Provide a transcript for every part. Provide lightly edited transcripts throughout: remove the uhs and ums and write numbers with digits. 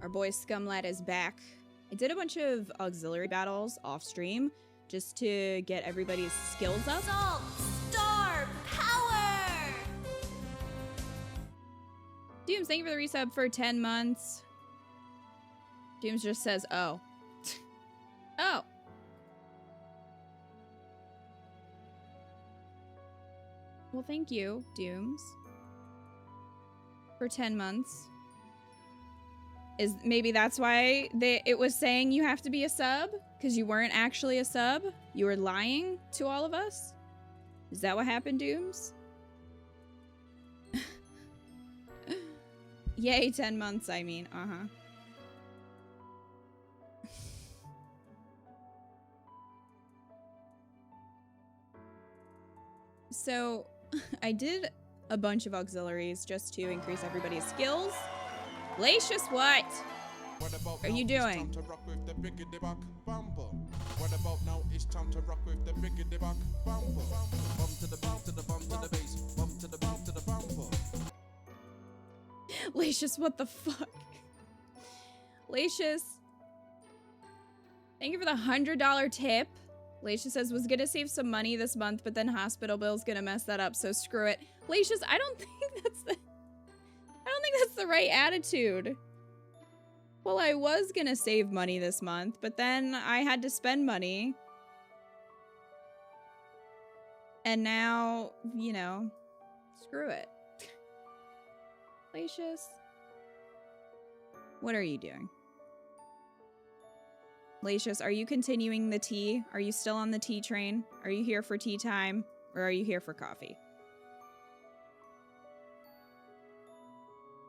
Our boy Scumlad is back. I did a bunch of auxiliary battles off stream just to get everybody's skills up. Salt, star, power! Dooms, thank you for the resub for 10 months. Dooms just says, oh. Oh. Well, thank you, Dooms, for 10 months. Maybe that's why it was saying you have to be a sub? Because you weren't actually a sub? You were lying to all of us? Is that what happened, Dooms? Yay, 10 months, I mean. Uh-huh. So, I did a bunch of auxiliaries just to increase everybody's skills. Lacious, what? Are you doing? What about now? It's time to rock with the biggity back bumper. Bump to the bump to the bump to the bass. Bump to the bump to the bumper. Lacious, what the fuck? Lacious, thank you for the $100 tip. Lacious says, was gonna save some money this month, but then hospital bill's gonna mess that up, so screw it. Lacious, I don't think that's the right attitude. Well, I was gonna save money this month, but then I had to spend money. And now, you know, screw it. Lacious, what are you doing? Lacious, are you continuing the tea? Are you still on the tea train? Are you here for tea time? Or are you here for coffee?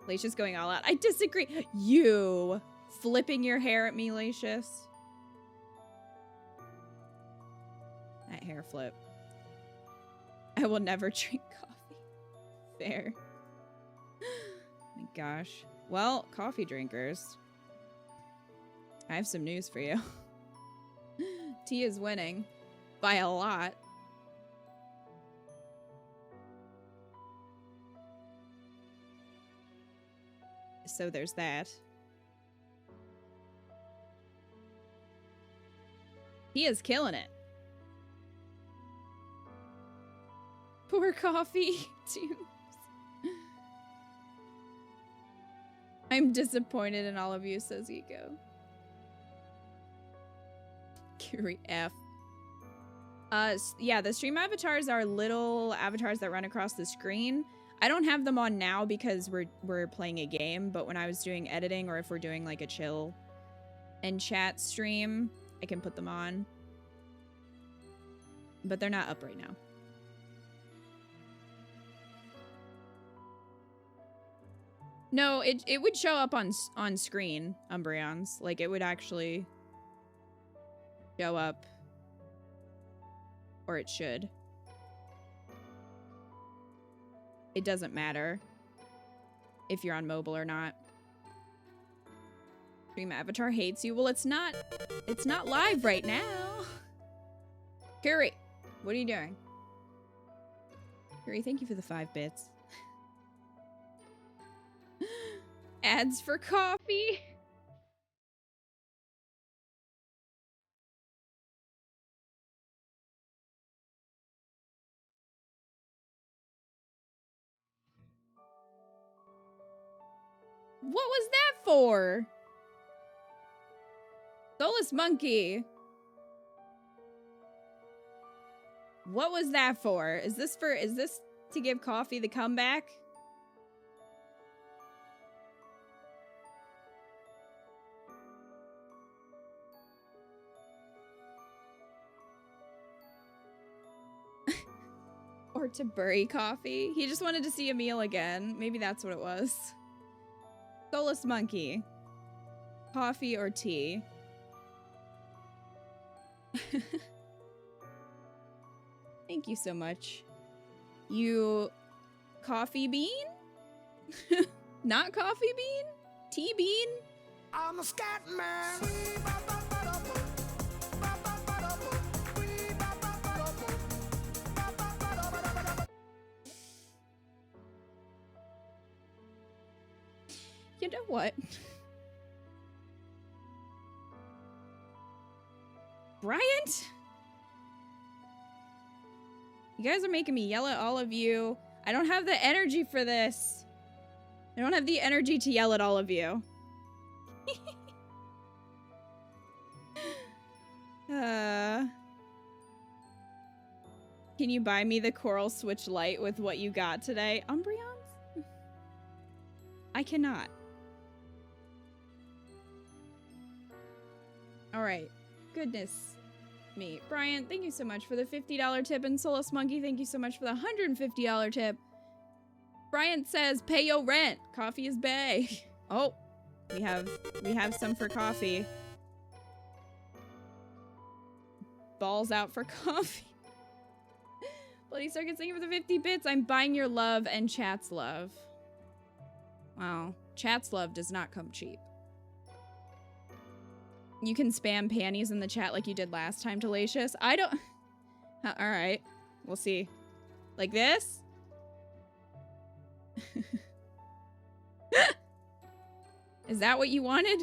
Lacious going all out. I disagree. You flipping your hair at me, Lacious. That hair flip. I will never drink coffee. Fair. My gosh. Well, coffee drinkers, I have some news for you. Tea is winning by a lot. So there's that. He is killing it. Poor coffee. I'm disappointed in all of you, says Eco. Curie F. Yeah, the stream avatars are little avatars that run across the screen. I don't have them on now because we're playing a game, but when I was doing editing or if we're doing like a chill and chat stream, I can put them on. But they're not up right now. No, it would show up on screen, Umbreons. Like, it would actually show up. Or it should. It doesn't matter if you're on mobile or not. Stream avatar hates you. Well, it's not live right now. Curie, what are you doing? Curie, thank you for the 5 bits. Ads for coffee. What was that for? Soulless Monkey. What was that for? Is this to give coffee the comeback? Or to bury coffee? He just wanted to see Emil again. Maybe that's what it was. Soulless Monkey. Coffee or tea? Thank you so much. You... coffee bean? Not coffee bean? Tea bean? I'm a scat man. You know what? Bryant? You guys are making me yell at all of you. I don't have the energy for this. I don't have the energy to yell at all of you. Can you buy me the Coral Switch Lite with what you got today? Umbreons? I cannot. Alright. Goodness me. Brian, thank you so much for the $50 tip, and Solus Monkey, thank you so much for the $150 tip. Brian says, pay your rent. Coffee is bae. Oh, we have some for coffee. Balls out for coffee. Bloody Circus, thank you for the 50 bits. I'm buying your love and chat's love. Wow. Chat's love does not come cheap. You can spam panties in the chat like you did last time, Delicious. I don't... Alright. We'll see. Like this? Is that what you wanted?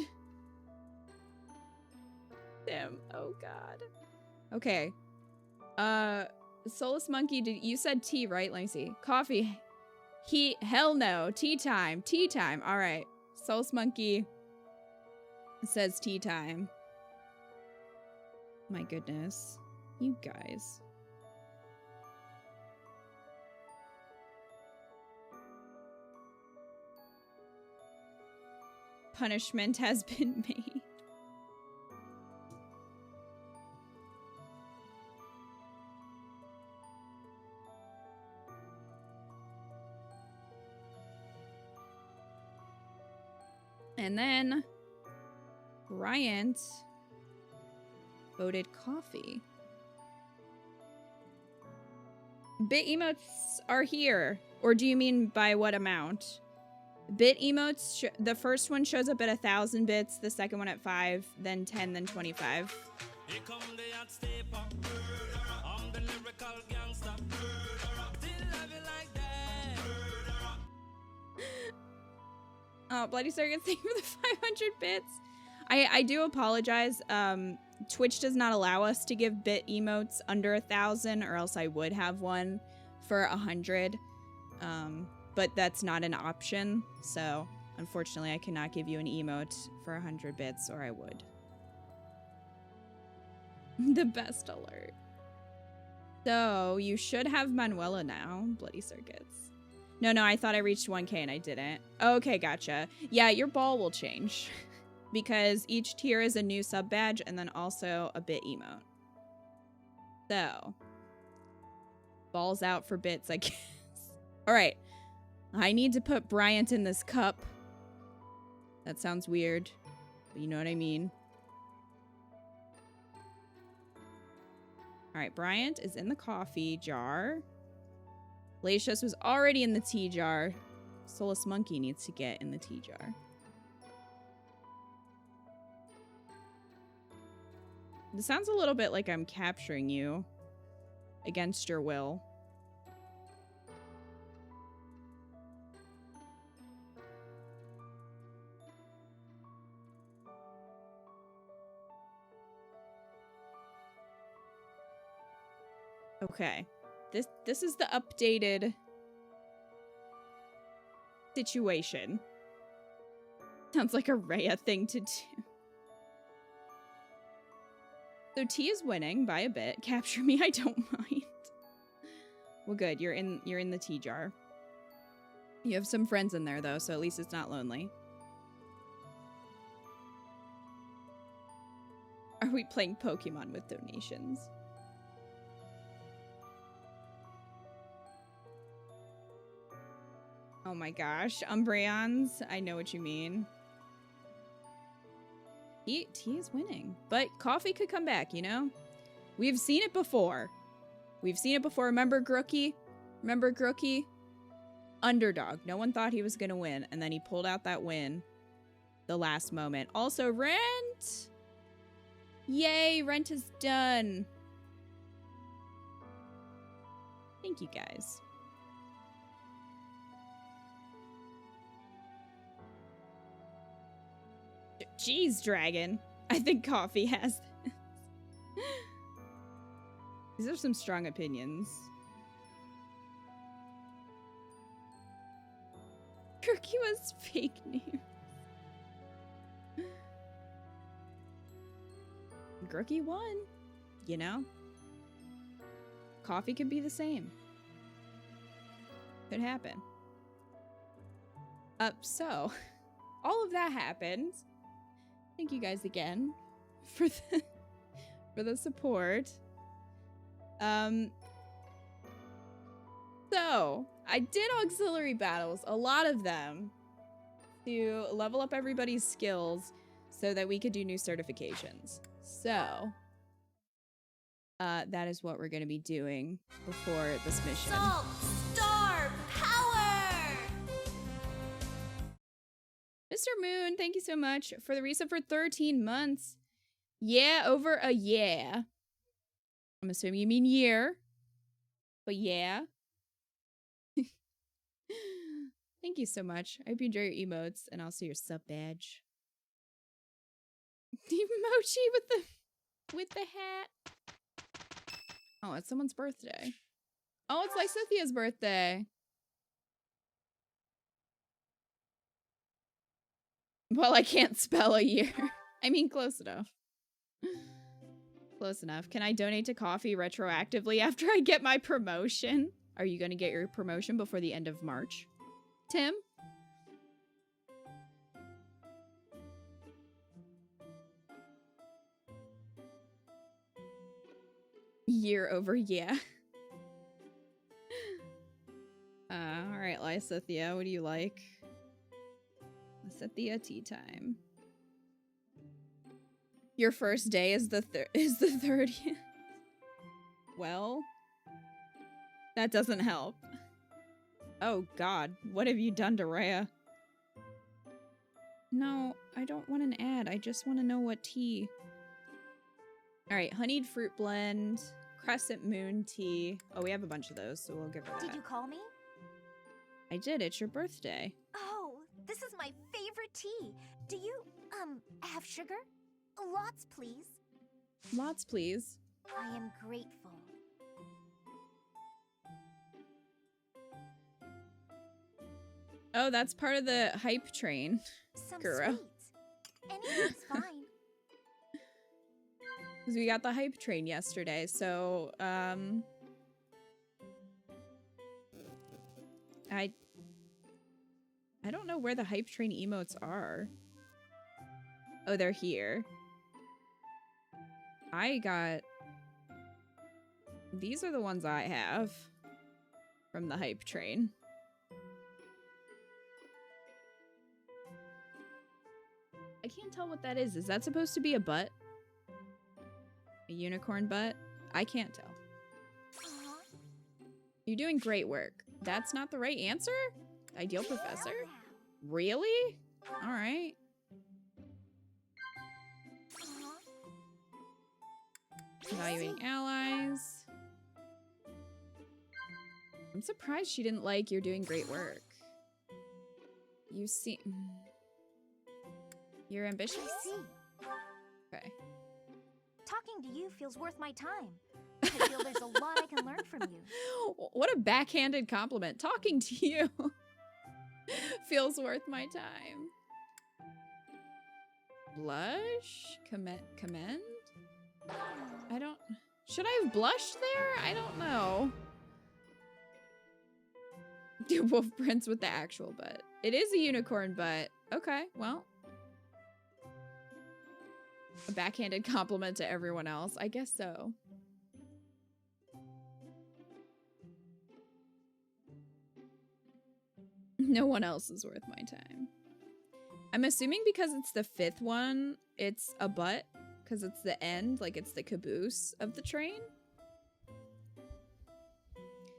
Damn. Oh, God. Okay. Solus Monkey, you said tea, right? Let me see. Coffee. Hell no. Tea time. Tea time. All right. Solus Monkey says tea time. My goodness. You guys. Punishment has been made. And then Bryant voted coffee. Bit emotes are here. Or do you mean by what amount? Bit emotes, the first one shows up at 1,000 bits, the second one at 5, then 10, then 25. Here come the hot stepper. I'm the lyrical gangster. Still love you like that. Oh, Bloody Circus, thank you for the 500 bits. I do apologize. Twitch does not allow us to give bit emotes under 1,000, or else I would have one for 100. But that's not an option, so unfortunately I cannot give you an emote for 100 bits, or I would. The best alert. So, you should have Manuela now, Bloody Circuits. No, I thought I reached 1K and I didn't. Okay, gotcha. Yeah, your ball will change. Because each tier is a new sub badge and then also a bit emote. So, balls out for bits, I guess. Alright. I need to put Bryant in this cup. That sounds weird, but you know what I mean. Alright, Bryant is in the coffee jar. Lacius was already in the tea jar. Solus Monkey needs to get in the tea jar. This sounds a little bit like I'm capturing you against your will. Okay. This is the updated situation. Sounds like a Rhea thing to do. So T is winning by a bit. Capture me, I don't mind. Well, good. You're in the tea jar. You have some friends in there though, so at least it's not lonely. Are we playing Pokemon with donations? Oh my gosh, Umbreons. I know what you mean. Tea is winning, but coffee could come back, you know? We've seen it before. We've seen it before. Remember Grookie? Remember Grookie? Underdog. No one thought he was going to win, and then he pulled out that win the last moment. Also, Rent! Yay, Rent is done. Thank you, guys. Jeez, Dragon. I think coffee has this. These are some strong opinions. Cookie was fake news. Grookie won. You know? Coffee could be the same. Could happen. So, all of that happened. Thank you guys again for the support. So, I did auxiliary battles, a lot of them, to level up everybody's skills so that we could do new certifications. So, that is what we're going to be doing before this mission. Salt Star Power! Mr. Moon, thank you so much for the resub for 13 months. Yeah, over a year. I'm assuming you mean year. But yeah. Thank you so much. I hope you enjoy your emotes and also your sub badge. The emoji with the hat. Oh, it's someone's birthday. Oh, it's Lysithia's birthday. Well, I can't spell a year. I mean, close enough. Close enough. Can I donate to coffee retroactively after I get my promotion? Are you going to get your promotion before the end of March? Tim? Year over, yeah. Alright, Lysithia, what do you like? Lysithia, tea time. Your first day is the 30th. Well, that doesn't help. Oh god, what have you done to Rhea? No, I don't want an ad. I just want to know what tea. Alright, honeyed fruit blend, crescent moon tea. Oh, we have a bunch of those, so we'll give her that. Did you call me? I did. It's your birthday. Oh, this is my favorite tea. Do you, have sugar? Lots, please. Lots, please. I am grateful. Oh, that's part of the hype train. Some Girl. sweets. Anything's fine. Because we got the hype train yesterday, so, I don't know where the hype train emotes are. Oh, they're here. These are the ones I have from the hype train. I can't tell what that is. Is that supposed to be a butt? A unicorn butt? I can't tell. You're doing great work. That's not the right answer? Ideal professor? Really? Alright. Evaluating allies. I'm surprised she didn't like you're doing great work. You seem... You're ambitious? I see. Okay. Talking to you feels worth my time. I feel there's a lot I can learn from you. What a backhanded compliment. Talking to you feels worth my time. Blush? Commend? I don't... Should I have blushed there? I don't know. Do wolf prints with the actual butt. It is a unicorn butt. Okay, well. A backhanded compliment to everyone else. I guess so. No one else is worth my time. I'm assuming because it's the 5th one, it's a butt. Because it's the end, like it's the caboose of the train.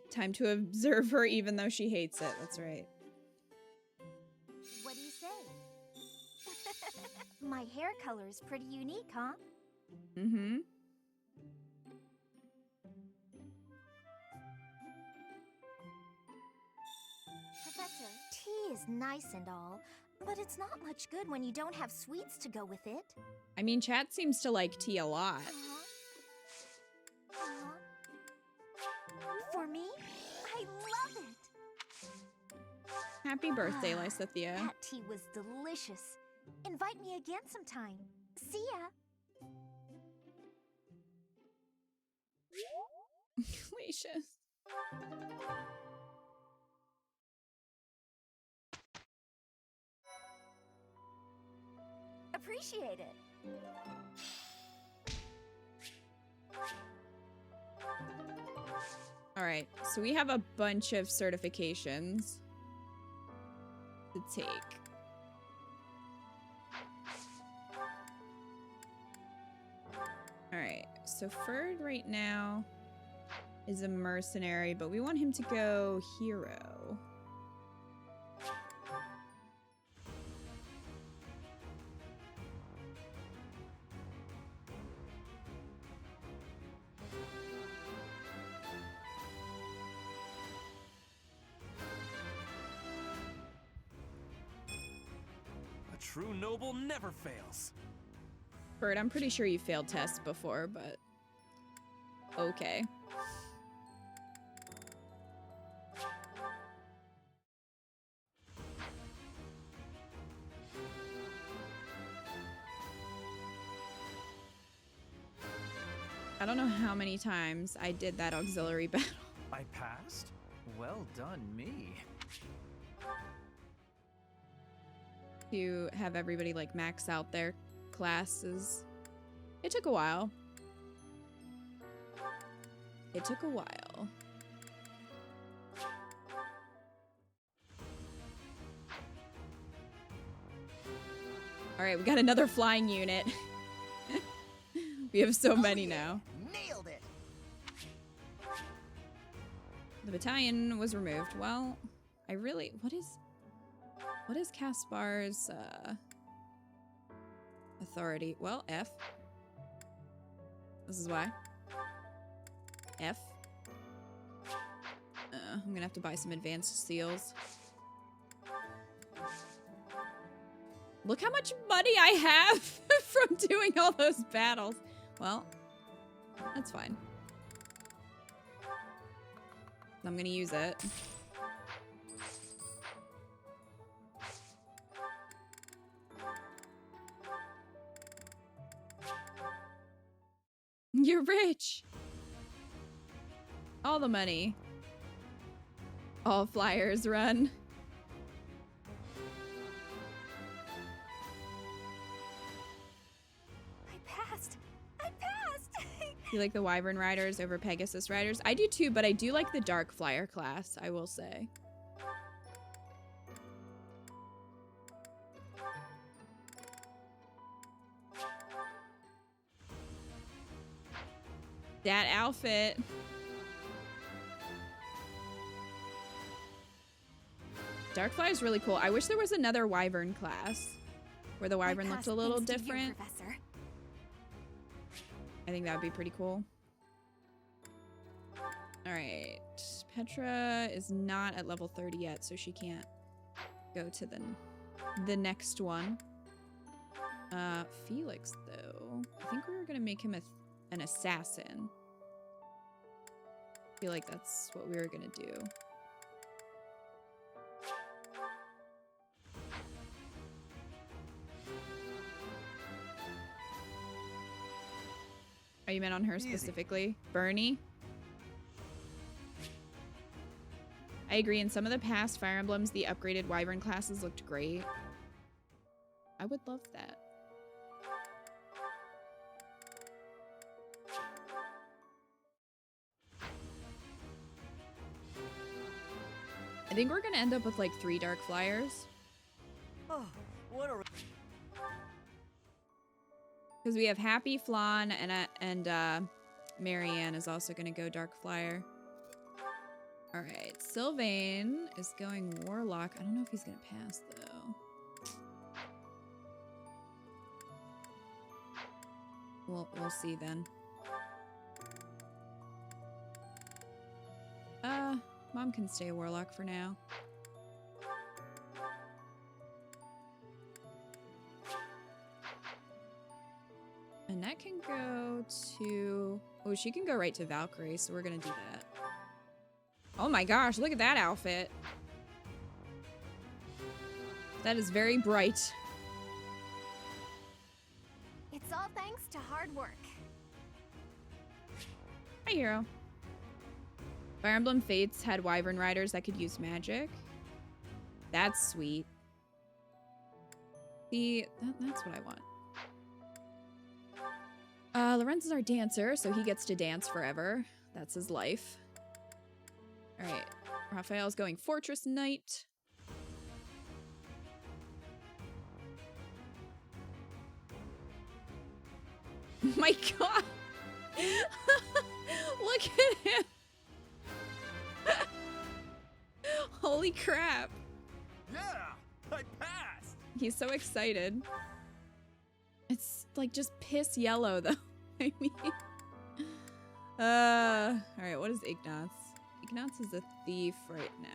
Time to observe her even though she hates it. That's right. What do you say? My hair color is pretty unique, huh? Mm-hmm. Professor, tea is nice and all, but it's not much good when you don't have sweets to go with it. I mean, chat seems to like tea a lot. for me? I love it! Happy birthday, Lysithea. That tea was delicious. Invite me again sometime. See ya! Delicious. Appreciate it. All right, so we have a bunch of certifications to take. All right, so Ferd right now is a mercenary, but we want him to go hero. A true noble never fails. Ferd, I'm pretty sure you failed tests before, but okay. I don't know how many times I did that auxiliary battle. I passed? Well done, me. To have everybody like max out their classes. It took a while. It took a while. All right, we got another flying unit. We have so many now. Nailed it! The battalion was removed. Well, I really... What is Caspar's authority? Well, F. This is why. F. I'm gonna have to buy some advanced seals. Look how much money I have from doing all those battles. Well, that's fine. I'm gonna use it. You're rich. All the money. All flyers run. I passed! You like the Wyvern Riders over Pegasus Riders? I do too, but I do like the Dark Flyer class, I will say. That outfit. Dark Flyer is really cool. I wish there was another Wyvern class where the Wyvern looked a little different. Professor. I think that would be pretty cool. All right. Petra is not at level 30 yet, so she can't go to the next one. Felix, though. I think we were going to make him an assassin. I feel like that's what we were going to do. Are you meant on her specifically? Bernie? I agree. In some of the past Fire Emblems, the upgraded Wyvern classes looked great. I would love that. I think we're gonna end up with like 3 Dark Flyers. Oh, what a... Because we have Happy, Flan, and Marianne is also gonna go Dark Flyer. Alright, Sylvain is going Warlock. I don't know if he's gonna pass, though. We'll see then. Mom can stay a Warlock for now. And that can go to... Oh, she can go right to Valkyrie, so we're gonna do that. Oh my gosh, look at that outfit. That is very bright. It's all thanks to hard work. Hi, hero. Fire Emblem Fates had Wyvern Riders that could use magic. That's sweet. See, that's what I want. Lorenz is our dancer, so he gets to dance forever. That's his life. Alright. Raphael's going Fortress Knight. My god! Look at him! Holy crap! Yeah, I passed. He's so excited. It's like just piss yellow though. I mean. Alright, what is Ignatz? Ignatz is a thief right now.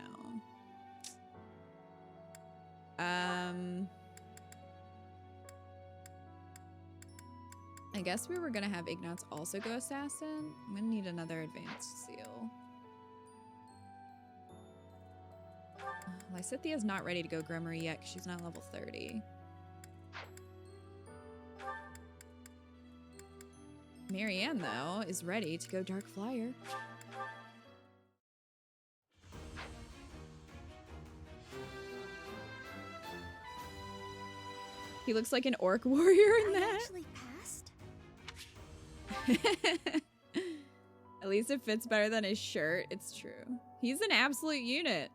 I guess we were gonna have Ignatz also go assassin. I'm gonna need another advanced seal. Lysithia's not ready to go Grimoire yet because she's not level 30. Marianne, though, is ready to go Dark Flyer. He looks like an orc warrior in that. Actually passed? At least it fits better than his shirt. It's true. He's an absolute unit.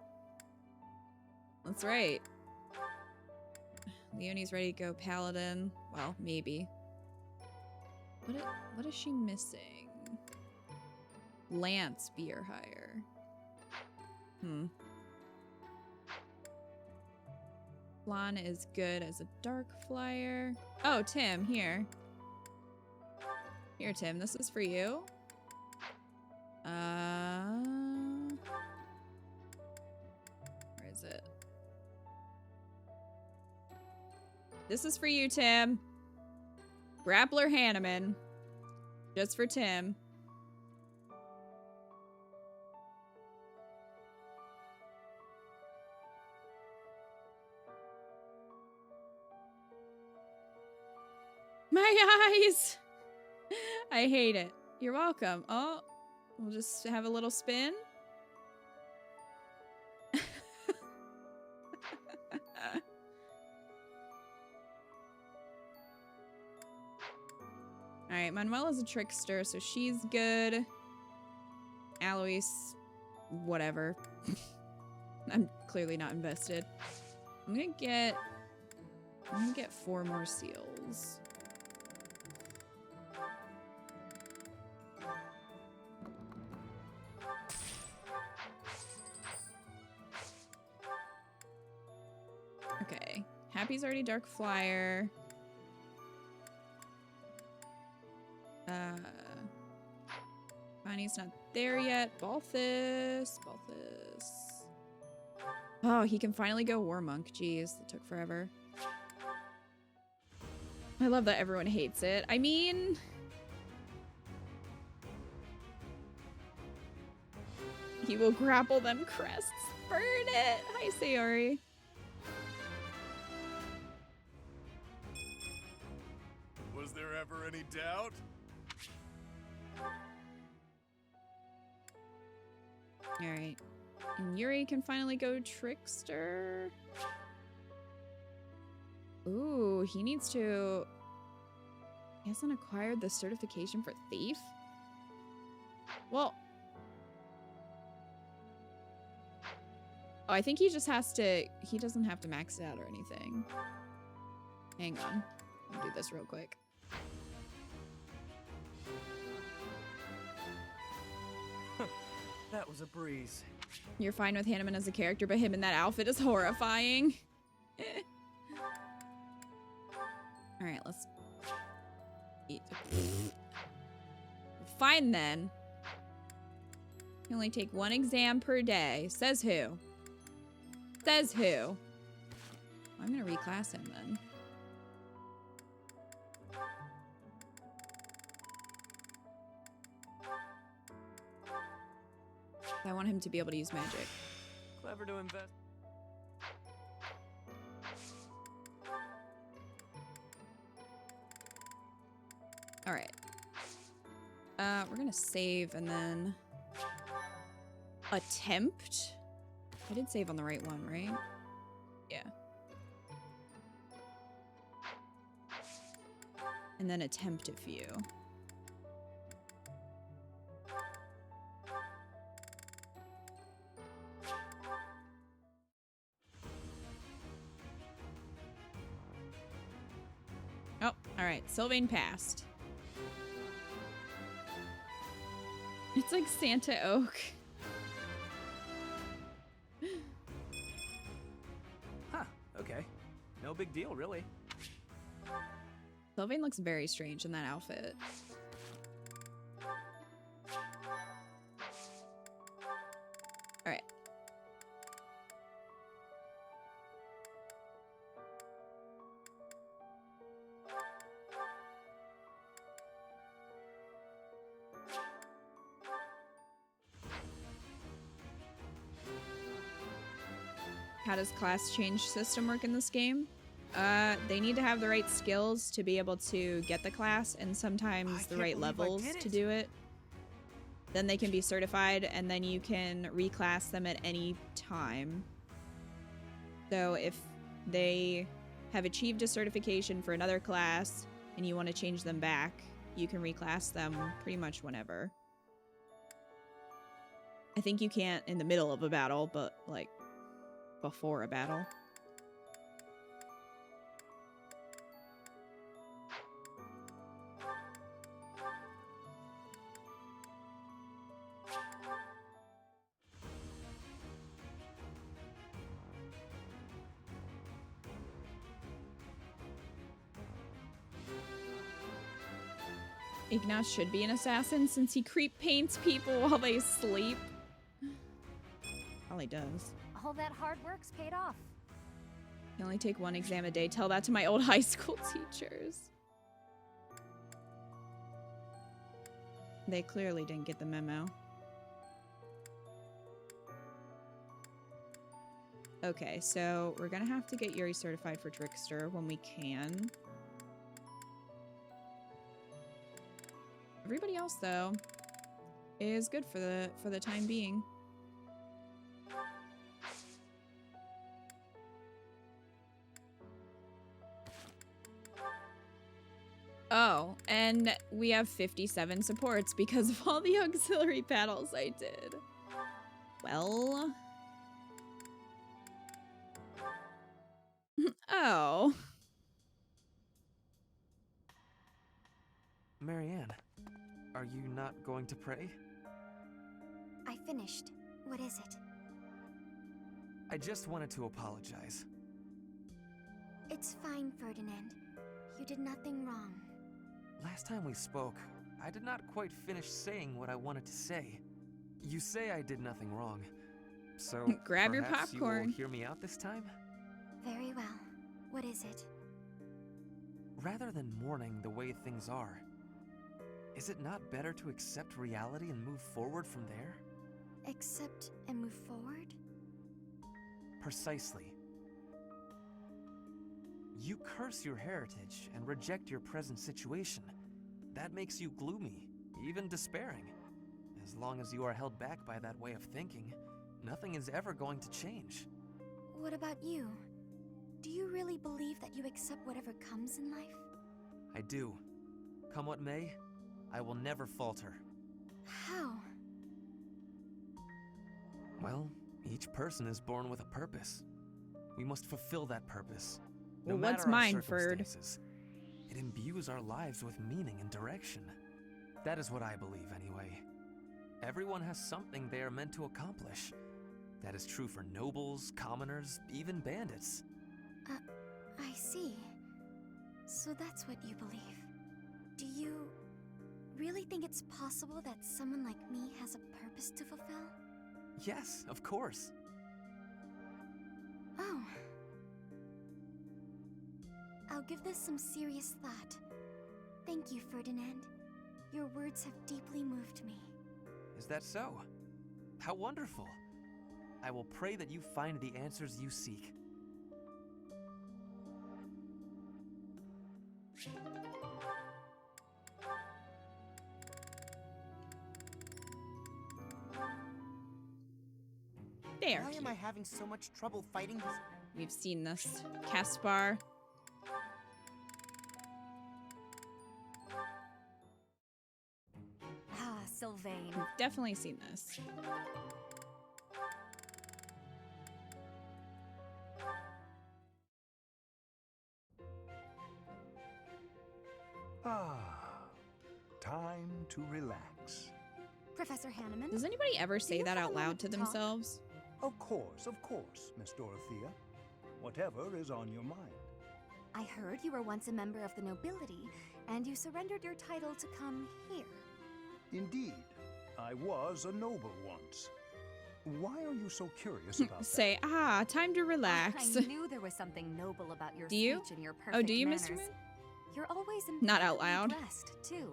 That's right. Leonie's ready to go paladin. Well, maybe. What is she missing? Lance be or higher. Flan is good as a dark flyer. Oh, Tim, here. Here, Tim, this is for you. Where is it? This is for you, Tim. Grappler Hanneman. Just for Tim. My eyes! I hate it. You're welcome. Oh, we'll just have a little spin. Alright, Manuela's a trickster, so she's good. Alois, whatever. I'm clearly not invested. I'm gonna get 4 more seals. Okay. Happy's already Dark Flyer. Bonnie's not there yet. Balthus. Oh, he can finally go War Monk. Jeez, that took forever. I love that everyone hates it. I mean... he will grapple them crests. Burn it! Hi, Sayori. Was there ever any doubt? Alright. And Yuri can finally go Trickster. Ooh, he needs to... He hasn't acquired the certification for Thief? Well... Oh, I think he just has to... He doesn't have to max it out or anything. Hang on. I'll do this real quick. That was a breeze. You're fine with Hanneman as a character, but him in that outfit is horrifying. Alright, let's eat. Fine then. You only take 1 exam per day. Says who? Says who? I'm gonna reclass him then. I want him to be able to use magic. Clever to invest. All right. We're gonna save and then attempt. I did save on the right one, right? Yeah. And then attempt a few. Oh, all right. Sylvain passed. It's like Santa Oak. Huh, okay. No big deal, really. Sylvain looks very strange in that outfit. All right. How does class change system work in this game? They need to have the right skills to be able to get the class, and sometimes the right levels to do it. Then they can be certified, and then you can reclass them at any time. So if they have achieved a certification for another class and you want to change them back, you can reclass them pretty much whenever. I think you can't in the middle of a battle, but like before a battle. Ignace should be an assassin since he creep paints people while they sleep. All he does. All that hard work's paid off. You only take one exam a day. Tell that to my old high school teachers. They clearly didn't get the memo. Okay, so we're gonna have to get Yuri certified for Trickster when we can. Everybody else, though, is good for the time being. Oh, and we have 57 supports because of all the auxiliary battles I did. Well. Oh. Marianne, are you not going to pray? I finished. What is it? I just wanted to apologize. It's fine, Ferdinand. You did nothing wrong. Last time we spoke, I did not quite finish saying what I wanted to say. You say I did nothing wrong, so grab your perhaps popcorn. You will hear me out this time? Very well. What is it? Rather than mourning the way things are, is it not better to accept reality and move forward from there? Accept and move forward? Precisely. You curse your heritage and reject your present situation. That makes you gloomy, even despairing. As long as you are held back by that way of thinking, nothing is ever going to change. What about you? Do you really believe that you accept whatever comes in life? I do. Come what may, I will never falter. How? Well, each person is born with a purpose. We must fulfill that purpose. No Well, matter what's our mine, Ferd? circumstances. It imbues our lives with meaning and direction. That is what I believe, anyway. Everyone has something they are meant to accomplish. That is true for nobles, commoners, even bandits. I see. So that's what you believe. Do you really think it's possible that someone like me has a purpose to fulfill? Yes, of course. Oh. I'll give this some serious thought. Thank you, Ferdinand. Your words have deeply moved me. Is that so? How wonderful. I will pray that you find the answers you seek. There. Why am I having so much trouble fighting this? We've seen this. Caspar. Ah, Sylvain. We've definitely seen this. Time to relax. Professor Hanneman? Does anybody ever say you that have out a loud moment to to talk? themselves? Of course, Miss Dorothea. Whatever is on your mind. I heard you were once a member of the nobility, and you surrendered your title to come here. Indeed, I was a noble once. Why are you so curious about that? Say, time to relax. I knew there was something noble about your Do you? speech and your perfect Oh, do you, manners. Mr. Moon? You're always Not out impeccably loud. dressed, too.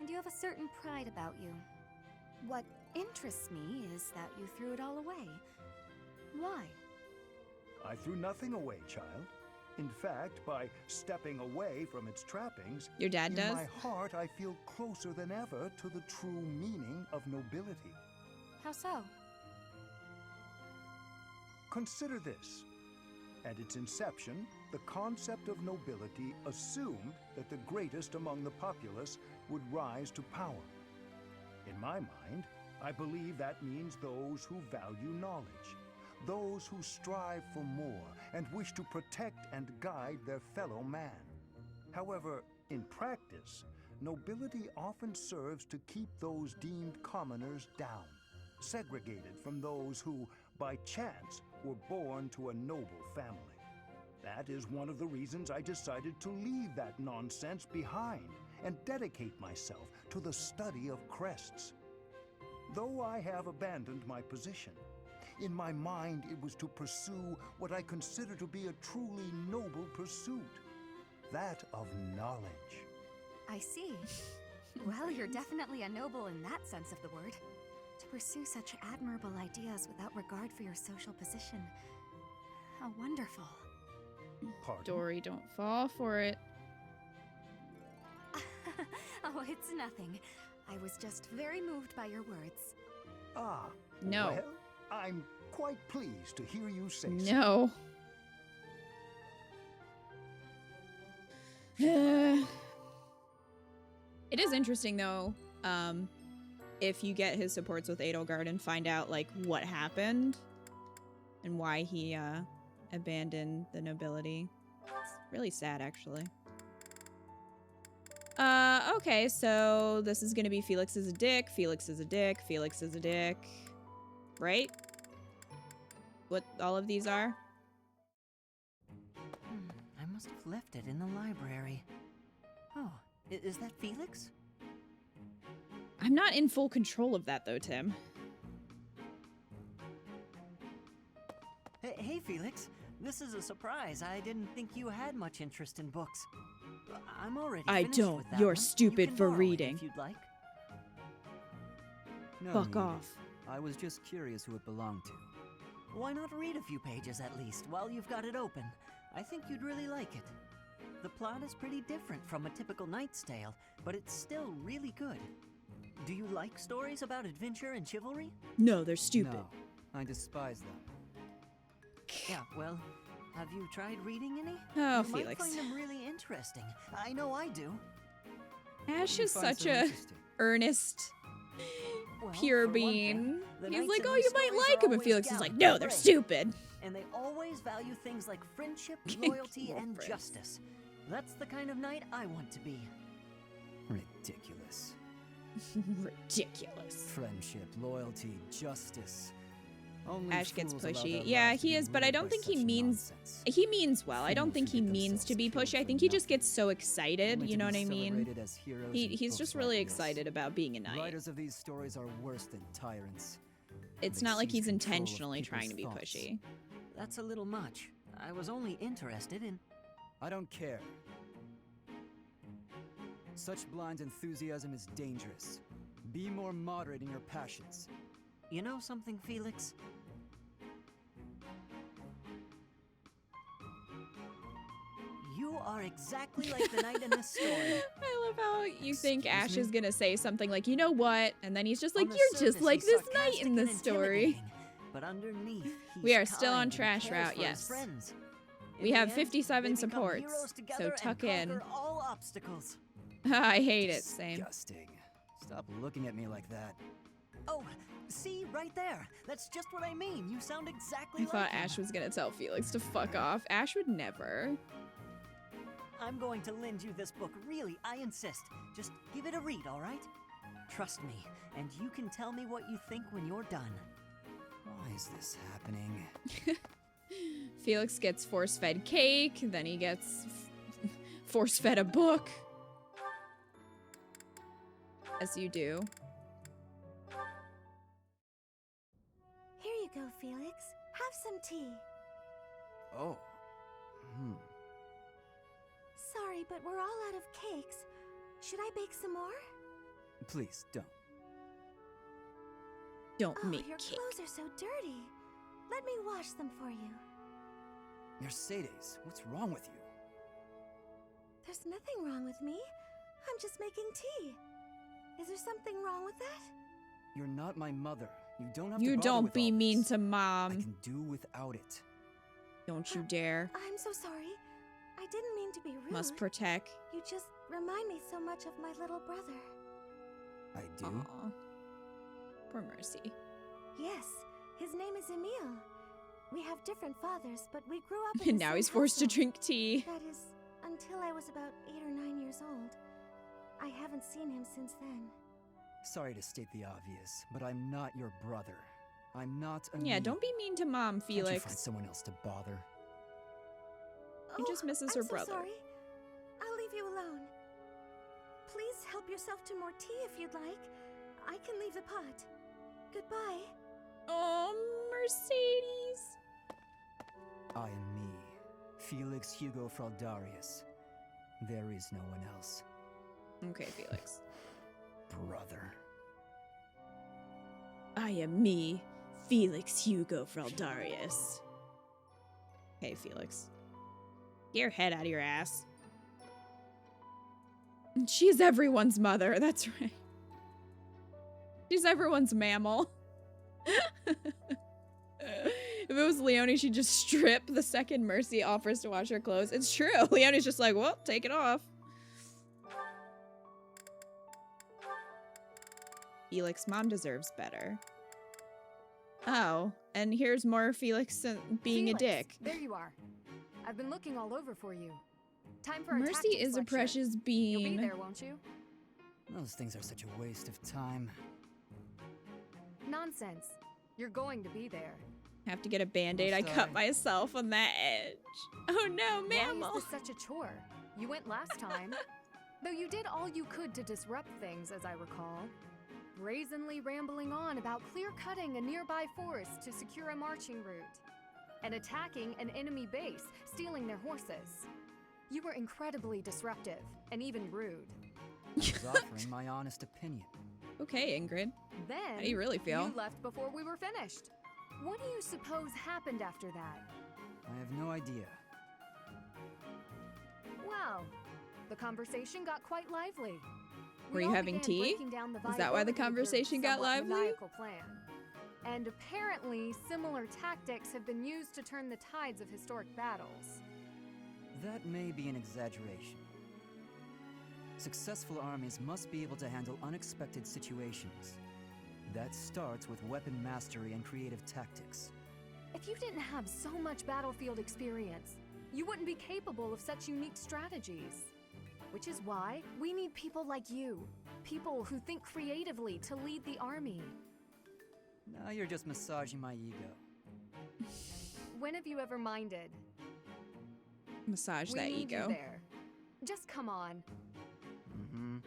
And you have a certain pride about you. What interests me is that you threw it all away. Why? I threw nothing away, child. In fact, by stepping away from its trappings, Your dad in does? my heart I feel closer than ever to the true meaning of nobility. How so? Consider this. At its inception, the concept of nobility assumed that the greatest among the populace would rise to power. In my mind, I believe that means those who value knowledge, those who strive for more and wish to protect and guide their fellow man. However, in practice, nobility often serves to keep those deemed commoners down, segregated from those who, by chance, were born to a noble family. That is one of the reasons I decided to leave that nonsense behind and dedicate myself to the study of crests. Though I have abandoned my position, in my mind it was to pursue what I consider to be a truly noble pursuit, that of knowledge. I see. Well, you're definitely a noble in that sense of the word. To pursue such admirable ideas without regard for your social position. How wonderful. Pardon? Dory, don't fall for it. Oh, it's nothing. I was just very moved by your words. Ah, No. well, I'm quite pleased to hear you say so. No. It is interesting, though, if you get his supports with EDELGARD and find out, like, what happened and why he, abandoned the nobility. It's really sad, actually. Okay, so this is gonna be Felix is a dick, Felix is a dick, Felix is a dick. Right? What all of these are? I must have left it in the library. Oh, is that Felix? I'm not in full control of that, though, Tim. Hey, Felix. This is a surprise. I didn't think you had much interest in books. I'm already I finished don't. with that You're one. stupid You can for borrow it reading. if you'd like. No Fuck need. off. I was just curious who it belonged to. Why not read a few pages at least while you've got it open? I think you'd really like it. The plot is pretty different from a typical knight's tale, but it's still really good. Do you like stories about adventure and chivalry? No, they're stupid. No, I despise them. Yeah, well, have you tried reading any? Oh, You might Felix. find them really interesting. I know I do. Ash You is find such so a interesting. earnest, Well, pure for one thing, bean. the He's knights like, in oh, these you might stories like are him. And always Felix is like, gallant no, and they're brave. stupid. And they always value things like friendship, Can't loyalty, keep and friends. justice. That's the kind of knight I want to be. Ridiculous. Ridiculous. Friendship, loyalty, justice. Only Ash gets fools allow pushy. their Yeah, lives to he be is, but I ruled don't by think he such means... nonsense. He means well. I don't Fools think who he get means themselves to be killed pushy. I for think he just nothing. gets so excited. Only You to know be what I mean? celebrated as heroes in He's books just like really this. excited about being a knight. Writers of these stories are worse than tyrants. It's They not like seize he's control of intentionally trying to be people's thoughts. pushy. That's a little much. I was only interested in... I don't care. Such blind enthusiasm is dangerous. Be more moderate in your passions. You know something, Felix? You are exactly like the knight in this story. I love how you think Excuse Ash me? is gonna say something like, you know what? And then he's just like, On the you're just surface, like he's this knight sarcastic in and this story. intimidating, But underneath, he's We are still on kind and trash cares route, for his yes. friends. In We the have end, 57 they become supports, heroes so together and tuck in. conquer all obstacles. I hate it, same. Disgusting. Stop looking at me like that. Oh, see, right there. That's just what I mean. You sound exactly I like thought him. Ash was gonna tell Felix to fuck off. Ash would never. I'm going to lend you this book, really, I insist. Just give it a read, all right? Trust me, and you can tell me what you think when you're done. Why is this happening? Felix gets force-fed cake, then he gets force-fed a book. As you do. Here you go, Felix. Have some tea. Oh. Sorry, but we're all out of cakes. Should I bake some more? Please, don't. Don't Oh, make your cake. clothes are so dirty. Let me wash them for you. Mercedes, what's wrong with you? There's nothing wrong with me. I'm just making tea. Is there something wrong with that? You're not my mother. You don't have to You bother don't with be all mean this. to I Mom. can do without it. Don't you dare. I'm so sorry. I didn't mean to be rude. Must protect. You just remind me so much of my little brother. I do? Aw. Poor Mercy. Yes, his name is Emile. We have different fathers, but we grew up in And the now same he's forced to household. drink tea. That is, until I was about 8 or 9 years old. I haven't seen him since then. Sorry to state the obvious, but I'm not your brother. I'm not a Yeah, don't be mean to Mom, Can't you find Felix. someone else to bother? He just misses I'm her so brother. sorry. I'll leave you alone. Please help yourself to more tea if you'd like. I can leave the pot. Goodbye. Oh, Mercedes. I am me, Felix Hugo Fraldarius. There is no one else. Okay, Felix. Brother. I am me, Felix Hugo Fraldarius. Hey, Felix. Get your head out of your ass. She's everyone's mother, that's right. She's everyone's mammal. If it was Leonie, she'd just strip the second Mercy offers to wash her clothes. It's true. Leonie's just like, well, take it off. Felix, Mom deserves better. Oh, and here's more Felix being Felix, a dick. There you are. I've been looking all over for you. Time for a Mercy tactics is a lecture. precious You'll bean. be there, won't you? Those things are such a waste of time. Nonsense. You're going to be there. Have to get a band-aid. I Must cut I? myself on that edge. Oh no, mammal. Why is this such a chore? You went last time. Though you did all you could to disrupt things, as I recall. Brazenly rambling on about clear-cutting a nearby forest to secure a marching route. And attacking an enemy base, stealing their horses. You were incredibly disruptive, and even rude. I was offering my honest opinion. Okay, Ingrid. Then, How do you really feel? you left before we were finished. What do you suppose happened after that? I have no idea. Well, the conversation got quite lively. Were We you all having began tea? breaking down the Is that why the viability of your conversation got somewhat lively? maniacal plan. And apparently, similar tactics have been used to turn the tides of historic battles. That may be an exaggeration. Successful armies must be able to handle unexpected situations. That starts with weapon mastery and creative tactics. If you didn't have so much battlefield experience, you wouldn't be capable of such unique strategies. Which is why we need people like you. People who think creatively to lead the army. Now you're just massaging my ego. When have you ever minded? Massage We that need ego. you there. Just come on. Mm-hmm.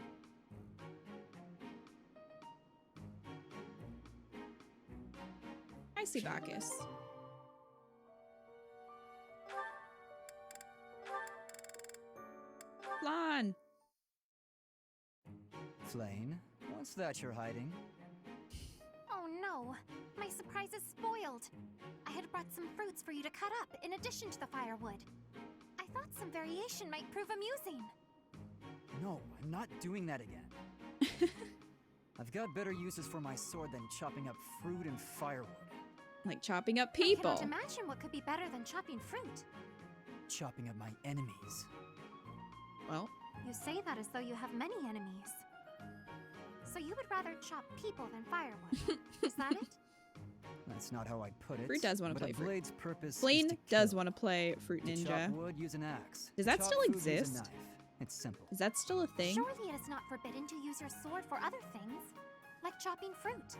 I see Bacchus. Flan. Flane, what's that you're hiding? Oh Oh no, my surprise is spoiled. I had brought some fruits for you to cut up in addition to the firewood. I thought some variation might prove amusing. No, I'm not doing that again. I've got better uses for my sword than chopping up fruit and firewood. Like chopping up I people. cannot imagine what could be better than chopping fruit. Chopping up my enemies. Well, You say that as though you have many enemies. So you would rather chop people than firewood. Is that it? That's not how I'd put it. Fruit does wanna but play a fruit. blade's purpose Blaine is to does kill. want to play Fruit To Ninja. chop wood, use an axe. Does To that chop still food, use a exist? knife. It's simple. Is that still a thing? Surely it is not forbidden to use your sword for other things, like chopping fruit.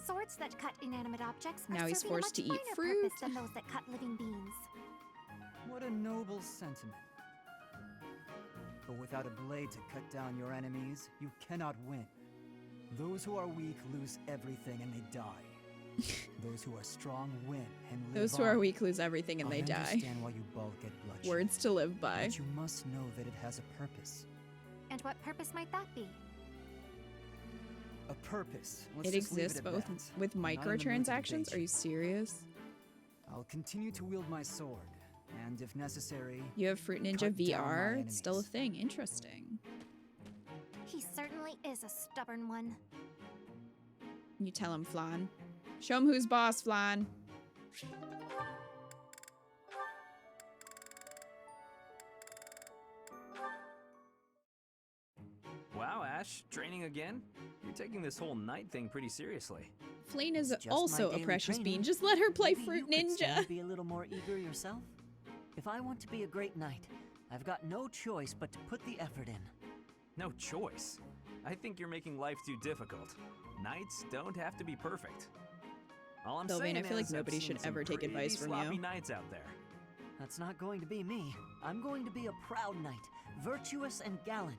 Swords that cut inanimate objects are Now he's serving a forced to much eat finer fruit. purpose than those that cut living beings. What a noble sentiment. But without a blade to cut down your enemies, you cannot win. Those who are weak lose everything and they die. Those who are strong win and live Those who are on. weak lose everything and I they die. understand why you both get bloodshed. Words to live by. But you must know that it has a purpose. And what purpose might that be? A purpose. Let's It just leave exists it at both that. with I'm not in the mood to microtransactions? debate Are you serious? I'll continue to wield my sword, and if necessary, You have Fruit Ninja cut down my VR? It's still a enemies. thing. Interesting. He certainly is a stubborn one. You tell him, Flan. Show him who's boss, Flan. Wow, Ash, training again? You're taking this whole night thing pretty seriously. Flane is It's just also my a daily precious training. bean. Just let her play Maybe Fruit you could stand Ninja. to be a little more eager yourself? If I want to be a great knight, I've got no choice but to put the effort in. No choice. I think you're making life too difficult. Knights don't have to be perfect. All I'm Sylvain, saying I feel like is I've nobody seen should some ever take pretty advice from sloppy you. knights out there. That's not going to be me. I'm going to be a proud knight, virtuous and gallant.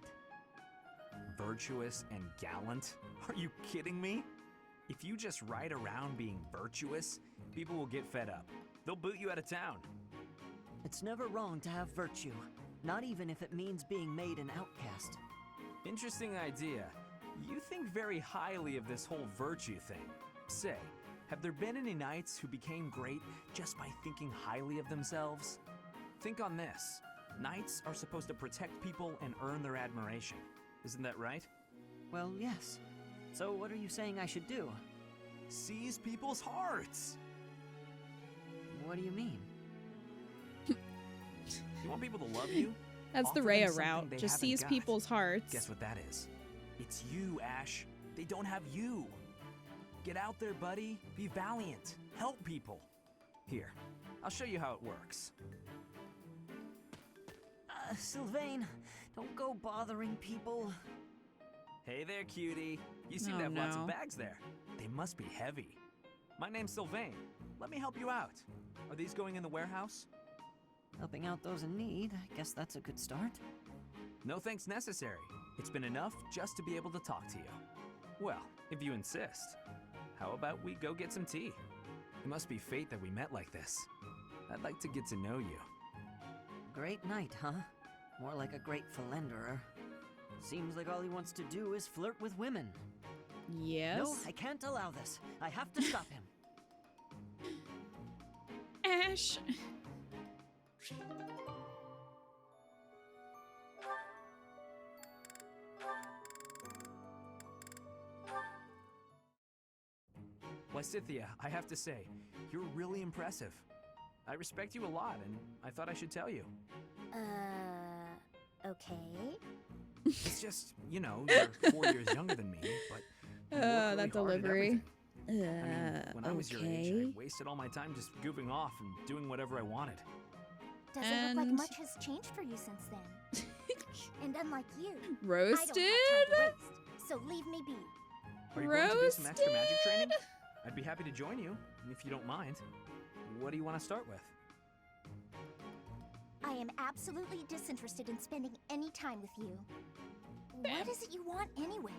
Virtuous and gallant? Are you kidding me? If you just ride around being virtuous, people will get fed up. They'll boot you out of town. It's never wrong to have virtue, not even if it means being made an outcast. Interesting idea. You think very highly of this whole virtue thing. Say, have there been any knights who became great just by thinking highly of themselves? Think on this. Knights are supposed to protect people and earn their admiration. Isn't that right? Well, yes. So what are you saying I should do? Seize people's hearts! What do you mean? You want people to love you? That's the Offer them Rhea something route. they Just haven't seize got. people's hearts. Guess what that is? It's you, Ash. They don't have you. Get out there, buddy. Be valiant. Help people. Here, I'll show you how it works. Sylvain, don't go bothering people. Hey there, cutie. You seem Oh, to have lots no. of bags there. They must be heavy. My name's Sylvain. Let me help you out. Are these going in the warehouse? Helping out those in need, I guess that's a good start. No thanks necessary. It's been enough just to be able to talk to you. Well, if you insist. How about we go get some tea? It must be fate that we met like this. I'd like to get to know you. Great knight, huh? More like a great philanderer. Seems like all he wants to do is flirt with women. Yes. No, I can't allow this. I have to stop him. Ash. Lysithia, I have to say, you're really impressive. I respect you a lot, and I thought I should tell you. Okay. It's just, you know, you're 4 years younger than me, but you work really That hard at delivery. everything. I mean, when I was your age, Okay. I wasted all my time just goofing off and doing whatever I wanted. Doesn't look like And- much has changed for you since then. And unlike you, I don't Roasted? have time to waste, so leave me be. Are you going to do some extra magic training? I'd be happy to join you, if you don't mind. What do you want to start with? I am absolutely disinterested in spending any time with you. What is it you want anyway?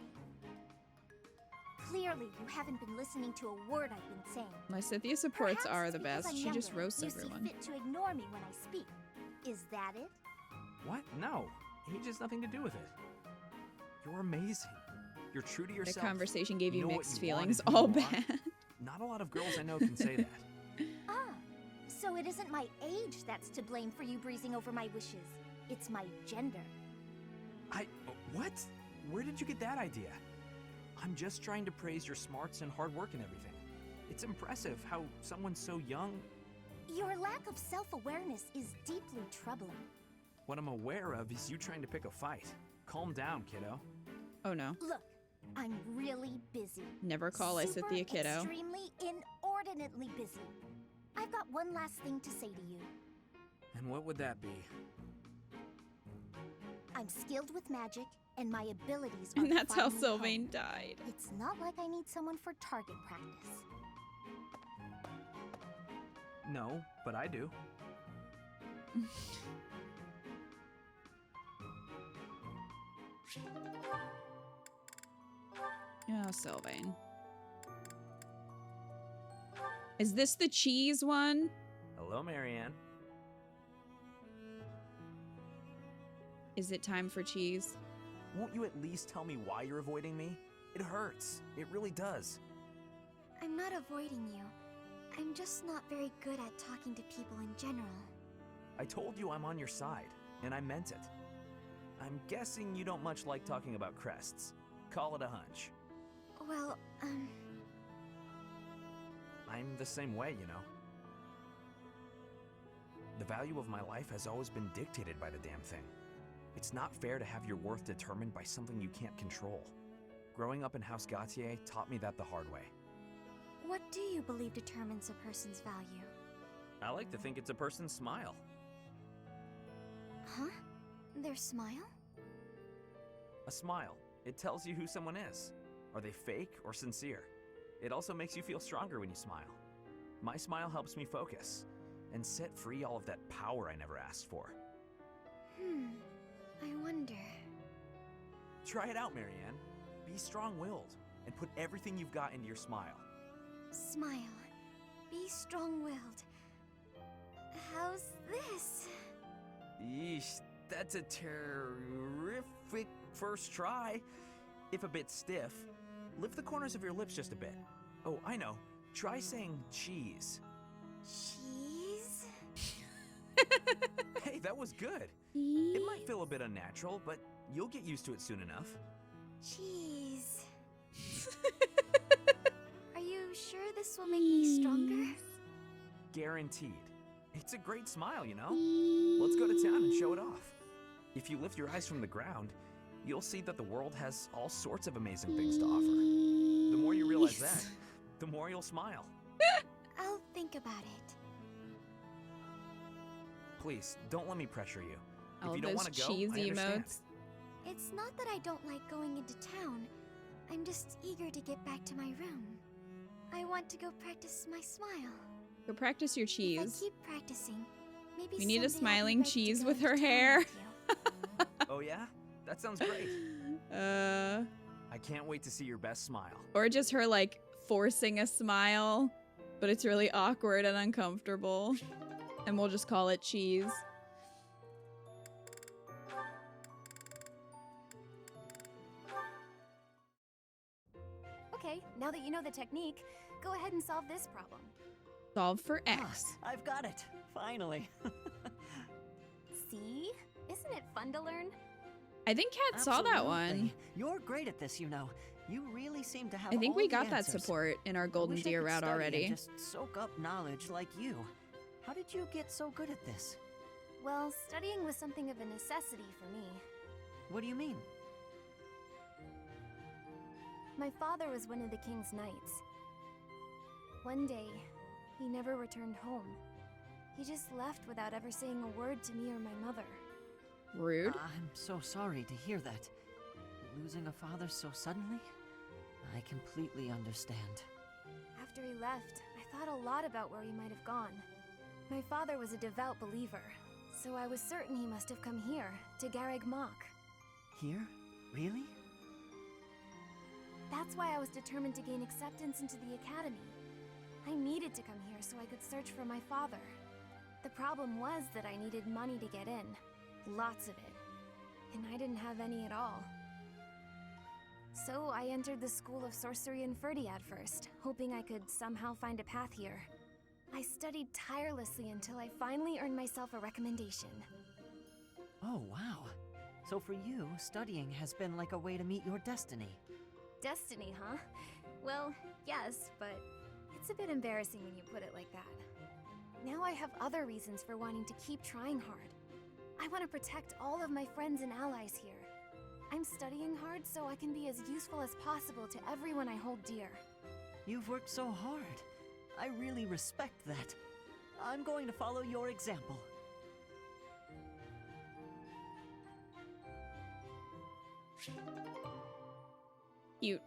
Clearly, you haven't been listening to a word I've been saying. Lysithia supports Perhaps are it's the because best. I'm She just younger, roasts you everyone. see fit to ignore me when I speak. Is that it? What? No. Age has nothing to do with it. You're amazing. You're true to The yourself. conversation gave you know what mixed you want feelings. and who All you are. bad. Not a lot of girls I know can say that. Ah, so it isn't my age that's to blame for you breezing over my wishes. It's my gender. What? Where did you get that idea? I'm just trying to praise your smarts and hard work and everything. It's impressive how someone so young... Your lack of self-awareness is deeply troubling. What I'm aware of is you trying to pick a fight. Calm down, kiddo. Oh no. Look, I'm really busy. Never call Lysithea a kiddo. Extremely, inordinately busy. I've got one last thing to say to you. And what would that be? I'm skilled with magic, and my abilities are And that's how finely Sylvain honed. died. It's not like I need someone for target practice. No, but I do. Oh, Sylvain. Is this the cheese one? Hello, Marianne. Is it time for cheese? Won't you at least tell me why you're avoiding me? It hurts. It really does. I'm not avoiding you. I'm just not very good at talking to people in general. I told you I'm on your side, and I meant it. I'm guessing you don't much like talking about crests. Call it a hunch. Well, I'm the same way, you know. The value of my life has always been dictated by the damn thing. It's not fair to have your worth determined by something you can't control. Growing up in House Gautier taught me that the hard way. what do you believe determines a person's value? I like to think it's a person's smile. Huh? Their smile? A smile. It tells you who someone is. Are they fake or sincere? It also makes you feel stronger when you smile. My smile helps me focus and set free all of that power I never asked for. I wonder. Try it out, Marianne. Be strong-willed and put everything you've got into your smile. Smile. Be strong-willed. How's this? Yeesh, that's a terrific first try. If a bit stiff, lift the corners of your lips just a bit. Oh, I know. Try saying cheese. Cheese? Hey, that was good. It might feel a bit unnatural, but you'll get used to it soon enough. Cheese. Are you sure this will make me stronger? Guaranteed. It's a great smile, you know? Let's go to town and show it off. If you lift your eyes from the ground, you'll see that the world has all sorts of amazing things to offer. The more you realize that, the more you'll smile. I'll think about it. Please, don't let me pressure you. All If you of don't those want to go, cheese I understand. emotes. It's not that I don't like going into town. I'm just eager to get back to my room. I want to go practice my smile. Go practice your If I cheese. keep practicing, maybe We need a someday I'll be smiling ready to cheese go with into her town hair. with you. Oh yeah? That sounds great. I can't wait to see your best smile. Or just her like forcing a smile, but it's really awkward and uncomfortable. And we'll just call it cheese. Okay, now that you know the technique, go ahead and solve this problem. Solve for X. I've got it. Finally. See? Isn't it fun to learn? I think Kat saw that one. Absolutely. You're great at this, you know. You really seem to have I think all we the got that answers. support in our I Golden wish I Deer could route study and already. just soak up knowledge like you. How did you get so good at this? Well, studying was something of a necessity for me. What do you mean? My father was one of the king's knights. One day, he never returned home. He just left without ever saying a word to me or my mother. Rude. I'm so sorry to hear that. Losing a father so suddenly? I completely understand. After he left, I thought a lot about where he might have gone. My father was a devout believer, so I was certain he must have come here, to Garreg Mach. Here? Really? That's why I was determined to gain acceptance into the academy. I needed to come here so I could search for my father. The problem was that I needed money to get in. Lots of it. And I didn't have any at all. So I entered the School of Sorcery in Ferdiad first, hoping I could somehow find a path here. I studied tirelessly until I finally earned myself a recommendation. Oh, wow. So for you, studying has been like a way to meet your destiny. Destiny, huh? Well, yes, but it's a bit embarrassing when you put it like that. Now I have other reasons for wanting to keep trying hard. I want to protect all of my friends and allies here. I'm studying hard so I can be as useful as possible to everyone I hold dear. You've worked so hard. I really respect that. I'm going to follow your example. Cute.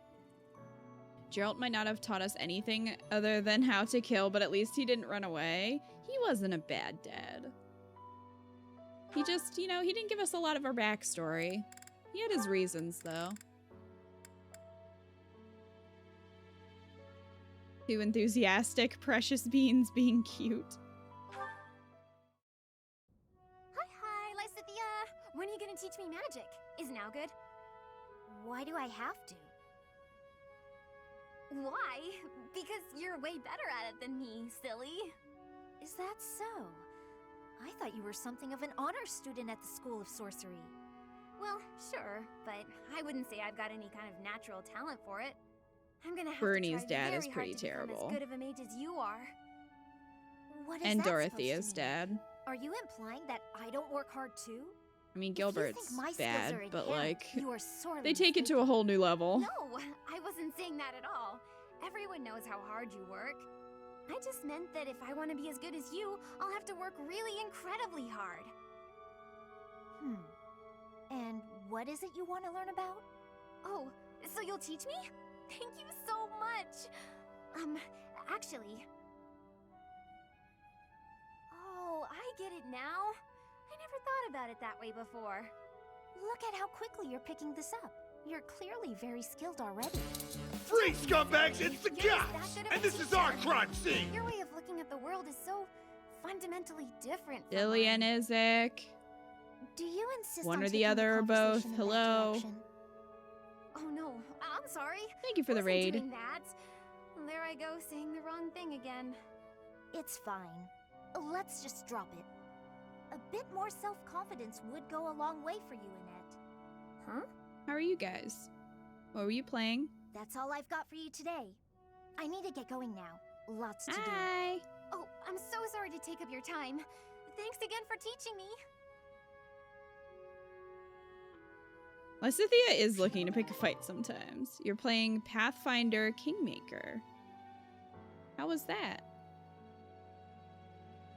Geralt might not have taught us anything other than how to kill, but at least he didn't run away. He wasn't a bad dad. He just, you know, he didn't give us a lot of our backstory. He had his reasons, though. Too enthusiastic, precious beans being cute. Hi, Lysithia! When are you gonna teach me magic? Is now good? Why do I have to? Why? Because you're way better at it than me, silly. Is that so? I thought you were something of an honor student at the School of Sorcery. Well, sure, but I wouldn't say I've got any kind of natural talent for it. I'm gonna have Bernie's to try dad very is pretty hard to become terrible. as good of a mage as you are. What is And that supposed Dorothea's to mean? dad. Are you implying that I don't work hard too? I mean, If you think Gilbert's my skills bad, are but inherent, like, you are sorely they take it to a mistaken. whole new level. No, I wasn't saying that at all. Everyone knows how hard you work. I just meant that if I want to be as good as you, I'll have to work really incredibly hard. And what is it you want to learn about? Oh, so you'll teach me? Thank you so much. Actually... Oh, I get it now. I never thought about it that way before. Look at how quickly you're picking this up. You're clearly very skilled already. Free scumbags, it's the You're just cops! that good of a And this is our teacher. crime scene! Your way of looking at the world is so fundamentally different from Dilly mine. and Izek. Do you insist One on or the taking other or both? conversation in that Hello? direction? Oh no, I'm sorry. Thank you for the Wasn't raid. doing that. There I go, saying the wrong thing again. It's fine. Let's just drop it. A bit more self-confidence would go a long way for you, Annette. Huh? How are you guys? What were you playing? That's all I've got for you today. I need to get going now. Lots to do. Hi. Oh, I'm so sorry to take up your time. Thanks again for teaching me. Lysithia is looking to pick a fight sometimes. You're playing Pathfinder Kingmaker. How was that?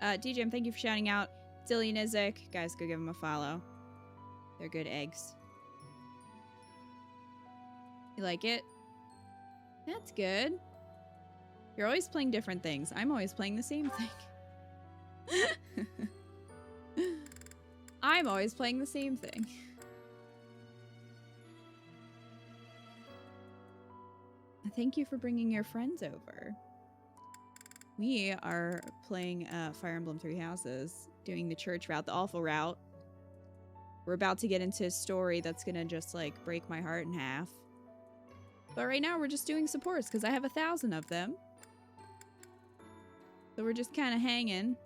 DJM, thank you for shouting out. Dilly and Izek. Guys, go give them a follow. They're good eggs. You like it? That's good. You're always playing different things. I'm always playing the same thing. I'm always playing the same thing. Thank you for bringing your friends over. We are playing Fire Emblem Three Houses, doing the church route, the awful route. We're about to get into a story that's gonna just like break my heart in half. But right now we're just doing supports because I have 1,000 of them. So we're just kind of hanging.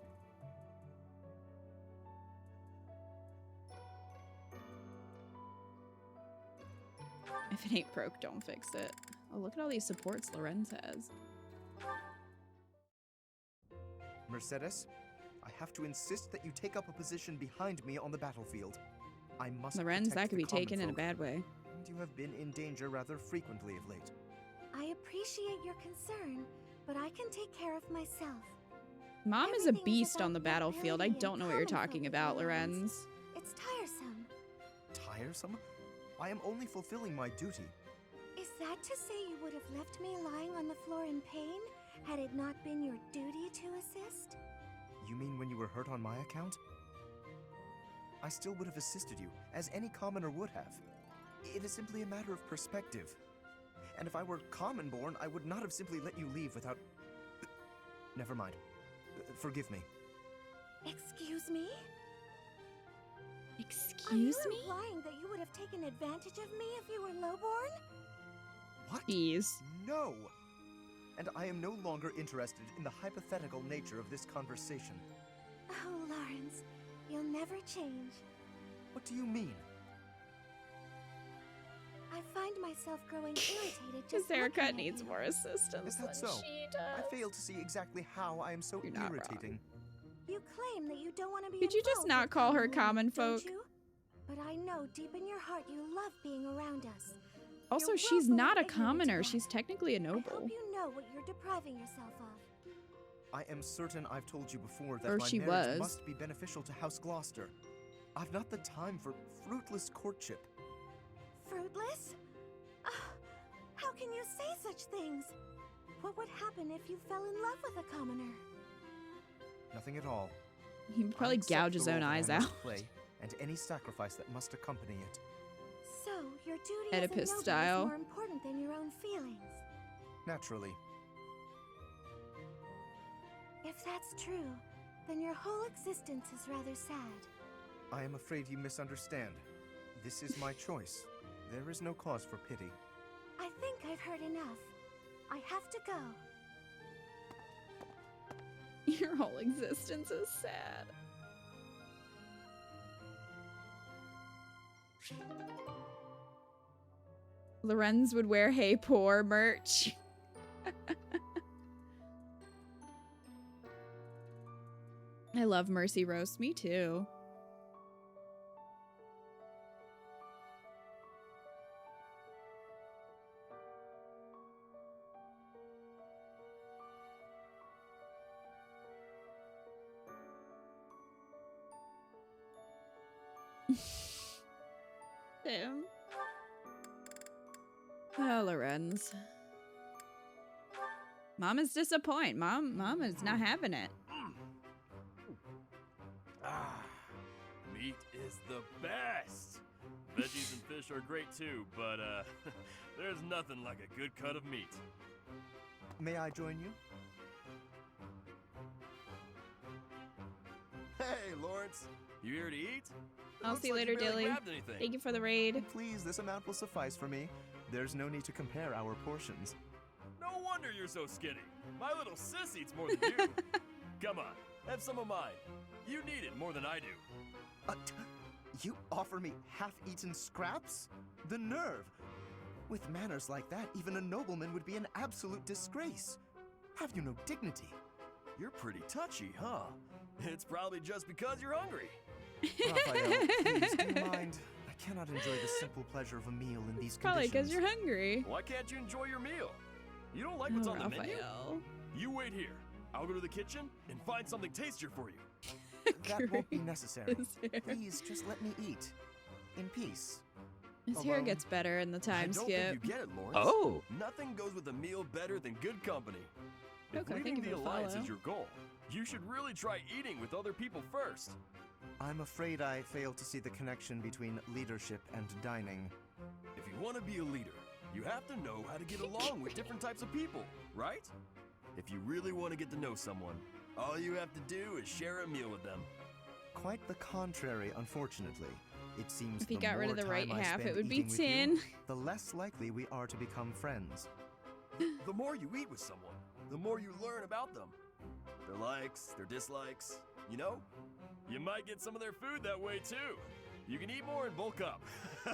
If it ain't broke, don't fix it. Oh, look at all these supports Lorenz has. Mercedes, I have to insist that you take up a position behind me on the battlefield. I must Lorenz, protect that could the be taken in a common folk, bad way. and you have been in danger rather frequently of late. I appreciate your concern, but I can take care of myself. Mom is a Everything is beast on about the battlefield. I mobility don't and know what you're common talking folk about, violence. Lorenz. It's tiresome. Tiresome? I am only fulfilling my duty. Is that to say you would have left me lying on the floor in pain had it not been your duty to assist? You mean when you were hurt on my account? I still would have assisted you, as any commoner would have. It is simply a matter of perspective. And if I were common-born, I would not have simply let you leave without... Never mind. Forgive me. Excuse me? Excuse Are me? you implying that you would have taken advantage of me if you were lowborn? What? Bees. No! And I am no longer interested in the hypothetical nature of this conversation. Oh, Lawrence, you'll never change. What do you mean? I find myself growing irritated His just haircut looking at needs you. more assistance Is that than so? she does. I fail to see exactly how I am so You're not irritating. You claim that you don't want to be Could you just involved not with call her women, common don't folk? you? But I know deep in your heart you love being around us. Also, You're she's willfully not a ignorant to commoner. that. She's technically a I noble. hope you know what you're depriving yourself of. I am certain I've told you before that Or my she marriage was. must be beneficial to House Gloucester. I've not the time for fruitless courtship. Fruitless? Ah, how can you say such things? What would happen if you fell in love with a commoner? Nothing at all. He would probably I accept gouge the his role own that I eyes must out. Play, and any sacrifice that must accompany it. So, your duty Oedipus as a noble style. is more important than your own feelings. Naturally. If that's true, then your whole existence is rather sad. I am afraid you misunderstand. This is my choice. There is no cause for pity. I think I've heard enough. I have to go. Your whole existence is sad. Lorenz would wear "Hey Poor" merch. I love Mercy Roast. Me too. Damn. Oh, Lorenz. Mom is disappointed. Mom is not having it. Ah, meat is the best. Veggies and fish are great too, but there's nothing like a good cut of meat. May I join you? Hey, Lawrence, you here to eat? It I'll looks see you like later, barely Dilly. grabbed anything. Thank you for the raid. Please, this amount will suffice for me. There's no need to compare our portions. No wonder you're so skinny. My little sis eats more than you. Come on, have some of mine. You need it more than I do. You offer me half-eaten scraps? The nerve! With manners like that, even a nobleman would be an absolute disgrace. Have you no dignity? You're pretty touchy, huh? It's probably just because you're hungry. Raphael, please, do you mind? I cannot enjoy the simple pleasure of a meal in these Probably because conditions. you're hungry. Why can't you enjoy your meal? You don't like what's on the menu? Raphael. You wait here. I'll go to the kitchen and find something tastier for you. That won't be necessary. His hair. Please, just let me eat. In peace. His hair Alone. gets better in the time I don't skip. think you get it, Lawrence. Oh. Nothing goes with a meal better than good company. If Okay, thank leading you the for the alliance follow. is your goal, you should really try eating with other people first. I'm afraid I fail to see the connection between leadership and dining. If you want to be a leader, you have to know how to get along with different types of people, right? If you really want to get to know someone, all you have to do is share a meal with them. Quite the contrary, unfortunately. It seems If he the got rid of more the right time I half, it spend would be eating with you, 10. the less likely we are to become friends. The more you eat with someone, the more you learn about them. Their likes, their dislikes, you know? You might get some of their food that way too. You can eat more and bulk up. I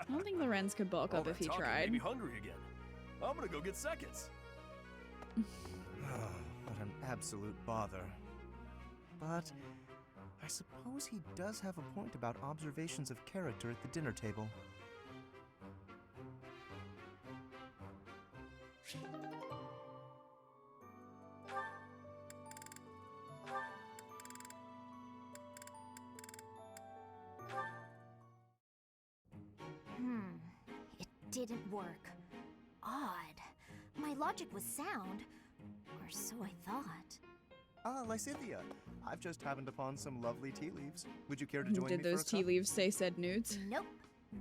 don't think Lorenz could bulk All up if that he talking tried. made me hungry again. I'm gonna go get seconds. What an absolute bother. But I suppose he does have a point about observations of character at the dinner table. It didn't work. Odd. My logic was sound. Or so I thought. Ah, Lysithia. I've just happened upon some lovely tea leaves. Would you care to join Did me those for a tea cup? leaves say said nudes? Nope.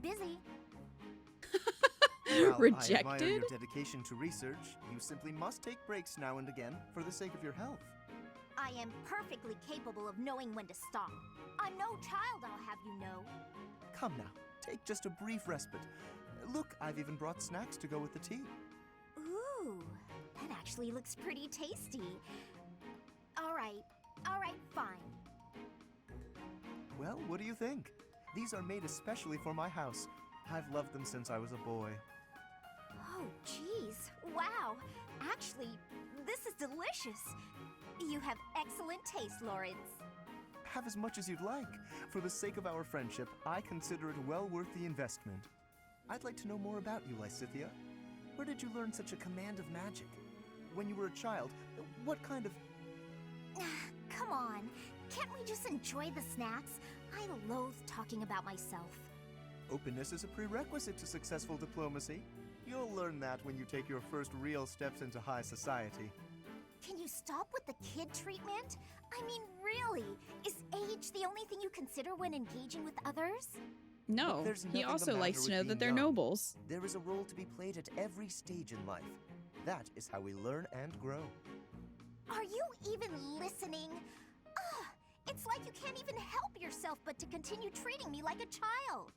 Busy. Well, I admire Rejected? your dedication to research. You simply must take breaks now and again for the sake of your health. I am perfectly capable of knowing when to stop. I'm no child, I'll have you know. Come now, take just a brief respite. Look, I've even brought snacks to go with the tea. Ooh, that actually looks pretty tasty. All right, fine. Well, what do you think? These are made especially for my house. I've loved them since I was a boy. Oh, geez. Wow. Actually, this is delicious. You have excellent taste, Lawrence. Have as much as you'd like. For the sake of our friendship, I consider it well worth the investment. I'd like to know more about you, Lysithea. Where did you learn such a command of magic? When you were a child, what kind of... Come on. Can't we just enjoy the snacks? I loathe talking about myself. Openness is a prerequisite to successful diplomacy. You'll learn that when you take your first real steps into high society. Can you stop with the kid treatment? I mean, really? Is age the only thing you consider when engaging with others? No, There's he nothing also the matter likes to with know being that they're young. nobles. There is a role to be played at every stage in life. That is how we learn and grow. Are you even listening? Ugh, it's like you can't even help yourself but to continue treating me like a child.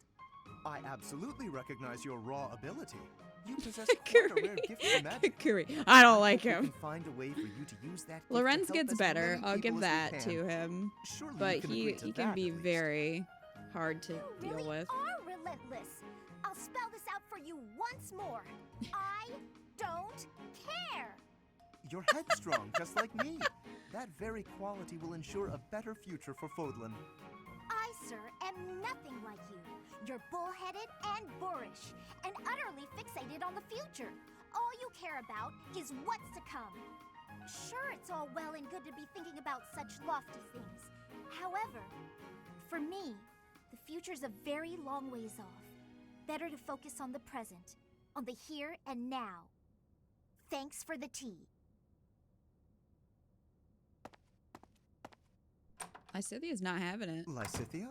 I absolutely recognize your raw ability. You possess quite a rare gift for magic. Kuri. I don't like We him. can find a way for you to use that gift to Lorenz help gets as better. many I'll people give as we that can. to him. Surely But you can agree to he can that, be at least. very hard to You deal really with. are relentless. I'll spell this out for you once more. I don't care. You're headstrong, just like me. That very quality will ensure a better future for Fodlan. I, sir, am nothing like you. You're bullheaded and boorish, and utterly fixated on the future. All you care about is what's to come. Sure, it's all well and good to be thinking about such lofty things. However, for me, the future's a very long ways off. Better to focus on the present, on the here and now. Thanks for the tea. Lysithea's not having it. Lysithea?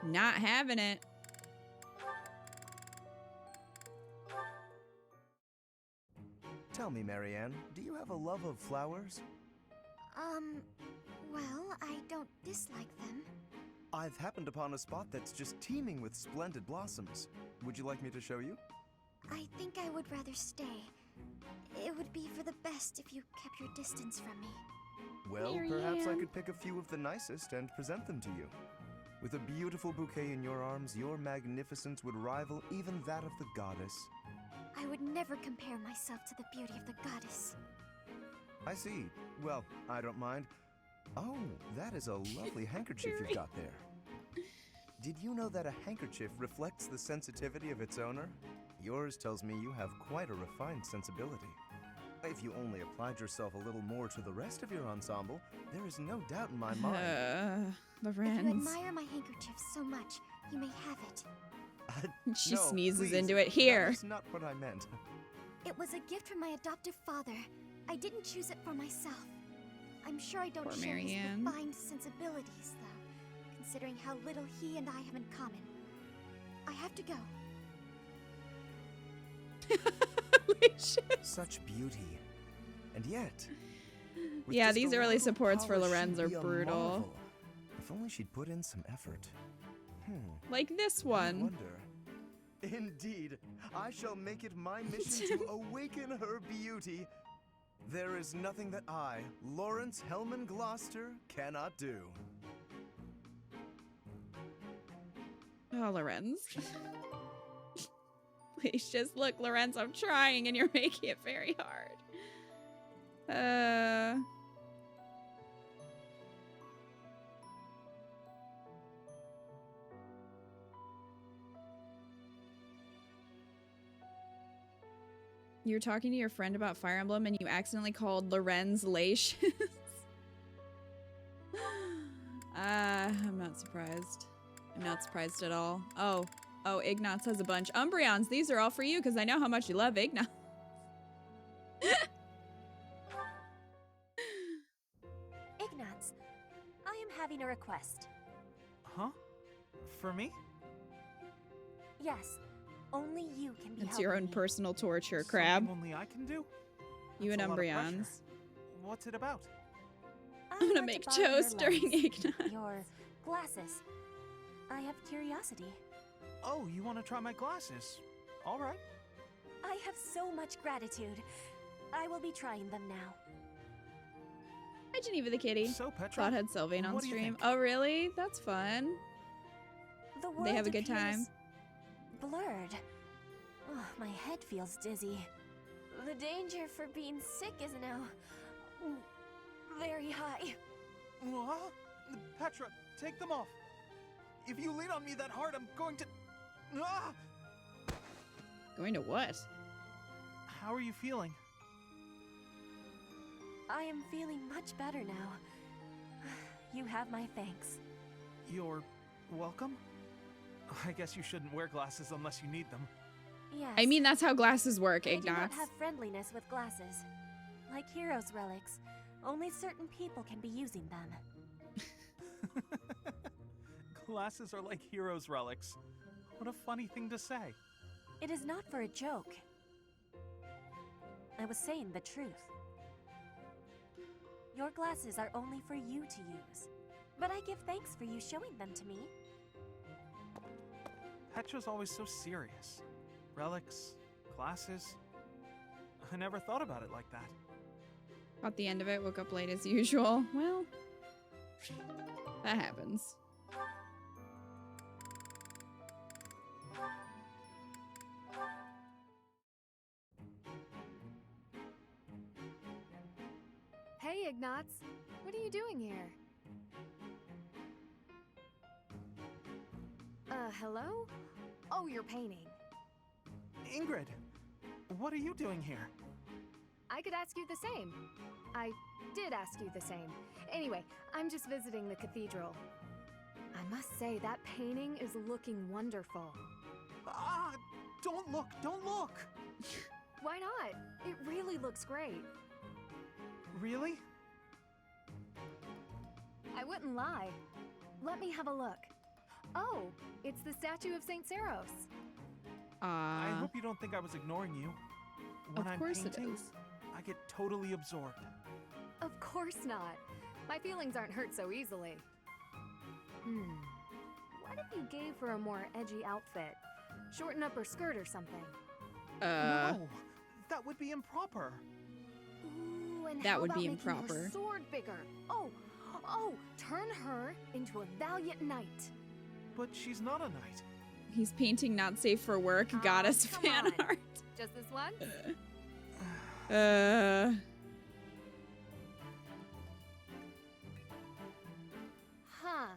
Not having it. Tell me, Marianne, do you have a love of flowers? Well, I don't dislike them. I've happened upon a spot that's just teeming with splendid blossoms. Would you like me to show you? I think I would rather stay. It would be for the best if you kept your distance from me. Well, perhaps I Marianne. could pick a few of the nicest and present them to you. With a beautiful bouquet in your arms, your magnificence would rival even that of the goddess. I would never compare myself to the beauty of the goddess. I see. Well, I don't mind. Oh, that is a lovely handkerchief you've got there. Did you know that a handkerchief reflects the sensitivity of its owner? Yours tells me you have quite a refined sensibility. If you only applied yourself a little more to the rest of your ensemble, there is no doubt in my mind. If you Lorenz. admire my handkerchief so much, you may have it. She No, sneezes please, into it. Here. That is not what I meant. It was a gift from my adoptive father. I didn't choose it for myself. I'm sure I don't Poor share his Marianne. refined sensibilities, though, considering how little he and I have in common. I have to go. Such beauty. And yet... with Yeah, just these a early little supports for polish, Lorenz she'd are be a brutal. marvel. If only she'd put in some effort. Like this I one. wonder. Indeed, I shall make it my mission to awaken her beauty. There is nothing that I, Lawrence Hellman Gloucester, cannot do. Oh, Lorenz. Please just look, Lorenz, I'm trying and you're making it very hard. You were talking to your friend about Fire Emblem and you accidentally called Lorenz Lacious. I'm not surprised. I'm not surprised at all. Oh, Ignatz has a bunch. Umbreons, these are all for you because I know how much you love Ignatz. Ignatz, I am having a request. Huh? For me? Yes, only you can be It's your own helping me. personal torture, Crab. Something only I can do? You and That's a lot of pressure. Umbreons. What's it about? I I'm gonna want make to borrow your toast during lens, Ignat. Your glasses. I have curiosity. Oh, you want to try my glasses? All right. I have so much gratitude. I will be trying them now. Hi, Geneva the kitty. So, Petra, Cloudhead Sylvain on what do you stream. think? Oh, really? That's fun. The world They have a good time. appears blurred. Oh, my head feels dizzy. The danger for being sick is now very high. What? Petra, take them off. If you lean on me that hard, I'm going to... Ah! Going to what? How are you feeling? I am feeling much better now. You have my thanks. You're welcome? I guess you shouldn't wear glasses unless you need them. Yes. I mean, that's how glasses work, I do not Ignatz. have friendliness with glasses. Like heroes' relics, only certain people can be using them. Glasses are like heroes' relics. What a funny thing to say. It is not for a joke. I was saying the truth. Your glasses are only for you to use. But I give thanks for you showing them to me. Petra's always so serious. Relics, glasses. I never thought about it like that. Caught the end of it, woke up late as usual. Well, that happens. Hey, Ignatz. What are you doing here? Hello? Oh, you're painting. Ingrid, what are you doing here? I could ask you the same. I did ask you the same. Anyway, I'm just visiting the cathedral. I must say, that painting is looking wonderful. Ah! Don't look! Don't look! Why not? It really looks great. Really? I wouldn't lie. Let me have a look. Oh, it's the statue of Saint Seiros. I hope you don't think I was ignoring you. When Of I'm course it painting, is. I get totally absorbed. Of course not. My feelings aren't hurt so easily. What if you gave her a more edgy outfit? Shorten up her skirt or something. No! That would be improper. Ooh, and That how would about be making improper. her sword bigger? Oh, turn her into a valiant knight. But she's not a knight. He's painting not safe for work goddess come fan on. art. Just this once? Huh.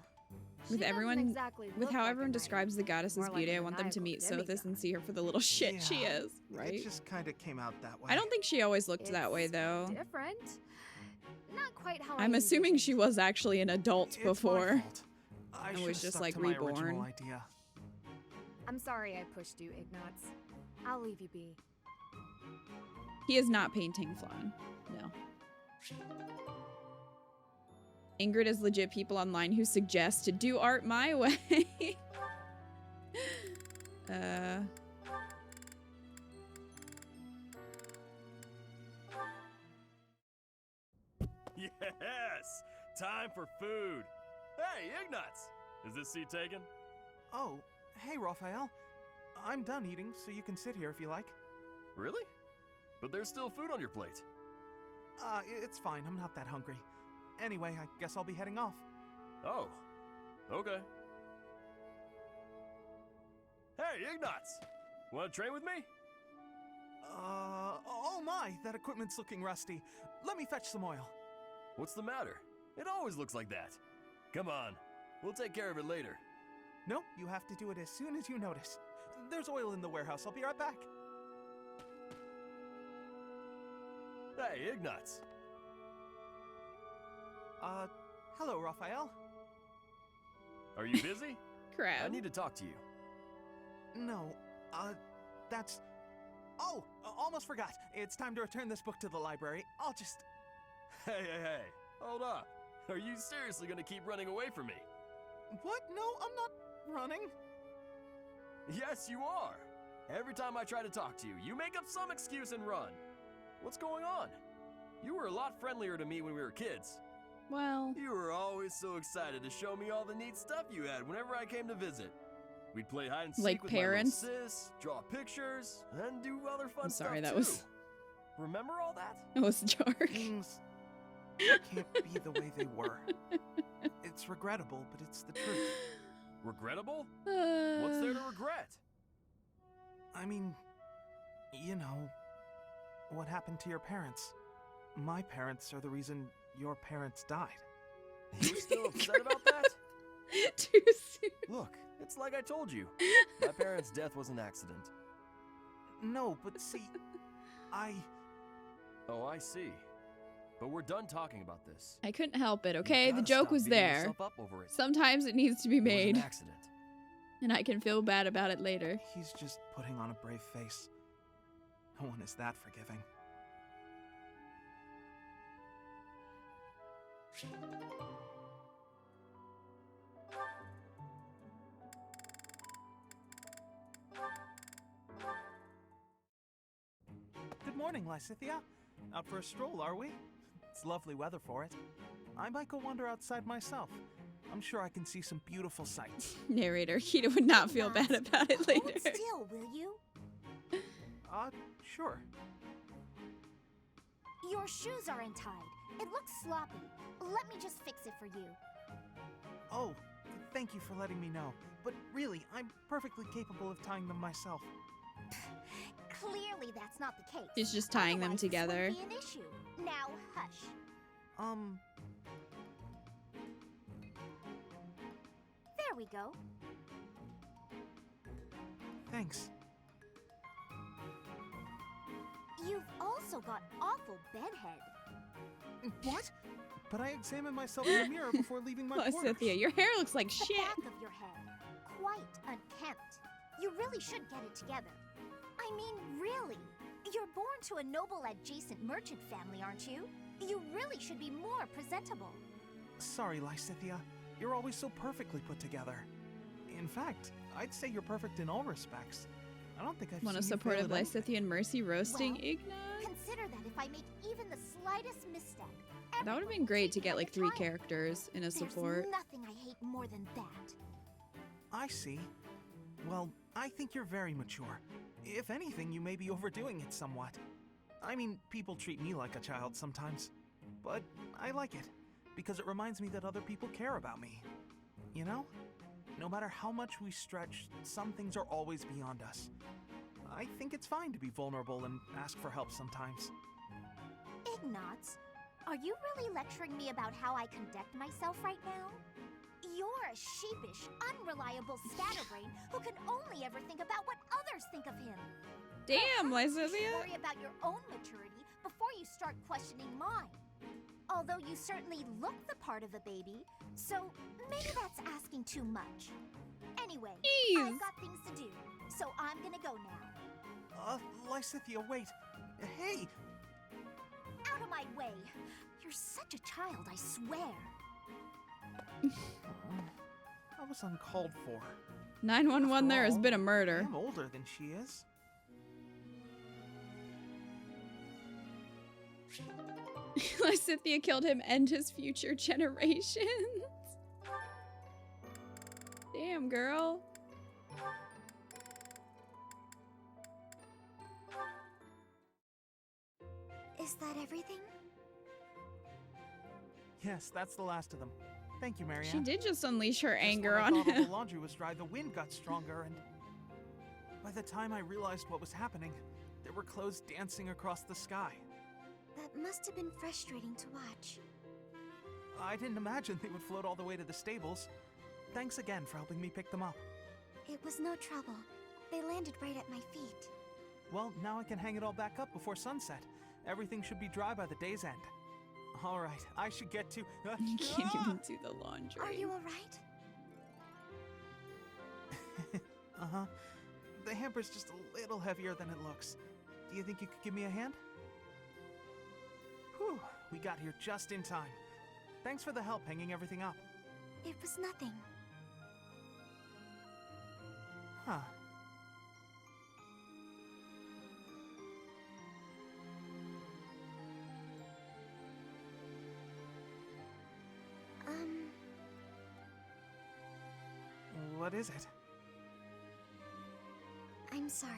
With She everyone, doesn't exactly with look how like a everyone knight. describes the goddess's More like beauty, a I want them to maniacal meet Sothis demigod. and see her for the little shit she Yeah, is, right? It just kind of came out that way. I don't think she always looked that way, It's though. Different. Not quite how I I'm assuming she envisioned. was actually an adult It's my before. fault. I And should was have just, stuck like, to my original reborn. idea. I'm sorry I pushed you, Ignatz. I'll leave you be. He is not painting Flown. No. Ingrid is legit people online who suggest to do art my way. Yes! Time for food! Hey, Ignatz! Is this seat taken? Oh, hey, Raphael. I'm done eating, so you can sit here if you like. Really? But there's still food on your plate. It's fine. I'm not that hungry. Anyway, I guess I'll be heading off. Oh, okay. Hey, Ignatz! Want to train with me? Oh my, that equipment's looking rusty. Let me fetch some oil. What's the matter? It always looks like that. Come on, we'll take care of it later. Nope, you have to do it as soon as you notice. There's oil in the warehouse. I'll be right back. Hey, Ignatz! Hello, Raphael. Are you busy? Crap. I need to talk to you. No, that's... Oh, almost forgot. It's time to return this book to the library. I'll just... Hey, hold up. Are you seriously gonna keep running away from me? What? No, I'm not running. Yes, you are. Every time I try to talk to you, you make up some excuse and run. What's going on? You were a lot friendlier to me when we were kids. Well, You were always so excited to show me all the neat stuff you had whenever I came to visit. We'd play hide and seek Like with parents? my little sis, draw pictures, and do other fun I'm sorry, stuff that too. was Remember all that? it was dark. Things can't be the way they were. It's regrettable, but it's the truth. Regrettable? What's there to regret? I mean, you know, what happened to your parents. My parents are the reason your parents died. You're still upset about that? Too soon. Look, it's like I told you. My parents' death was an accident. No, but see, Oh, I see. But we're done talking about this. I couldn't help it, You okay? The gotta joke stop was beating there. yourself up over it. Sometimes it needs to be It was made, an accident. and I can feel bad about it later. he's just putting on a brave face. No one is that forgiving. Good morning, Lysithia. Out for a stroll, are we? It's lovely weather for it. I might go wander outside myself. I'm sure I can see some beautiful sights. Narrator, Kita would not feel bad about it Hold later. still, will you? Sure. Your shoes are untied. It looks sloppy. Let me just fix it for you. Oh, thank you for letting me know. But really, I'm perfectly capable of tying them myself. Clearly, that's not the case. She's just tying them Otherwise, this together. wouldn't be an issue. Now, hush. There we go. Thanks. You've also got awful bedhead. What? But I examined myself in the mirror before leaving my Oh, quarters. Cynthia, your hair looks like The shit. back of your head. Quite unkempt. You really should get it together. I mean, really. You're born to a noble adjacent merchant family, aren't you? You really should be more presentable. Sorry, Lysithia. You're always so perfectly put together. In fact, I'd say you're perfect in all respects. I don't think I've Want a seen you fail supportive at anything. Lysithian Mercy roasting Well, Ignat? Consider that if I make even the slightest misstep, That would have everyone been great to treat me get like a 3 child. characters in a support. There's nothing I hate more than that. I see. Well, I think you're very mature. If anything, you may be overdoing it somewhat. I mean, people treat me like a child sometimes. But I like it, because it reminds me that other people care about me. You know? No matter how much we stretch, some things are always beyond us. I think it's fine to be vulnerable and ask for help sometimes. Ignatz, are you really lecturing me about how I conduct myself right now? You're a sheepish, unreliable scatterbrain who can only ever think about what others think of him. Damn, Perhaps you should Lysithia. worry about your own maturity before you start questioning mine. Although you certainly look the part of a baby, so maybe that's asking too much. Anyway, Jeez. I've got things to do, so I'm gonna go now. Lysithia, wait. Hey! Out of my way! You're such a child, I swear. That was uncalled for. 911, there has all, been a murder. I'm older than she is. Lysithia killed him and his future generations. Damn, girl. Is that everything? Yes, that's the last of them. Thank you, Marianne. She did just unleash her Just anger when I on thought all him. the laundry was dry, the wind got stronger, and by the time I realized what was happening, there were clothes dancing across the sky. That must have been frustrating to watch. I didn't imagine they would float all the way to the stables. Thanks again for helping me pick them up. It was no trouble. They landed right at my feet. Well, now I can hang it all back up before sunset. Everything should be dry by the day's end. All right, I should get to... You can't even do the laundry. Are you alright? Uh-huh. The hamper's just a little heavier than it looks. Do you think you could give me a hand? Whew, we got here just in time. Thanks for the help hanging everything up. It was nothing. Huh. What is it? I'm sorry.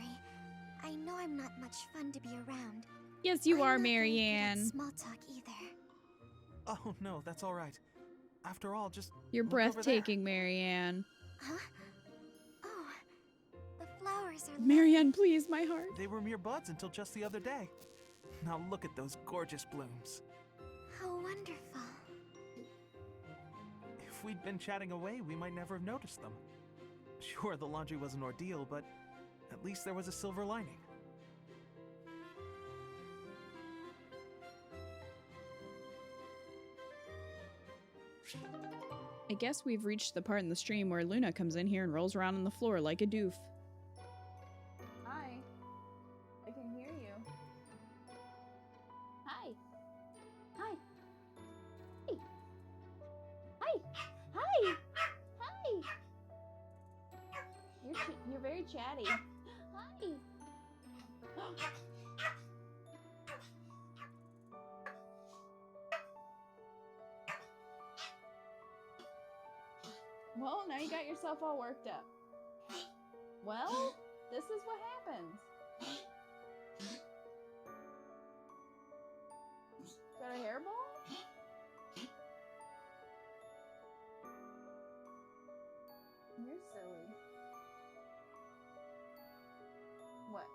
I know I'm not much fun to be around. Yes, you are, I'm not very good at Marianne. small talk either. Oh, no, that's all right. After all, just You're look over there. breathtaking, Marianne. Huh? Oh, the flowers are Marianne, please, my heart. They were mere buds until just the other day. Now look at those gorgeous blooms. How wonderful. If we'd been chatting away, we might never have noticed them. Sure, the laundry was an ordeal, but at least there was a silver lining. I guess we've reached the part in the stream where Luna comes in here and rolls around on the floor like a doof. Hi. I can hear you. Hi. Hi. Hey. Hi. Hi. Hi. You're very chatty. Hi. Well, now you got yourself all worked up. Well, this is what happens. Got a hairball? You're silly. What?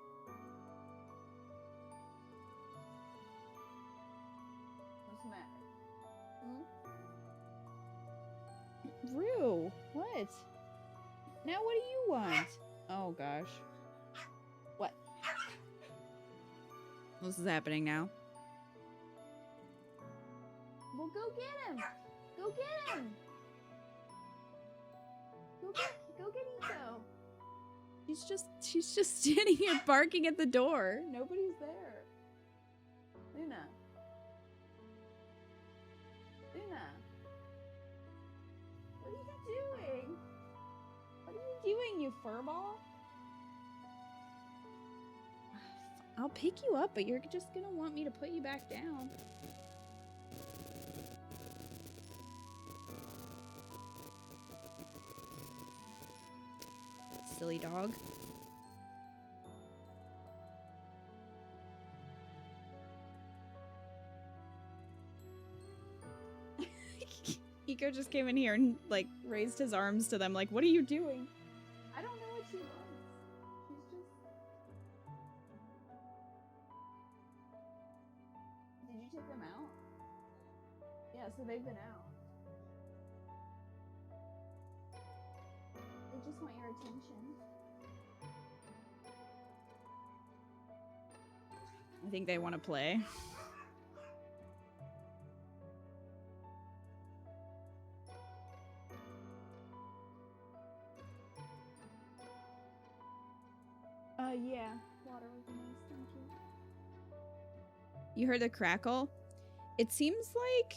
What's the matter? Hmm? Rue, what? Now what do you want? Oh gosh. What? This is happening now. Well, go get him! Go get him! Go get Eco. She's just standing here barking at the door. Nobody's there. Luna. Luna. What are you doing? What are you doing, you furball? I'll pick you up, but you're just gonna want me to put you back down. Silly dog. Eco just came in here and like raised his arms to them like, what are you doing? I don't know what she wants. She's just... Did you take them out? Yeah, so they've been out. They just want your attention. I think they want to play. Yeah. Water would be nice, thank you. You heard the crackle? It seems like,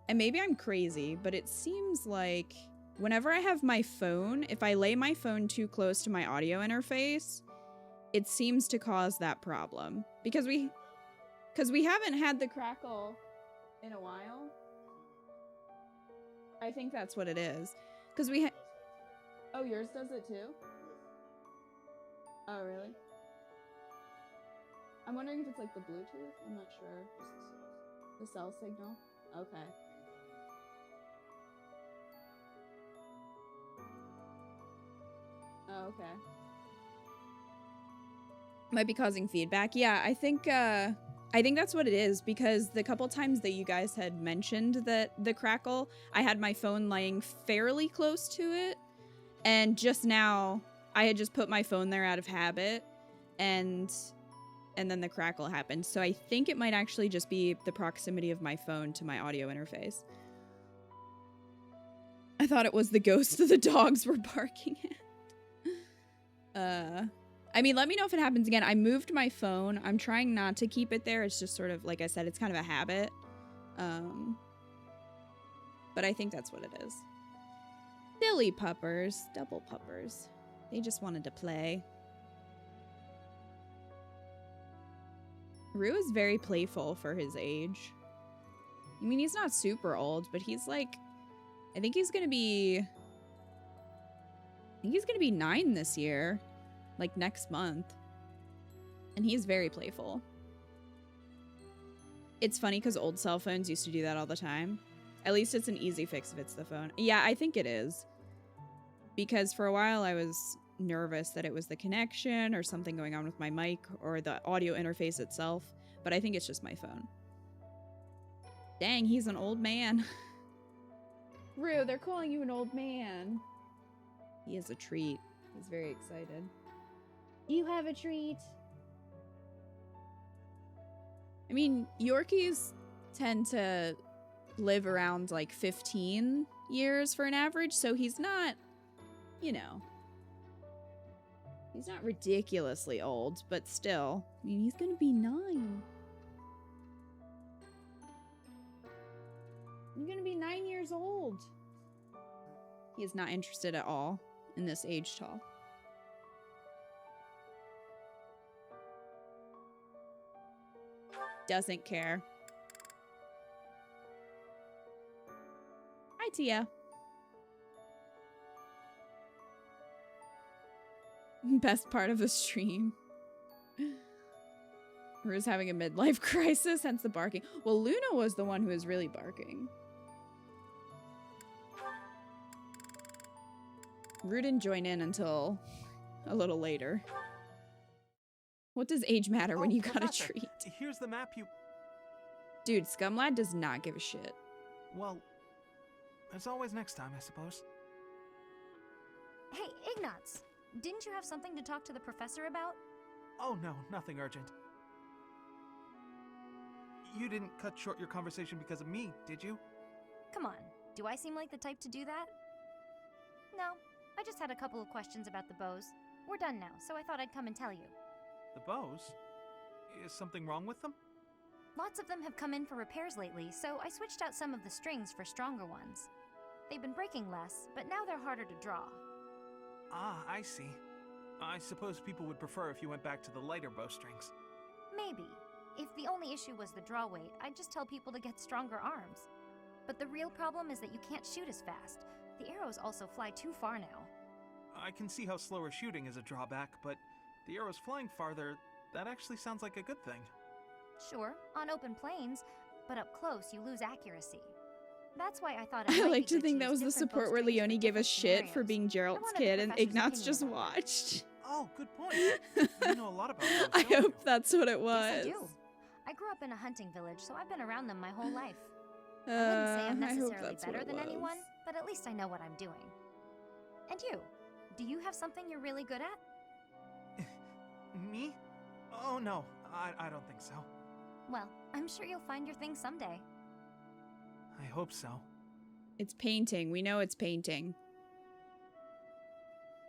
and maybe I'm crazy, but it seems like whenever I have my phone, if I lay my phone too close to my audio interface, it seems to cause that problem. Because we haven't had the crackle in a while. I think that's what it is. Because oh, yours does it too? Oh, really? I'm wondering if it's like the Bluetooth. I'm not sure. The cell signal? Okay. Oh, okay. Might be causing feedback. Yeah, I think that's what it is, because the couple times that you guys had mentioned that the crackle, I had my phone laying fairly close to it, and just now I had just put my phone there out of habit, and then the crackle happened. So I think it might actually just be the proximity of my phone to my audio interface. I thought it was the ghost that the dogs were barking at. I mean, let me know if it happens again. I moved my phone. I'm trying not to keep it there. It's just sort of, like I said, it's kind of a habit. But I think that's what it is. Silly puppers. Double puppers. They just wanted to play. Rue is very playful for his age. I mean, he's not super old, but he's like... I think he's gonna be... think he's gonna be 9 this year, like next month. And he's very playful. It's funny because old cell phones used to do that all the time. At least it's an easy fix if it's the phone. Yeah, I think it is. Because for a while I was nervous that it was the connection or something going on with my mic or the audio interface itself. But I think it's just my phone. Dang, he's an old man. Rue, they're calling you an old man. He is a treat. He's very excited. You have a treat. I mean, Yorkies tend to live around like 15 years for an average, so he's not, you know, he's not ridiculously old, but still, I mean, he's gonna be 9. You're gonna be 9 years old. He is not interested at all in this age talk. Doesn't care. Hi, Tia. Best part of the stream. Rue's having a midlife crisis, hence the barking. Well, Luna was the one who was really barking. Rue didn't join in until a little later. What does age matter when you got a treat? Here's the map you... Dude, Scumlad does not give a shit. Well, there's always next time, I suppose. Hey, Ignatz, didn't you have something to talk to the professor about? Oh no, nothing urgent. You didn't cut short your conversation because of me, did you? Come on, do I seem like the type to do that? No, I just had a couple of questions about the bows. We're done now, so I thought I'd come and tell you. The bows? Is something wrong with them? Lots of them have come in for repairs lately, so I switched out some of the strings for stronger ones. They've been breaking less, but now they're harder to draw. Ah, I see. I suppose people would prefer if you went back to the lighter bowstrings. Maybe. If the only issue was the draw weight, I'd just tell people to get stronger arms. But the real problem is that you can't shoot as fast. The arrows also fly too far now. I can see how slower shooting is a drawback, but the arrows flying farther, that actually sounds like a good thing. Sure, on open plains, but up close you lose accuracy. That's why I thought I like to think that was the support where Leonie gave us shit for being Gerald's kid and Ignatz just watched. Oh, good point. You know a lot about those, I don't hope you? that's what it was. Yes, I do. I grew up in a hunting village, so I've been around them my whole life. I wouldn't say I'm I hope necessarily that's what better it than was. anyone, but at least I know what I'm doing. And you? Do you have something you're really good at? Me? Oh no, I don't think so. Well, I'm sure you'll find your thing someday. I hope so. It's painting. We know it's painting.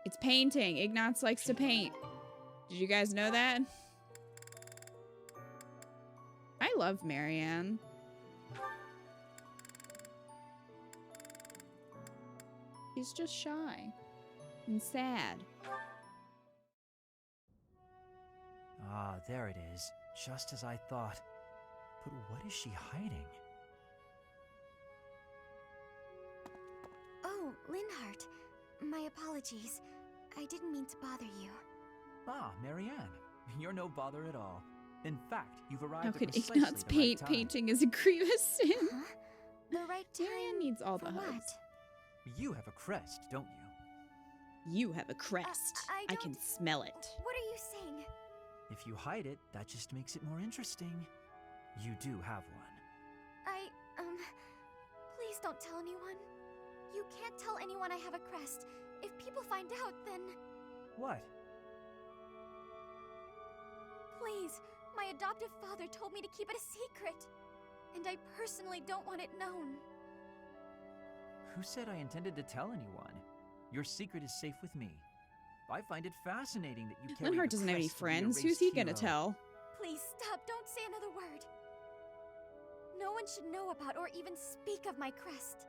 It's painting. Ignatz likes to paint. Did you guys know that? I love Marianne. She's just shy and sad. Ah, there it is. Just as I thought. But what is she hiding? Oh, Linhardt. My apologies. I didn't mean to bother you. Ah, Marianne. You're no bother at all. In fact, you've arrived How at could precisely Ignatz the paint? right time. Painting is a grievous sin. Huh? The right time Marianne needs all the for hugs. what? You have a crest, don't you? You have a crest. I I can don't- smell it. What are you saying? If you hide it, that just makes it more interesting. You do have one. Please don't tell anyone. You can't tell anyone I have a crest. If people find out, then... What? Please, my adoptive father told me to keep it a secret. And I personally don't want it known. Who said I intended to tell anyone? Your secret is safe with me. I find it fascinating that you carry Linhardt the doesn't have any crest of the friends. Who's erased he gonna hero. tell? Please stop, don't say another word. No one should know about or even speak of my crest.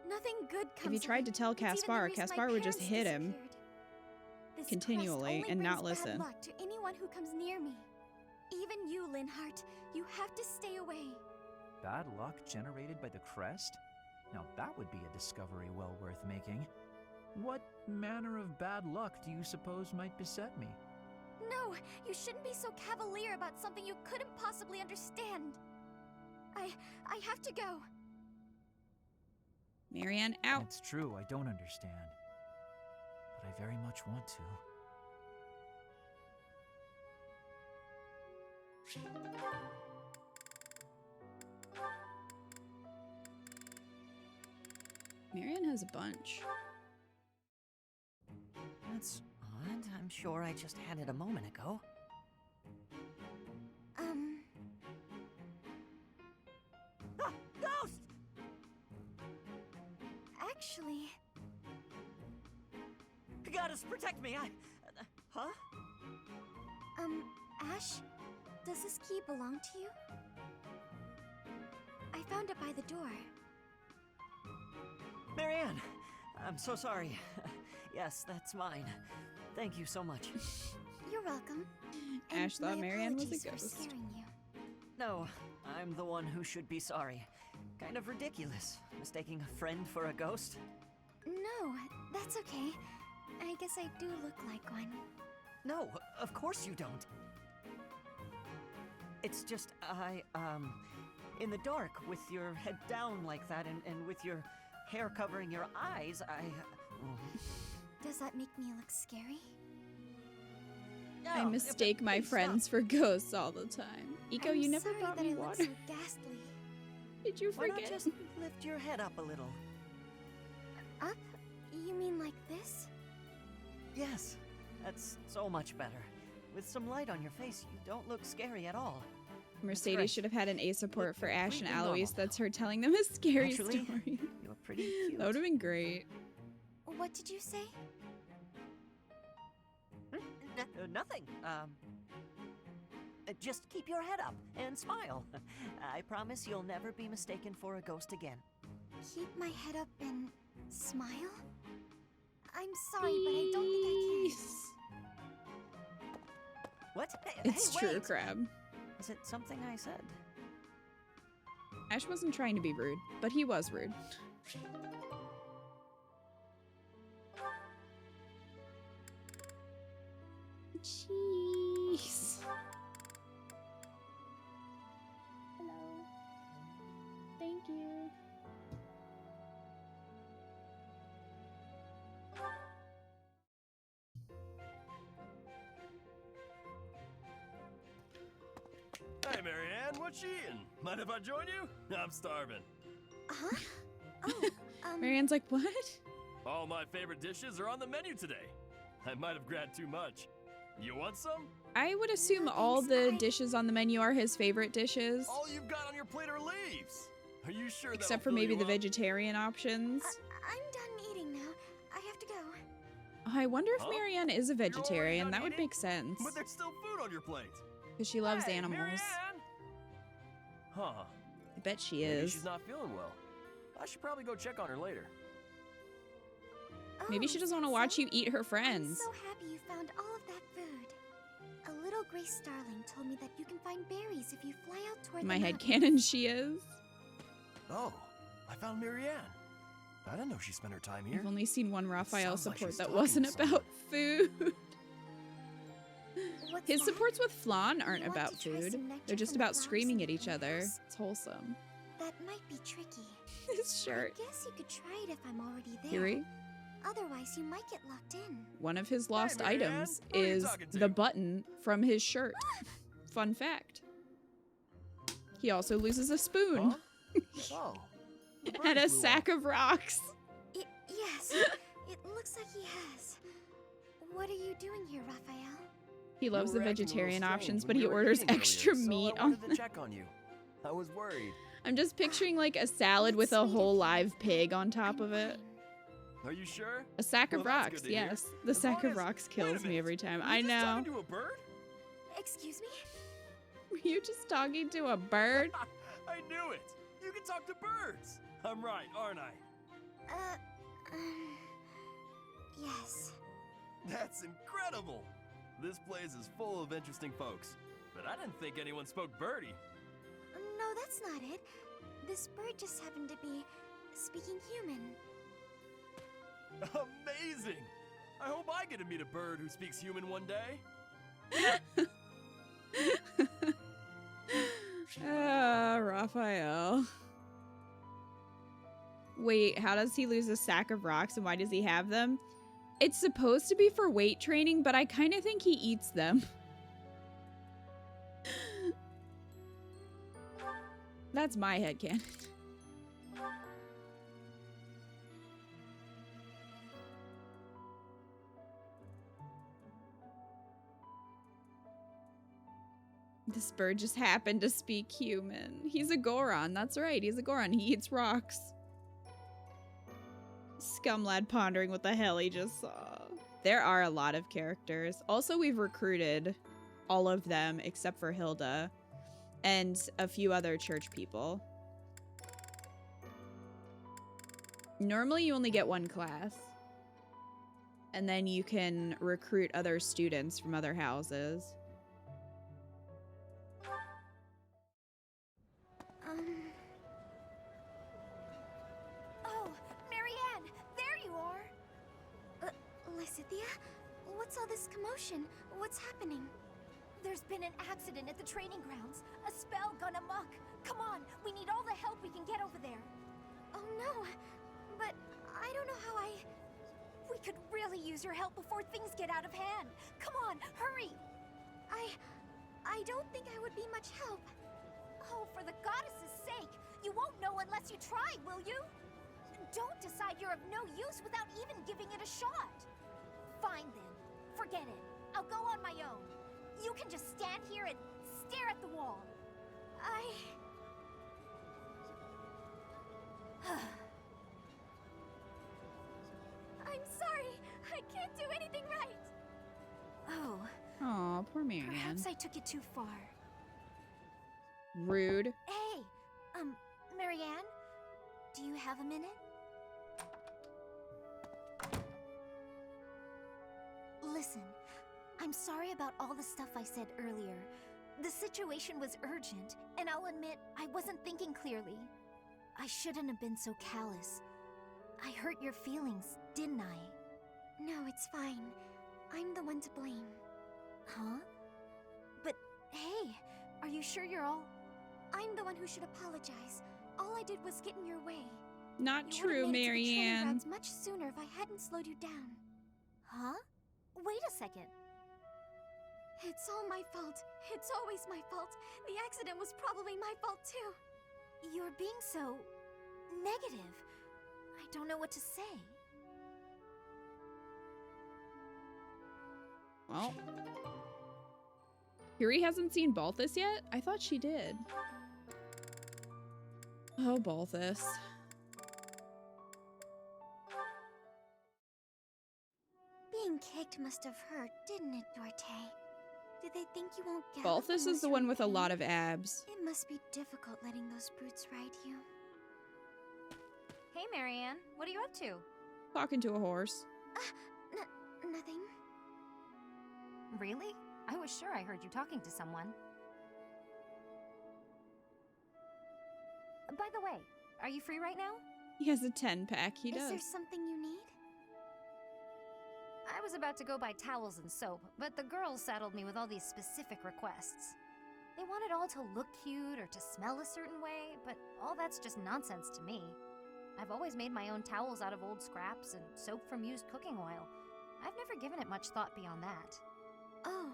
Nothing good comes If he of tried it. to tell It's even the Caspar, reason my Caspar would just parents hit him disappeared. This continually crest and only not brings listen. bad luck to anyone who comes near me. Even you, Linhardt, you have to stay away. Bad luck generated by the crest? Now that would be a discovery well worth making. What manner of bad luck do you suppose might beset me? No, you shouldn't be so cavalier about something you couldn't possibly understand. I have to go. Marianne, out. It's true, I don't understand. But I very much want to. Marianne has a bunch. That's odd. I'm sure I just had it a moment ago. Ah! Ghost! Actually... Goddess, protect me! Huh? Ash, does this key belong to you? I found it by the door. Marianne! I'm so sorry. Yes, that's mine. Thank you so much. You're welcome. Ash thought Marianne was a apologies for ghost. scaring you. No, I'm the one who should be sorry. Kind of ridiculous, mistaking a friend for a ghost. No, that's okay. I guess I do look like one. No, of course you don't. It's just, in the dark, with your head down like that, and with your hair covering your eyes, Does that make me look scary? I mistake my friends for ghosts all the time. Eco, I'm you never sorry brought that me I look water. so ghastly. Did you Why forget? not just lift your head up a little? Up? You mean like this? Yes, that's so much better. With some light on your face, you don't look scary at all. Mercedes great. should have had an A support for Ash and completely Alois. normal. That's her telling them a scary Actually, story. You're pretty cute. That would have been great. What did you say? Nothing. Just keep your head up and smile. I promise you'll never be mistaken for a ghost again. Keep my head up and smile? I'm sorry, but I don't think I can. What? Hey, It's hey, true, wait. Crab. Is it something I said? Ash wasn't trying to be rude, but he was rude. Jeez. Hello. Thank you. Hey, Marianne, what you eating? Mind if I join you? I'm starving. Huh? Oh, Marianne's like, what? All my favorite dishes are on the menu today. I might have grabbed too much. You want some? I would assume all the dishes on the menu are his favorite dishes. All you've got on your plate are leaves. Are you sure that'll Except for fill maybe you the up? vegetarian options. I'm done eating now. I have to go. Oh, I wonder if Huh? Marianne is a You're already vegetarian. done That would eating? make sense. But there's still food on your plate. Because she loves Hey, animals. Marianne! Huh. I bet she Maybe is. she's not feeling well. I should probably go check on her later. Maybe she doesn't want to watch you eat her friends. I'm so happy you found all of that food. A little gray starling told me that you can find berries if you fly out toward In my the head mountains. canon, she is. Oh, I found Marianne. I didn't know she spent her time here. I've only seen one Raphael Sounds like support she's that talking wasn't to about food. What's His that? supports with Flan aren't You want about to try food. some nectar They're just from the about flowers screaming in at the each other. greenhouse? It's wholesome. That might be tricky. His shirt. I guess you could try it if I'm already there. Yuri, Otherwise, you might get locked in. one of his lost Marianne, items who are you is talking to? the button from his shirt. Fun fact. He also loses a spoon Oh. the and bird a flew sack off. of rocks. Yes, it looks like he has. What are you doing here, Raphael? He You loves were the acting a little vegetarian strange options, when but we he were orders eating extra earlier, so meat I on wanted to check on you. I was worried. I'm just picturing like a salad with a whole live pig on top of it. Are you sure? A sack of Well, that's rocks, good to hear. yes. The As sack long of as- rocks Wait a kills me minute. every time. Were I you just know. talking to a bird? Excuse me? Were you just talking to a bird? I knew it. You can talk to birds. I'm right, aren't I? Yes. That's incredible. This place is full of interesting folks. But I didn't think anyone spoke birdie. No, that's not it. This bird just happened to be speaking human. I hope I get to meet a bird who speaks human one day. Raphael. Wait, how does he lose a sack of rocks and why does he have them? It's supposed to be for weight training, but I kind of think he eats them. That's my headcanon. This bird just happened to speak human. He's a Goron. That's right. He's a Goron. He eats rocks. Scumlad pondering what the hell he just saw. There are a lot of characters. Also, we've recruited all of them except for Hilda and a few other church people. Normally, you only get one class. And then you can recruit other students from other houses. Oh, Marianne, there you are. Lysithea, what's all this commotion? What's happening? There's been an accident at the training grounds. A spell gone amok. Come on, we need all the help we can get over there. Oh no, but I don't know how We could really use your help before things get out of hand. Come on, hurry! I don't think I would be much help. Oh, for the goddess's sake! You won't know unless you try, will you? Don't decide you're of no use without even giving it a shot. Fine then. Forget it. I'll go on my own. You can just stand here and stare at the wall. I'm sorry. I can't do anything right. Oh. Aw, poor Marianne. Perhaps I took it too far. Rude. Hey, Marianne, do you have a minute? Listen, I'm sorry about all the stuff I said earlier. The situation was urgent, and I'll admit I wasn't thinking clearly. I shouldn't have been so callous. I hurt your feelings, didn't I? No, it's fine. I'm the one to blame. Huh? But hey, are you sure you're all... I'm the one who should apologize. All I did was get in your way. Not true, Marianne. Much sooner if I hadn't slowed you down. Huh? Wait a second. It's all my fault. It's always my fault. The accident was probably my fault too. You're being so... negative. I don't know what to say. Well... Yuri hasn't seen Balthus yet? I thought she did. Oh, Balthus. Being kicked must have hurt, didn't it, Dorte? Did they think you won't get Balthus is the one with a lot of abs. It must be difficult letting those brutes ride you. Hey, Marianne. What are you up to? Talking to a horse. Nothing. Really? I was sure I heard you talking to someone. By the way, are you free right now? He has a 10-pack, he does. Is there something you need? I was about to go buy towels and soap, but the girls saddled me with all these specific requests. They want it all to look cute or to smell a certain way, but all that's just nonsense to me. I've always made my own towels out of old scraps and soap from used cooking oil. I've never given it much thought beyond that. Oh.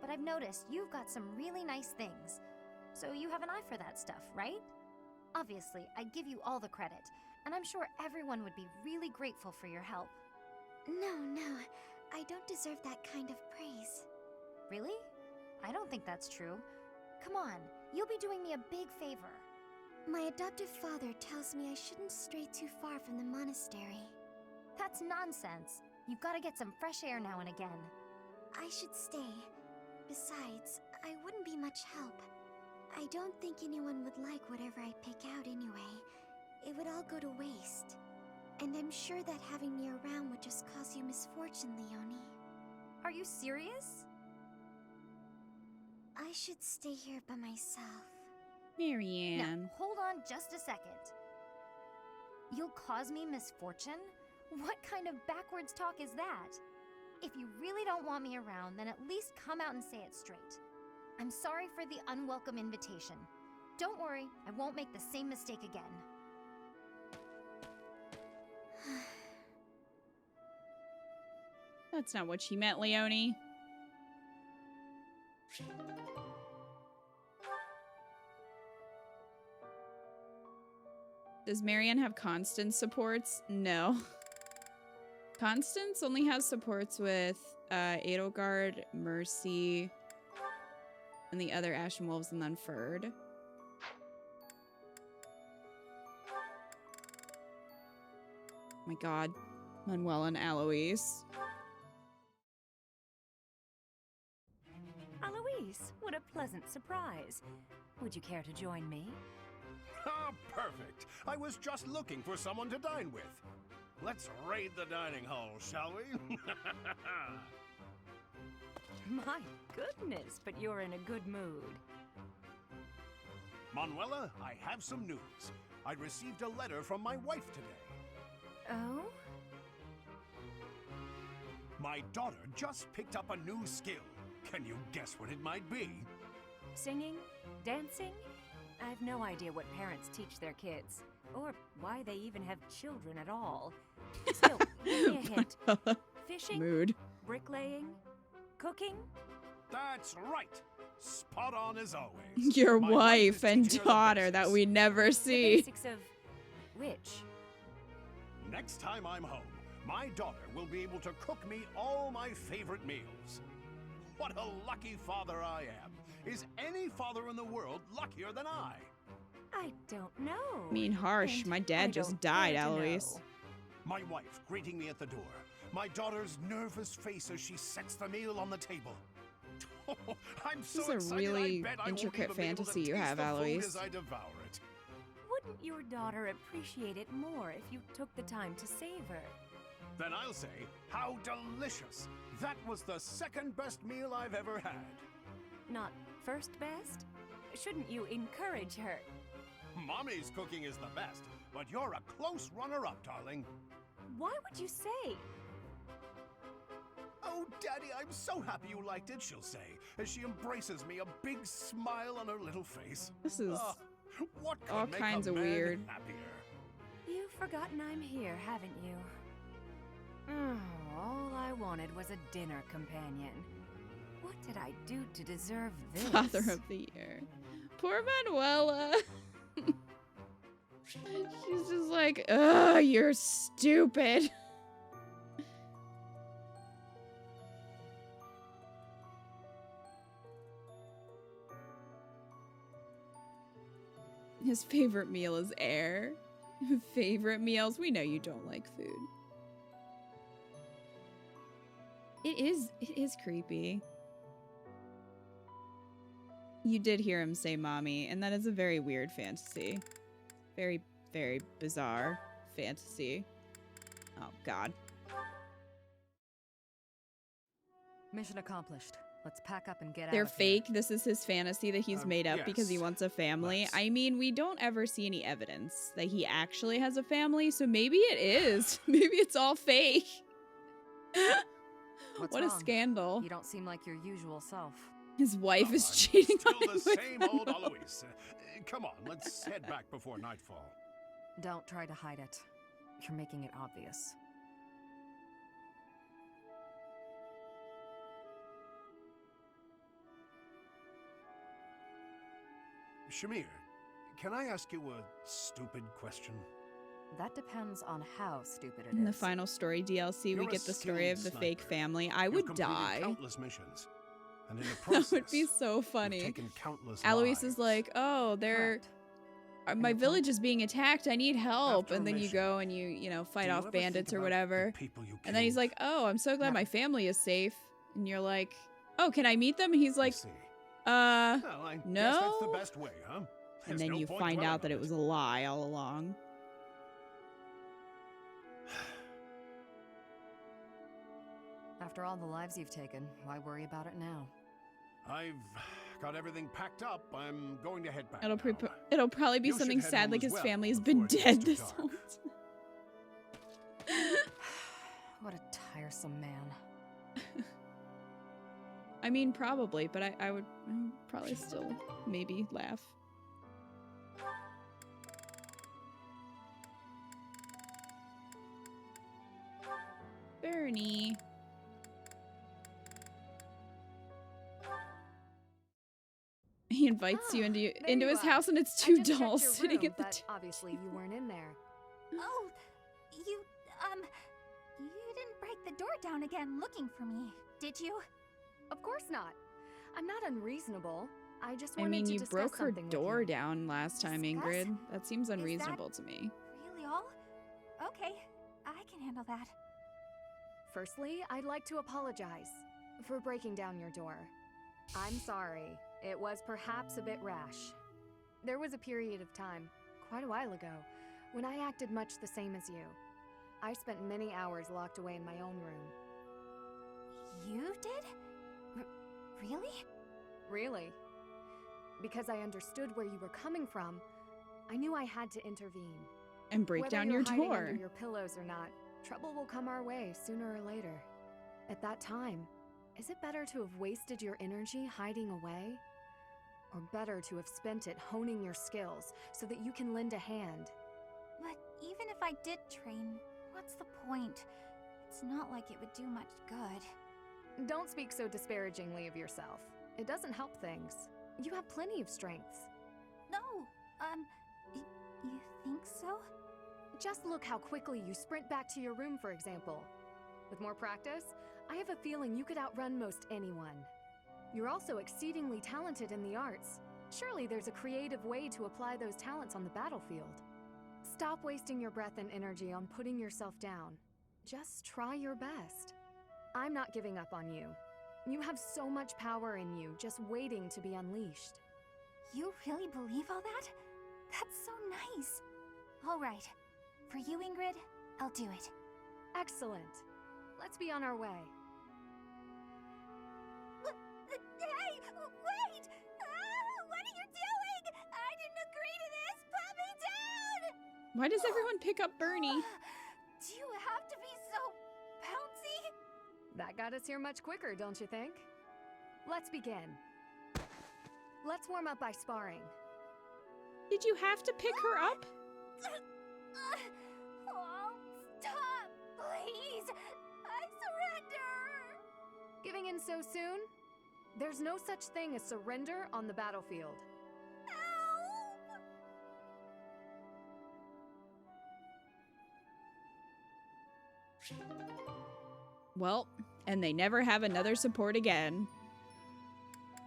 But I've noticed you've got some really nice things. So you have an eye for that stuff, right? Obviously, I give you all the credit, and I'm sure everyone would be really grateful for your help. No, I don't deserve that kind of praise. Really? I don't think that's true. Come on, you'll be doing me a big favor. My adoptive father tells me I shouldn't stray too far from the monastery. That's nonsense. You've got to get some fresh air now and again. I should stay. Besides, I wouldn't be much help. I don't think anyone would like whatever I pick out anyway. It would all go to waste. And I'm sure that having me around would just cause you misfortune, Leonie. Are you serious? I should stay here by myself. Marianne. Now, hold on just a second. You'll cause me misfortune? What kind of backwards talk is that? If you really don't want me around, then at least come out and say it straight. I'm sorry for the unwelcome invitation. Don't worry, I won't make the same mistake again. That's not what she meant, Leonie. Does Marianne have Constance supports? No. Constance only has supports with EDELGARD, Mercy, and the other Ashen Wolves and Unfurred. My god. Manuel and Alois. Alois, what a pleasant surprise. Would you care to join me? Ah, perfect. I was just looking for someone to dine with. Let's raid the dining hall, shall we? My goodness, but you're in a good mood. Manuela, I have some news. I received a letter from my wife today. Oh? My daughter just picked up a new skill. Can you guess what it might be? Singing? Dancing? I've no idea what parents teach their kids, or why they even have children at all. Still, give me a hint. Fishing? Mood. Bricklaying? Cooking? That's right. Spot on as always. Your My wife is and teaching her the daughter that we never The see. basics of which? Next time I'm home, my daughter will be able to cook me all my favorite meals. What a lucky father I am. Is any father in the world luckier than I? I don't know. I mean, harsh. And My I dad just don't died, care to Alois. know. My wife greeting me at the door. My daughter's nervous face as she sets the meal on the table. I'm so This is a excited, really I bet I won't intricate even be able to fantasy you taste have, the food Alois. as I devour it. Wouldn't your daughter appreciate it more if you took the time to savor? Then I'll say, how delicious! That was the second best meal I've ever had. Not first best? Shouldn't you encourage her? Mommy's cooking is the best, but you're a close runner-up, darling. Why would you say? Oh, Daddy, I'm so happy you liked it, she'll say, as she embraces me, a big smile on her little face. This is what could all make kinds a of man weird. happier? You've forgotten I'm here, haven't you? Oh, all I wanted was a dinner companion. What did I do to deserve this? Father of the Year. Poor Manuela. She's just like, ugh, you're stupid. His favorite meal is air. Favorite meals? We know you don't like food. It is creepy. You did hear him say mommy, and that is a very weird fantasy. Very, very bizarre fantasy. Oh, God. Mission accomplished. Let's pack up and get They're out of here. fake. This is his fantasy that he's made up because he yes. wants a family. Let's. I mean, we don't ever see any evidence that he actually has a family, so maybe it is. Maybe it's all fake. What's What a wrong? scandal. You don't seem like your usual self. His wife is cheating Still on the him with same old Manuel. Alois. Come on, let's head back before nightfall. Don't try to hide it. You're making it obvious. Shamir, can I ask you a stupid question? That depends on how stupid it is. In the final story DLC, You're we a get the story of the skilled fake sniper. family. I You've would completed die. countless missions, and in the That process, would be so funny. taken countless Alois lives. is like, oh, they're... my village is being attacked. I need help. After a And then you mission, go and you know, fight do you off ever think bandits or about whatever. the people you And then he's killed? like, oh, I'm so glad my family is safe. And you're like, oh, can I meet them? And he's like, Well, I no. guess that's the best way, huh? And There's then no you point find dwelling out that on it was a lie all along. After all the lives you've taken, why worry about it now? I've got everything packed up. I'm going to head back. It'll probably be You should something head sad home like as his well family has been before it dead gets too this whole time. What a tiresome man. I mean, probably, but I would probably still maybe laugh. Bernie. He invites you into his house, and it's two dolls sitting at the table. Obviously, you weren't in there. Oh, you didn't break the door down again looking for me, did you? Of course not. I'm not unreasonable. I just I wanted mean, to you discuss broke her something with door you. down last time, Ingrid. That seems unreasonable to me. Really all? Okay, I can handle that. Firstly, I'd like to apologize for breaking down your door. I'm sorry. It was perhaps a bit rash. There was a period of time, quite a while ago, when I acted much the same as you. I spent many hours locked away in my own room. You did? Really? Really? Because I understood where you were coming from, I knew I had to intervene. And break down your Whether you're door. hiding under your pillows or not, trouble will come our way sooner or later. At that time, is it better to have wasted your energy hiding away? Or better to have spent it honing your skills so that you can lend a hand? But even if I did train, what's the point? It's not like it would do much good. Don't speak so disparagingly of yourself. It doesn't help things. You have plenty of strengths. No, you think so? Just look how quickly you sprint back to your room, for example. With more practice, I have a feeling you could outrun most anyone. You're also exceedingly talented in the arts. Surely there's a creative way to apply those talents on the battlefield. Stop wasting your breath and energy on putting yourself down. Just try your best. I'm not giving up on you. You have so much power in you, just waiting to be unleashed. You really believe all that? That's so nice. All right. For you, Ingrid, I'll do it. Excellent. Let's be on our way. Hey, wait! What are you doing? I didn't agree to this! Put me down! Why does everyone pick up Bernie? Do you have to be so bouncy? That got us here much quicker, don't you think? Let's begin. Let's warm up by sparring. Did you have to pick her up? Oh, stop, please! I surrender! Giving in so soon? There's no such thing as surrender on the battlefield. Well, and they never have another support again.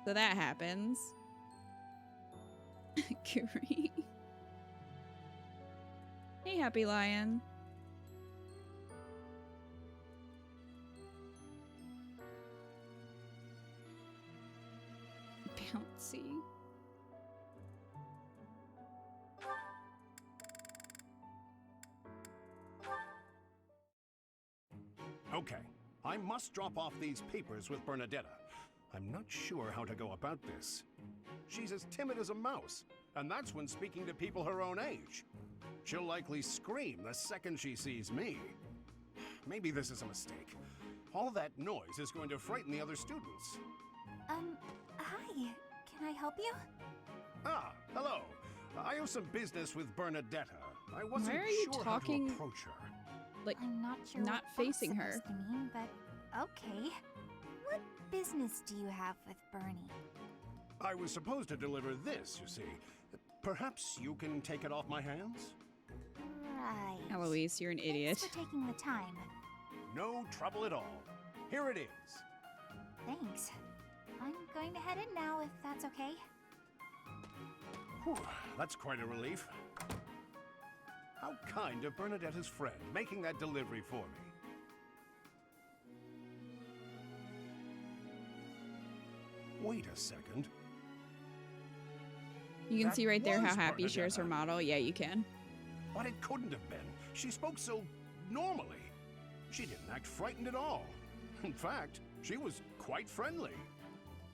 So that happens. Curie. Hey, Happy Lion. Bouncy. Okay, I must drop off these papers with Bernadetta. I'm not sure how to go about this. She's as timid as a mouse, and that's when speaking to people her own age. She'll likely scream the second she sees me. Maybe this is a mistake. All that noise is going to frighten the other students. Hi. Can I help you? Ah, hello. I have some business with Bernadetta. I wasn't Why are you sure talking how to approach her. Like, I'm not sure not what facing that's her? supposed to mean, but okay. What business do you have with Bernie? I was supposed to deliver this, you see. Perhaps you can take it off my hands? Right. Eloise, you're an idiot. Thanks for taking the time. No trouble at all. Here it is. Thanks. I'm going to head in now, if that's okay. Whew, that's quite a relief. How kind of Bernadetta's friend, making that delivery for me. Wait a second. You can That see right there how was happy shares her Bernadetta. model. Yeah, you can. But it couldn't have been. She spoke so normally. She didn't act frightened at all. In fact, she was quite friendly.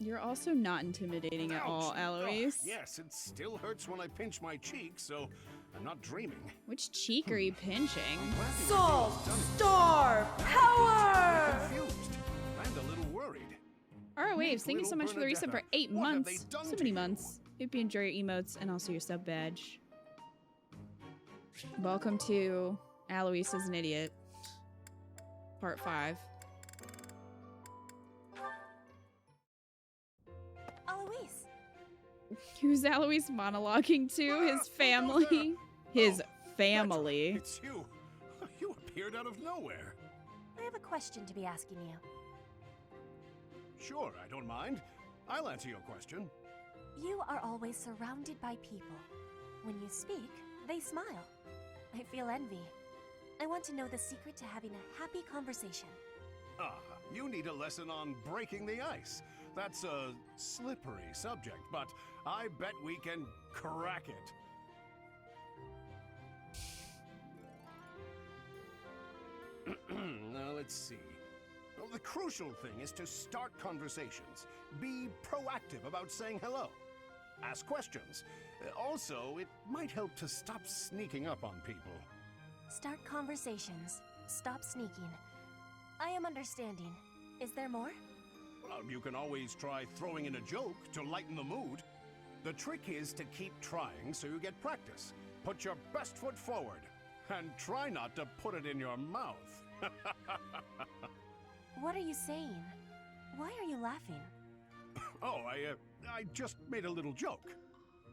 You're also not intimidating at all, Ouch. Eloise. Oh, yes, it still hurts when I pinch my cheek, so I'm not dreaming. Which cheek are you pinching? Soul Star Power! Waves, thank you so much for the resub for 8 What have months. they done So to many you? months. Hope you enjoy your emotes and also your sub badge. Welcome to Alois is an Idiot. Part 5. Alois! Who's Alois monologuing to? His family? His family. It's you. You appeared out of nowhere. I have a question to be asking you. Sure, I don't mind. I'll answer your question. You are always surrounded by people. When you speak, they smile. I feel envy. I want to know the secret to having a happy conversation. Ah, you need a lesson on breaking the ice. That's a slippery subject, but I bet we can crack it. Now, let's see. Well, the crucial thing is to start conversations. Be proactive about saying hello. Ask questions. Also, it might help to stop sneaking up on people. Start conversations. Stop sneaking. I am understanding. Is there more? Well, you can always try throwing in a joke to lighten the mood. The trick is to keep trying so you get practice. Put your best foot forward. And try not to put it in your mouth. What are you saying? Why are you laughing? Oh, I just made a little joke.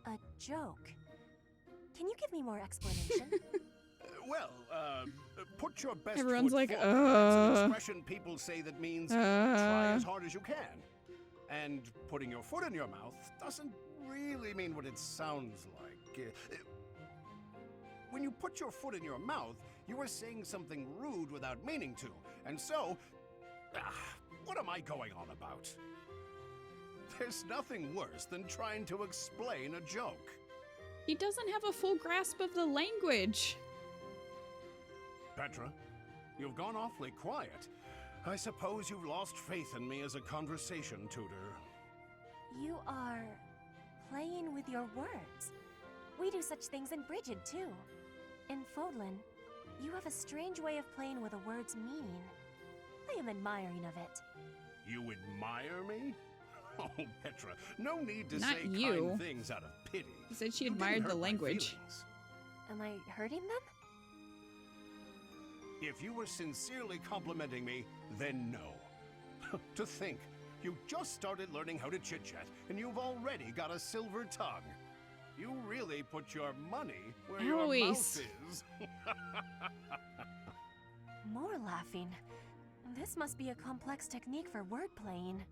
A joke? Can you give me more explanation? Put your best Everyone's foot like, forward. It's an expression people say that means try as hard as you can. And putting your foot in your mouth doesn't really mean what it sounds like. When you put your foot in your mouth, you are saying something rude without meaning to. And so, what am I going on about? There's nothing worse than trying to explain a joke. He doesn't have a full grasp of the language. Petra, you've gone awfully quiet. I suppose you've lost faith in me as a conversation tutor. You are playing with your words. We do such things in Brigid, too. In Fodlan, you have a strange way of playing with a word's meaning. I am admiring of it. You admire me? Oh, Petra, no need to Not say you. kind things out of pity. He said she You didn't admired the hurt my language. feelings. Am I hurting them? If you were sincerely complimenting me, then no. To think, you just started learning how to chit-chat, and you've already got a silver tongue. You really put your money where your Alois. mouth is. More laughing. This must be a complex technique for word playing.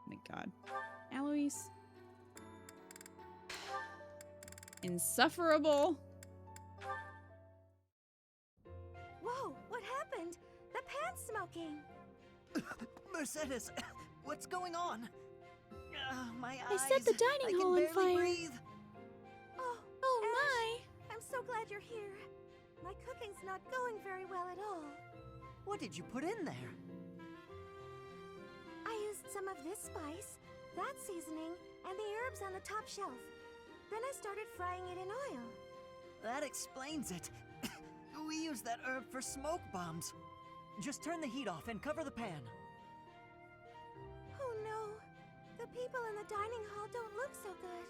My god. Alois. Insufferable. Whoa, what happened? The pan's smoking. Mercedes, what's going on? My They eyes. set the dining I hall can on barely fire. breathe. Oh my! I'm so glad you're here. My cooking's not going very well at all. What did you put in there? I used some of this spice, that seasoning, and the herbs on the top shelf. Then I started frying it in oil. That explains it. We use that herb for smoke bombs. Just turn the heat off and cover the pan. Oh no. The people in the dining hall don't look so good.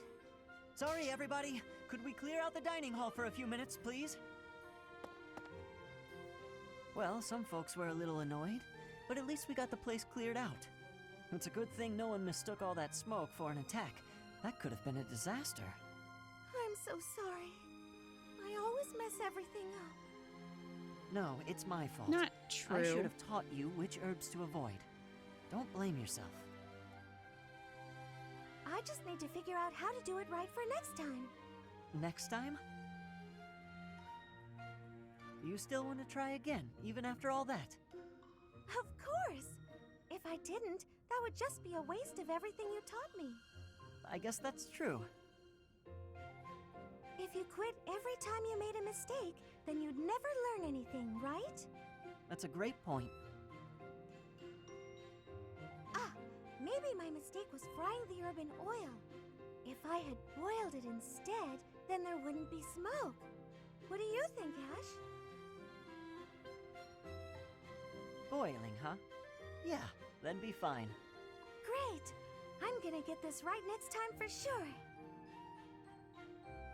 Sorry, everybody. Could we clear out the dining hall for a few minutes, please? Well, some folks were a little annoyed, but at least we got the place cleared out. It's a good thing no one mistook all that smoke for an attack. That could have been a disaster. I'm so sorry. I always mess everything up. No, it's my fault. Not I true. should have taught you which herbs to avoid. Don't blame yourself. I just need to figure out how to do it right for next time. Next time? You still want to try again, even after all that? Of course! If I didn't, that would just be a waste of everything you taught me. I guess that's true. If you quit every time you made a mistake, then you'd never learn anything, right? That's a great point. Ah, maybe my mistake was frying the herb in oil. If I had boiled it instead, then there wouldn't be smoke. What do you think, Ash? Boiling, huh? Yeah, then be fine. Great! I'm gonna get this right next time for sure.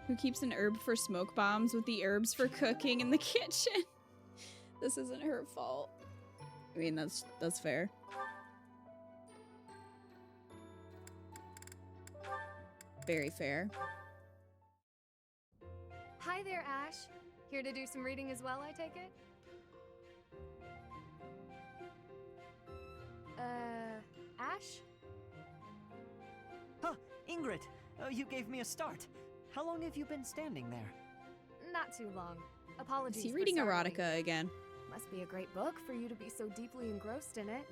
Who keeps an herb for smoke bombs with the herbs for cooking in the kitchen? This isn't her fault. I mean, that's fair. Very fair. Hi there, Ash. Here to do some reading as well, I take it? Ash? Huh, Ingrid, you gave me a start. How long have you been standing there? Not too long. Apologies. Is he for reading startling. erotica again? Must be a great book for you to be so deeply engrossed in it.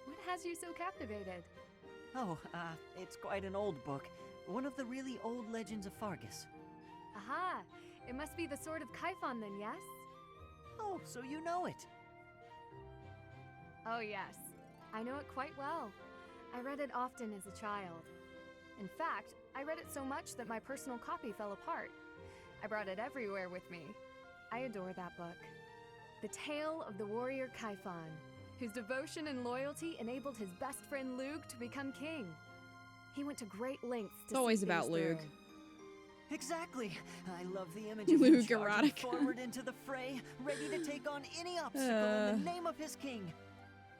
What has you so captivated? Oh, it's quite an old book. One of the really old legends of Fargus. Aha! It must be the Sword of Kaifon then, yes? Oh, so you know it. Oh yes, I know it quite well. I read it often as a child. In fact, I read it so much that my personal copy fell apart. I brought it everywhere with me. I adore that book. The tale of the warrior Kaifon, whose devotion and loyalty enabled his best friend Lug to become king. He went to great lengths to It's always see about things through. Lug. Exactly. I love the image of him Lug charging erotica. forward into the fray, ready to take on any obstacle in the name of his king.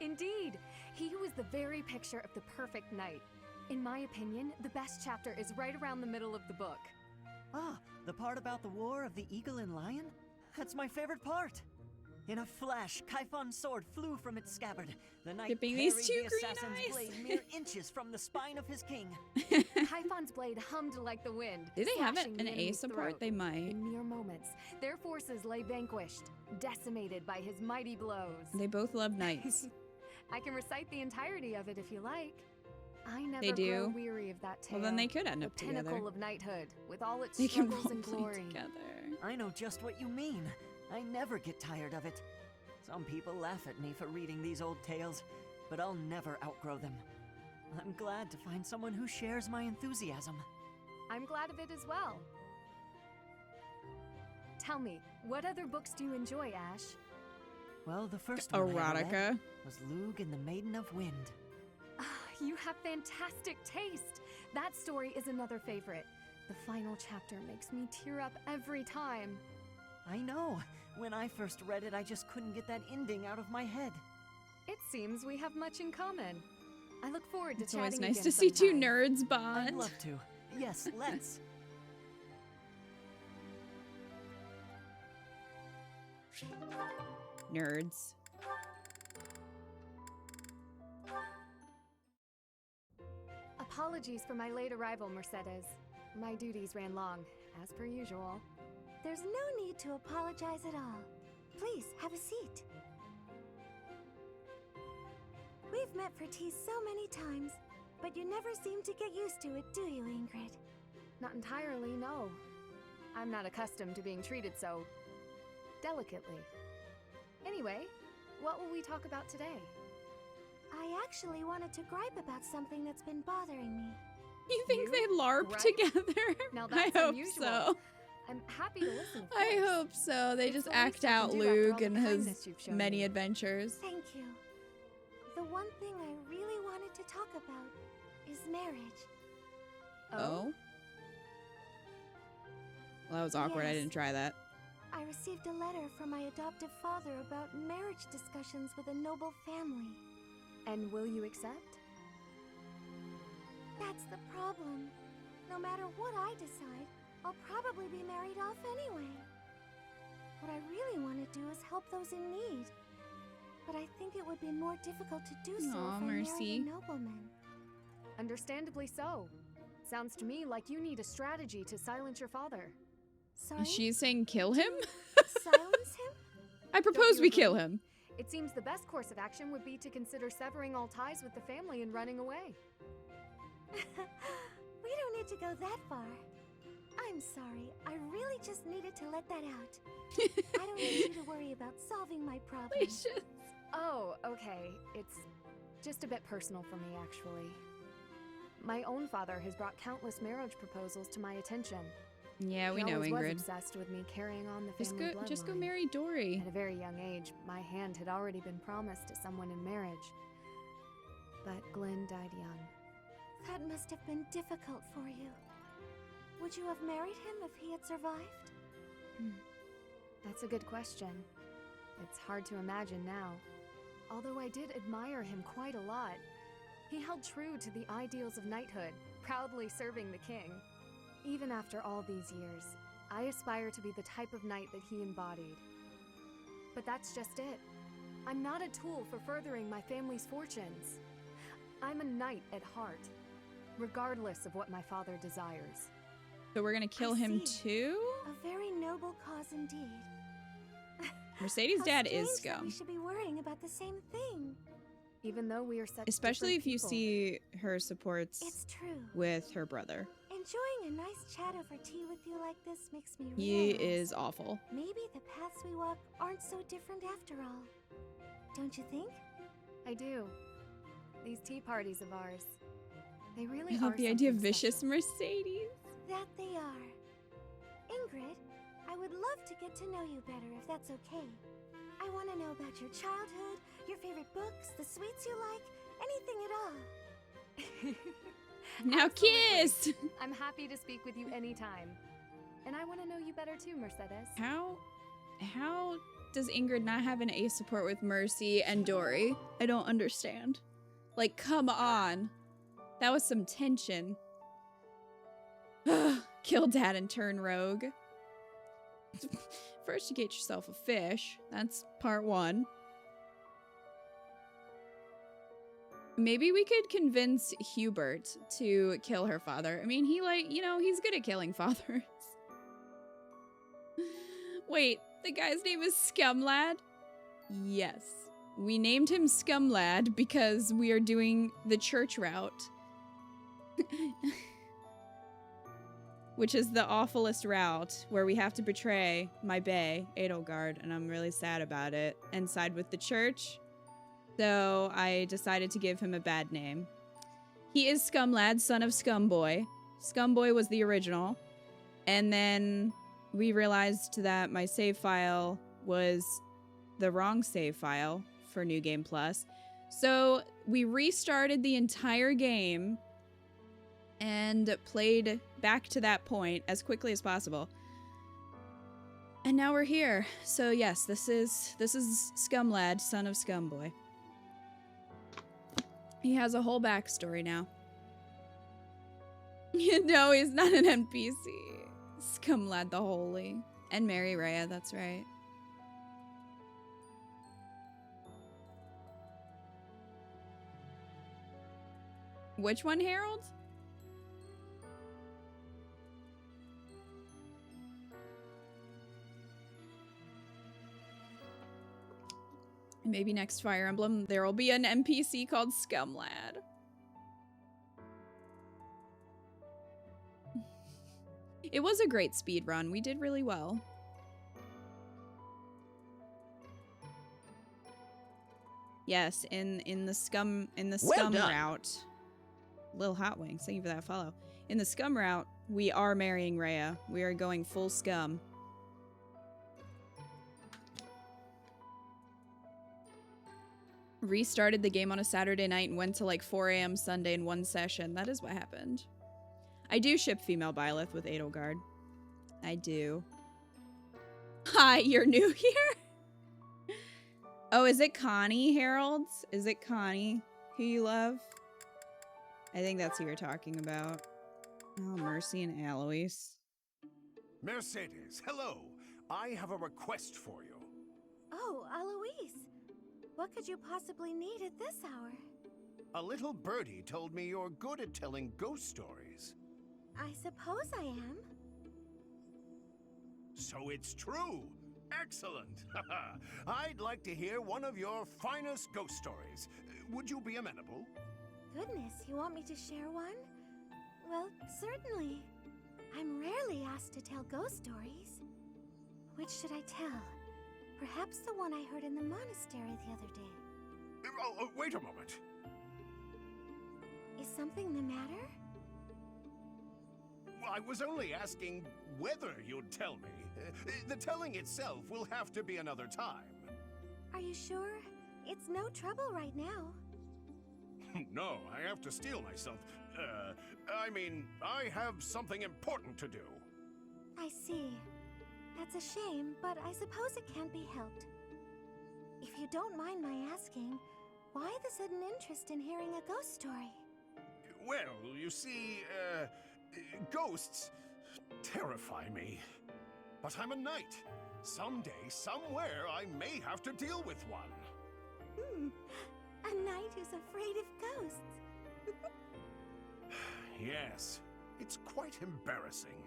Indeed, he was the very picture of the perfect knight. In my opinion, the best chapter is right around the middle of the book. Ah, the part about the war of the eagle and lion? That's my favorite part. In a flash, Kaifon's sword flew from its scabbard. The knight Skipping parried these two the green assassin's eyes. blade mere inches from the spine of his king. Kaifon's blade hummed like the wind. Do they have slashing an the A enemy's support? throat. They might. In mere moments, their forces lay vanquished, decimated by his mighty blows. They both love knights. I can recite the entirety of it if you like. I never They do? grow weary of that tale. Well, then they could end up the pinnacle together. of knighthood, with all its They can struggles and roleplay glory. together. I know just what you mean. I never get tired of it. Some people laugh at me for reading these old tales, but I'll never outgrow them. I'm glad to find someone who shares my enthusiasm. I'm glad of it as well. Tell me, what other books do you enjoy, Ash? Well, the first one I ever read Erotica. was Lug and the Maiden of Wind. Ah, you have fantastic taste. That story is another favorite. The final chapter makes me tear up every time. I know. When I first read it, I just couldn't get that ending out of my head. It seems we have much in common. I look forward to It's always chatting nice again to see two sometime. nerds bond. I'd love to. Yes, let's. Nerds. Apologies for my late arrival, Mercedes. My duties ran long, as per usual. There's no need to apologize at all. Please, have a seat. We've met for tea so many times, but you never seem to get used to it, do you, Ingrid? Not entirely, no. I'm not accustomed to being treated so delicately. Anyway, what will we talk about today? I actually wanted to gripe about something that's been bothering me. You think You? they LARP Right? together? Now I that's hope unusual. so. I'm happy to listen. Of I course. hope so. They It's just the least act I can out do after all Luke the and his kindness you've shown many me. adventures. Thank you. The one thing I really wanted to talk about is marriage. Oh? Well, that was awkward. I Yes. didn't try that. I received a letter from my adoptive father about marriage discussions with a noble family. And will you accept? That's the problem. No matter what I decide, I'll probably be married off anyway. What I really want to do is help those in need. But I think it would be more difficult to do so Aw, if I married Mercy. a nobleman. Understandably so. Sounds to me like you need a strategy to silence your father. Sorry? She's saying kill him? Silence him? I Don't propose you we agree? kill him. It seems the best course of action would be to consider severing all ties with the family and running away. We don't need to go that far. I'm sorry. I really just needed to let that out. I don't need you to worry about solving my problem. Oh, okay. It's just a bit personal for me, actually. My own father has brought countless marriage proposals to my attention. Yeah, we He know, always was Ingrid. obsessed with me carrying on the family bloodline. Just go marry Dory. At a very young age, my hand had already been promised to someone in marriage. But Glenn died young. That must have been difficult for you. Would you have married him if he had survived? That's a good question. It's hard to imagine now. Although I did admire him quite a lot. He held true to the ideals of knighthood, proudly serving the king. Even after all these years, I aspire to be the type of knight that he embodied. But that's just it. I'm not a tool for furthering my family's fortunes. I'm a knight at heart, regardless of what my father desires. So we're gonna kill him too? A very noble cause indeed. Mercedes' How dad is strange that we scum. should be worrying about the same thing. Even though we are such Especially if different you people. see her supports It's true. with her brother. Enjoying a nice chat over tea with you like this makes me He realize is awful. maybe the paths we walk aren't so different after all. Don't you think? I do. These tea parties of ours, they really I are love the idea of something vicious special. That Mercedes. they are. Ingrid, I would love to get to know you better if that's okay. I want to know about your childhood, your favorite books, the sweets you like, anything at all. Now kiss! I'm happy to speak with you anytime. And I want to know you better too, Mercedes. How does Ingrid not have an ace support with Mercy and Dory? I don't understand. Like, come on. That was some tension. Kill dad and turn rogue. First you get yourself a fish. That's part 1. Maybe we could convince Hubert to kill her father. I mean, he he's good at killing fathers. Wait, the guy's name is Scumlad? Yes. We named him Scumlad because we are doing the church route. Which is the awfulest route, where we have to betray my bae, EDELGARD, and I'm really sad about it, and side with the church. So I decided to give him a bad name. He is Scumlad, son of Scumboy. Scumboy was the original. And then we realized that my save file was the wrong save file for New Game Plus. So we restarted the entire game and played back to that point as quickly as possible. And now we're here. So yes, this is Scumlad, son of Scumboy. He has a whole backstory now. No, he's not an NPC. Scumlad the Holy. And Mary Rhea, that's right. Which one, Harold? Maybe next Fire Emblem, there will be an NPC called Scumlad. It was a great speed run. We did really well. Yes, in the scum route. Lil Hot Wings, thank you for that follow. In the scum route, we are marrying Rhea. We are going full scum. Restarted the game on a Saturday night and went to like 4 a.m. Sunday in one session. That is what happened. I do ship female Byleth with EDELGARD. I do. Hi, you're new here? Oh, is it Connie, Harold? Is it Connie who you love? I think that's who you're talking about. Oh, Mercy and Alois. Mercedes, hello. I have a request for you. Oh, Alois. What could you possibly need at this hour? A little birdie told me you're good at telling ghost stories. I suppose I am. So it's true. Excellent. I'd like to hear one of your finest ghost stories. Would you be amenable? Goodness, you want me to share one? Well, certainly. I'm rarely asked to tell ghost stories. Which should I tell? Perhaps the one I heard in the monastery the other day. Oh, wait a moment. Is something the matter? I was only asking whether you'd tell me. The telling itself will have to be another time. Are you sure? It's no trouble right now. No, I have to steel myself. I mean, I have something important to do. I see. That's a shame, but I suppose it can't be helped. If you don't mind my asking, why the sudden interest in hearing a ghost story? Well, you see, ghosts terrify me. But I'm a knight. Someday, somewhere, I may have to deal with one. A knight who's afraid of ghosts. Yes, it's quite embarrassing.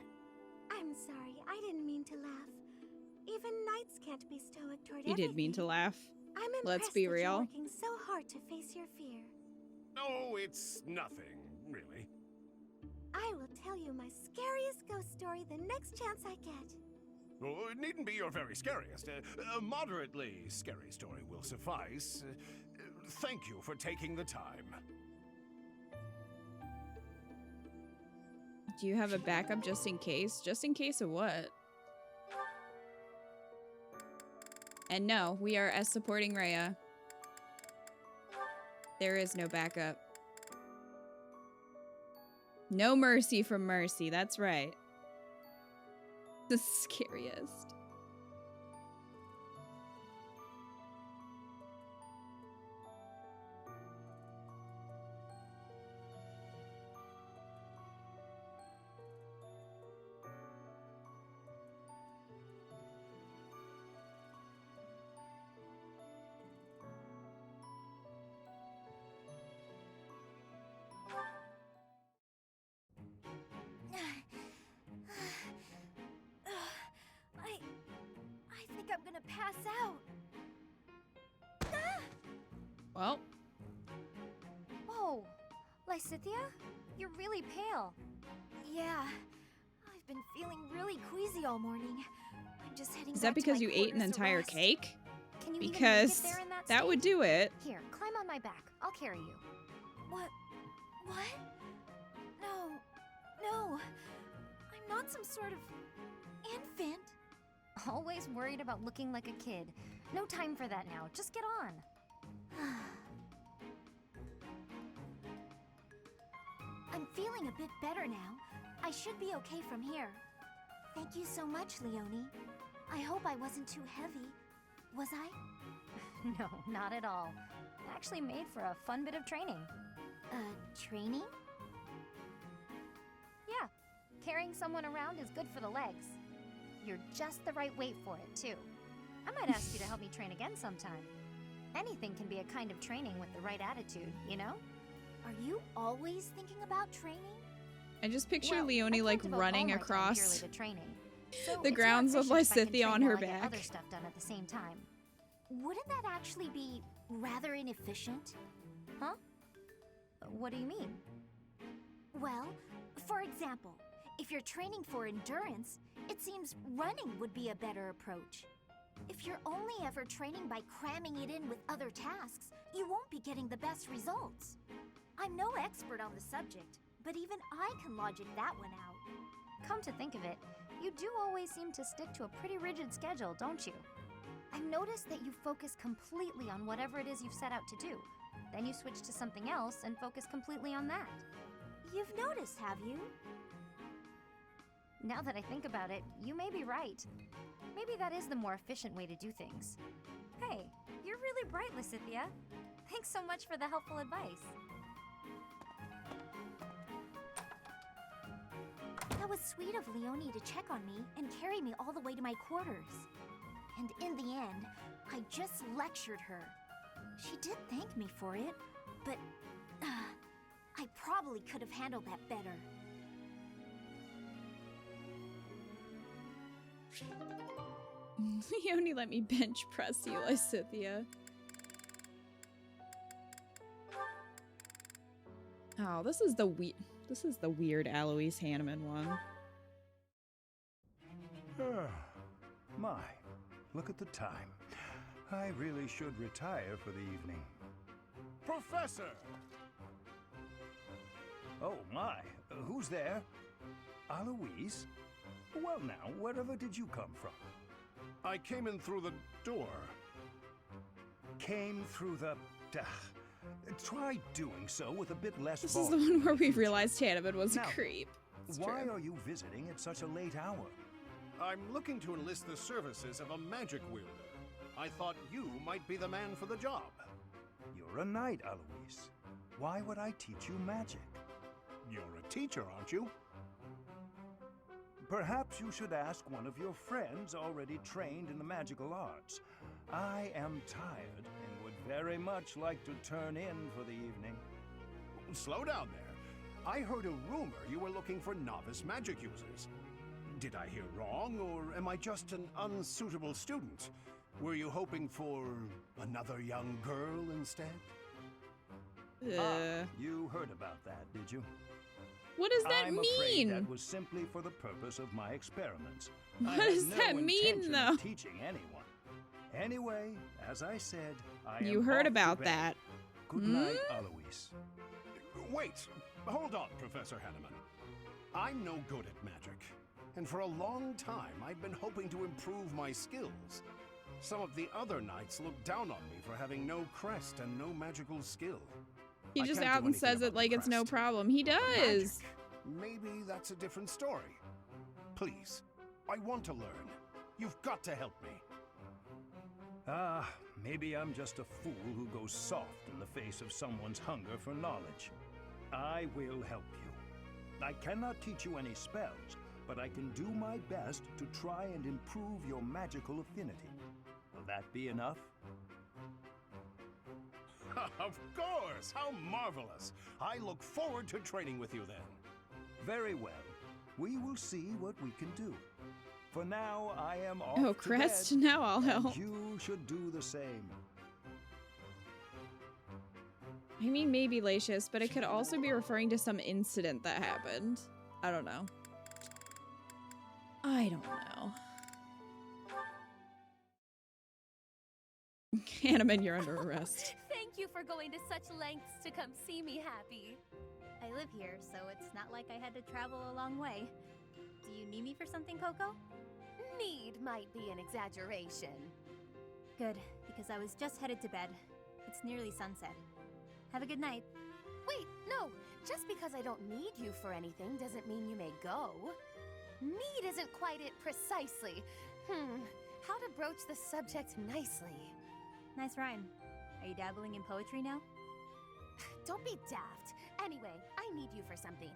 I'm sorry, I didn't mean to laugh. Even knights can't be stoic toward You everything. did mean to laugh. I'm impressed Let's be that real. you're working so hard to face your fear. Oh, it's nothing, really. I will tell you my scariest ghost story the next chance I get. Oh, it needn't be your very scariest. A moderately scary story will suffice. Thank you for taking the time. Do you have a backup just in case? Just in case of what? And no, we are S supporting Rhea. There is no backup. No mercy from Mercy, that's right. The scariest. I think I'm gonna pass out. Well. Whoa, Lysithia? You're really pale. Yeah, I've been feeling really queasy all morning. I'm just heading Is back that because to my you ate an quarters to entire rest. cake? Can you even Because make it there in that that would state? do it. Here, climb on my back. I'll carry you. What? No. I'm not some sort of infant. Always worried about looking like a kid. No time for that now. Just get on. I'm feeling a bit better now. I should be okay from here. Thank you so much, Leonie. I hope I wasn't too heavy. Was I? No, not at all. Actually made for a fun bit of training. Training? Yeah, carrying someone around is good for the legs. You're just the right weight for it, too. I might ask you to help me train again sometime. Anything can be a kind of training with the right attitude, you know? Are you always thinking about training? I just picture Well, Leonie I like can't devote running all my time across purely to training. So the it's grounds more of efficient if I can Lysithia on train her while I get back. other stuff done at the same time. Wouldn't that actually be rather inefficient? Huh? What do you mean? Well, for example, if you're training for endurance, it seems running would be a better approach. If you're only ever training by cramming it in with other tasks, you won't be getting the best results. I'm no expert on the subject, but even I can logic that one out. Come to think of it, you do always seem to stick to a pretty rigid schedule, don't you? I've noticed that you focus completely on whatever it is you've set out to do. Then you switch to something else and focus completely on that. You've noticed, have you? Now that I think about it, you may be right. Maybe that is the more efficient way to do things. Hey, you're really bright, Lysithia. Thanks so much for the helpful advice. That was sweet of Leonie to check on me and carry me all the way to my quarters. And in the end, I just lectured her. She did thank me for it, but I probably could have handled that better. Leonie let me bench press you, Lysithia. Oh, this is the weird Alois Hanneman one. My, look at the time. I really should retire for the evening. Professor! Oh my, who's there? Alois? Well now, wherever did you come from? I came in through the door. Came through the... try doing so with a bit less This is volume. the one where we realized Hanneman was a Now, creep. It's why true. are you visiting at such a late hour? I'm looking to enlist the services of a magic wielder. I thought you might be the man for the job. You're a knight, Alois. Why would I teach you magic? You're a teacher, aren't you? Perhaps you should ask one of your friends already trained in the magical arts. I am tired and would very much like to turn in for the evening. Slow down there. I heard a rumor you were looking for novice magic users. Did I hear wrong, or am I just an unsuitable student? Were you hoping for another young girl instead? You heard about that, did you? What does that I'm mean? afraid that was simply for the purpose of my experiments. What I had does no that mean, intention though? of teaching anyone. Anyway, as I said, I You am heard off to about bed. that. Good Hmm? night, Alois. Wait, hold on, Professor Hanneman. I'm no good at magic, and for a long time I've been hoping to improve my skills. Some of the other knights look down on me for having no crest and no magical skill. He I just can't do out and anything says it about like the it's no crest. problem. He does. Magic. Maybe that's a different story. Please, I want to learn. You've got to help me. Maybe I'm just a fool who goes soft in the face of someone's hunger for knowledge. I will help you. I cannot teach you any spells, but I can do my best to try and improve your magical affinity. Will that be enough? Of course! How marvelous! I look forward to training with you then. Very well. We will see what we can do. For now, I am off Oh, to Crest, bed, now I'll and help. you should do the same. I mean, maybe Lacius, but it could also be referring to some incident that happened. I don't know. I don't know. Hanneman, you're under arrest. Thank you for going to such lengths to come see me, Happy. I live here, so it's not like I had to travel a long way. Do you need me for something, Coco? Need might be an exaggeration. Good, because I was just headed to bed. It's nearly sunset. Have a good night. Wait, no! Just because I don't need you for anything doesn't mean you may go. Need isn't quite it precisely. How to broach the subject nicely? Nice rhyme. Are you dabbling in poetry now? Don't be daft. Anyway, I need you for something.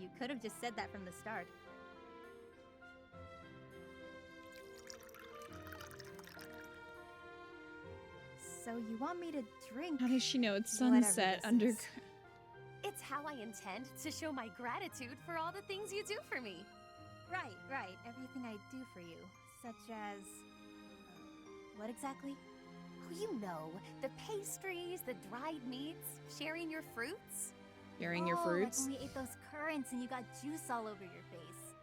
You could have just said that from the start. So you want me to drink? How does she know it's whatever sunset this under... is? It's how I intend to show my gratitude for all the things you do for me. Right, right. Everything I do for you. Such as... what exactly? Oh, you know, the pastries, the dried meats, sharing your fruits. Sharing your Like fruits? when we ate those currants and you got juice all over your face.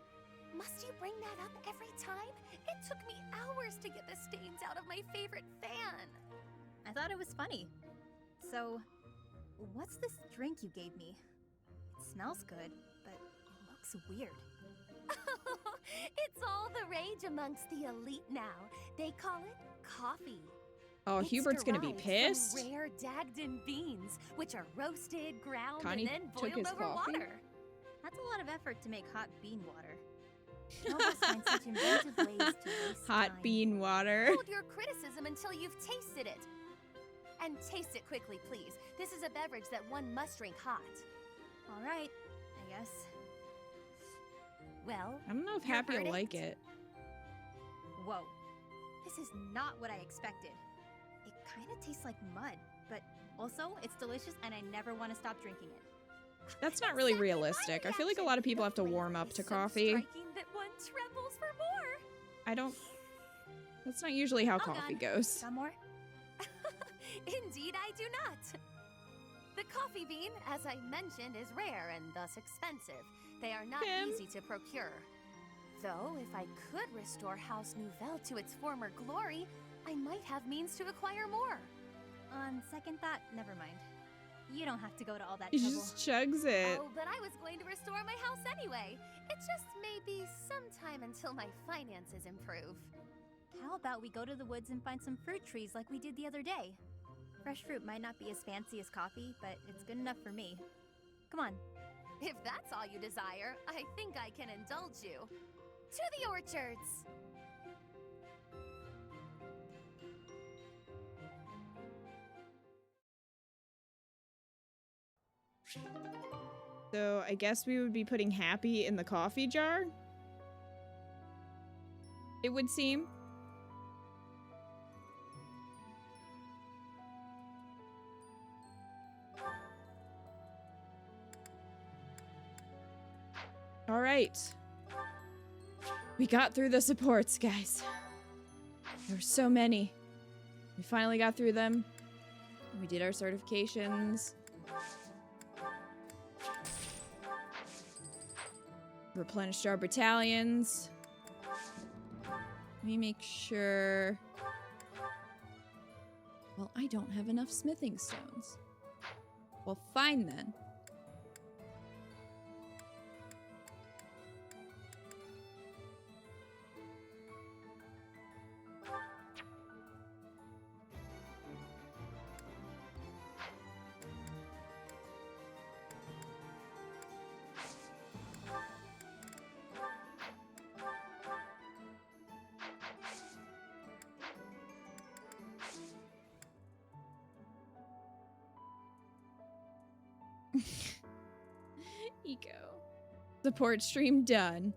Must you bring that up every time? It took me hours to get the stains out of my favorite fan. I thought it was funny. So, what's this drink you gave me? It smells good, but it looks weird. It's all the rage amongst the elite now. They call it coffee. Oh, It's Hubert's gonna be derived pissed. from rare Dagden beans, which are roasted, ground, Connie and then took boiled his over coffee? water. That's a lot of effort to make hot bean water. Nobles find such inventive ways to waste Hot time. bean water. Hold your criticism until you've tasted it. And taste it quickly, please. This is a beverage that one must drink hot. All right, I guess. Well, I don't know if your Happy will verdict? like it. Whoa. This is not what I expected. It kind of tastes like mud, but also it's delicious and I never want to stop drinking it. That's not really realistic. I feel like a lot of people have to warm up to coffee. Striking that one trembles for more. I don't... That's not usually how All coffee gone. goes. Some more? Indeed, I do not. The coffee bean, as I mentioned, is rare and thus expensive. They are not Kim? easy to procure. Though, if I could restore House Nouvelle to its former glory, I might have means to acquire more. On second thought, never mind. You don't have to go to all that He trouble. just chugs it. Oh, but I was going to restore my house anyway. It just may be some time until my finances improve. How about we go to the woods and find some fruit trees like we did the other day? Fresh fruit might not be as fancy as coffee, but it's good enough for me. Come on. If that's all you desire, I think I can indulge you. To the orchards! So I guess we would be putting Happy in the coffee jar? It would seem. All right. We got through the supports, guys. There were so many. We finally got through them. We did our certifications. Replenished our battalions. Let me make sure. Well, I don't have enough smithing stones. Well, fine then. Eco. Support stream done.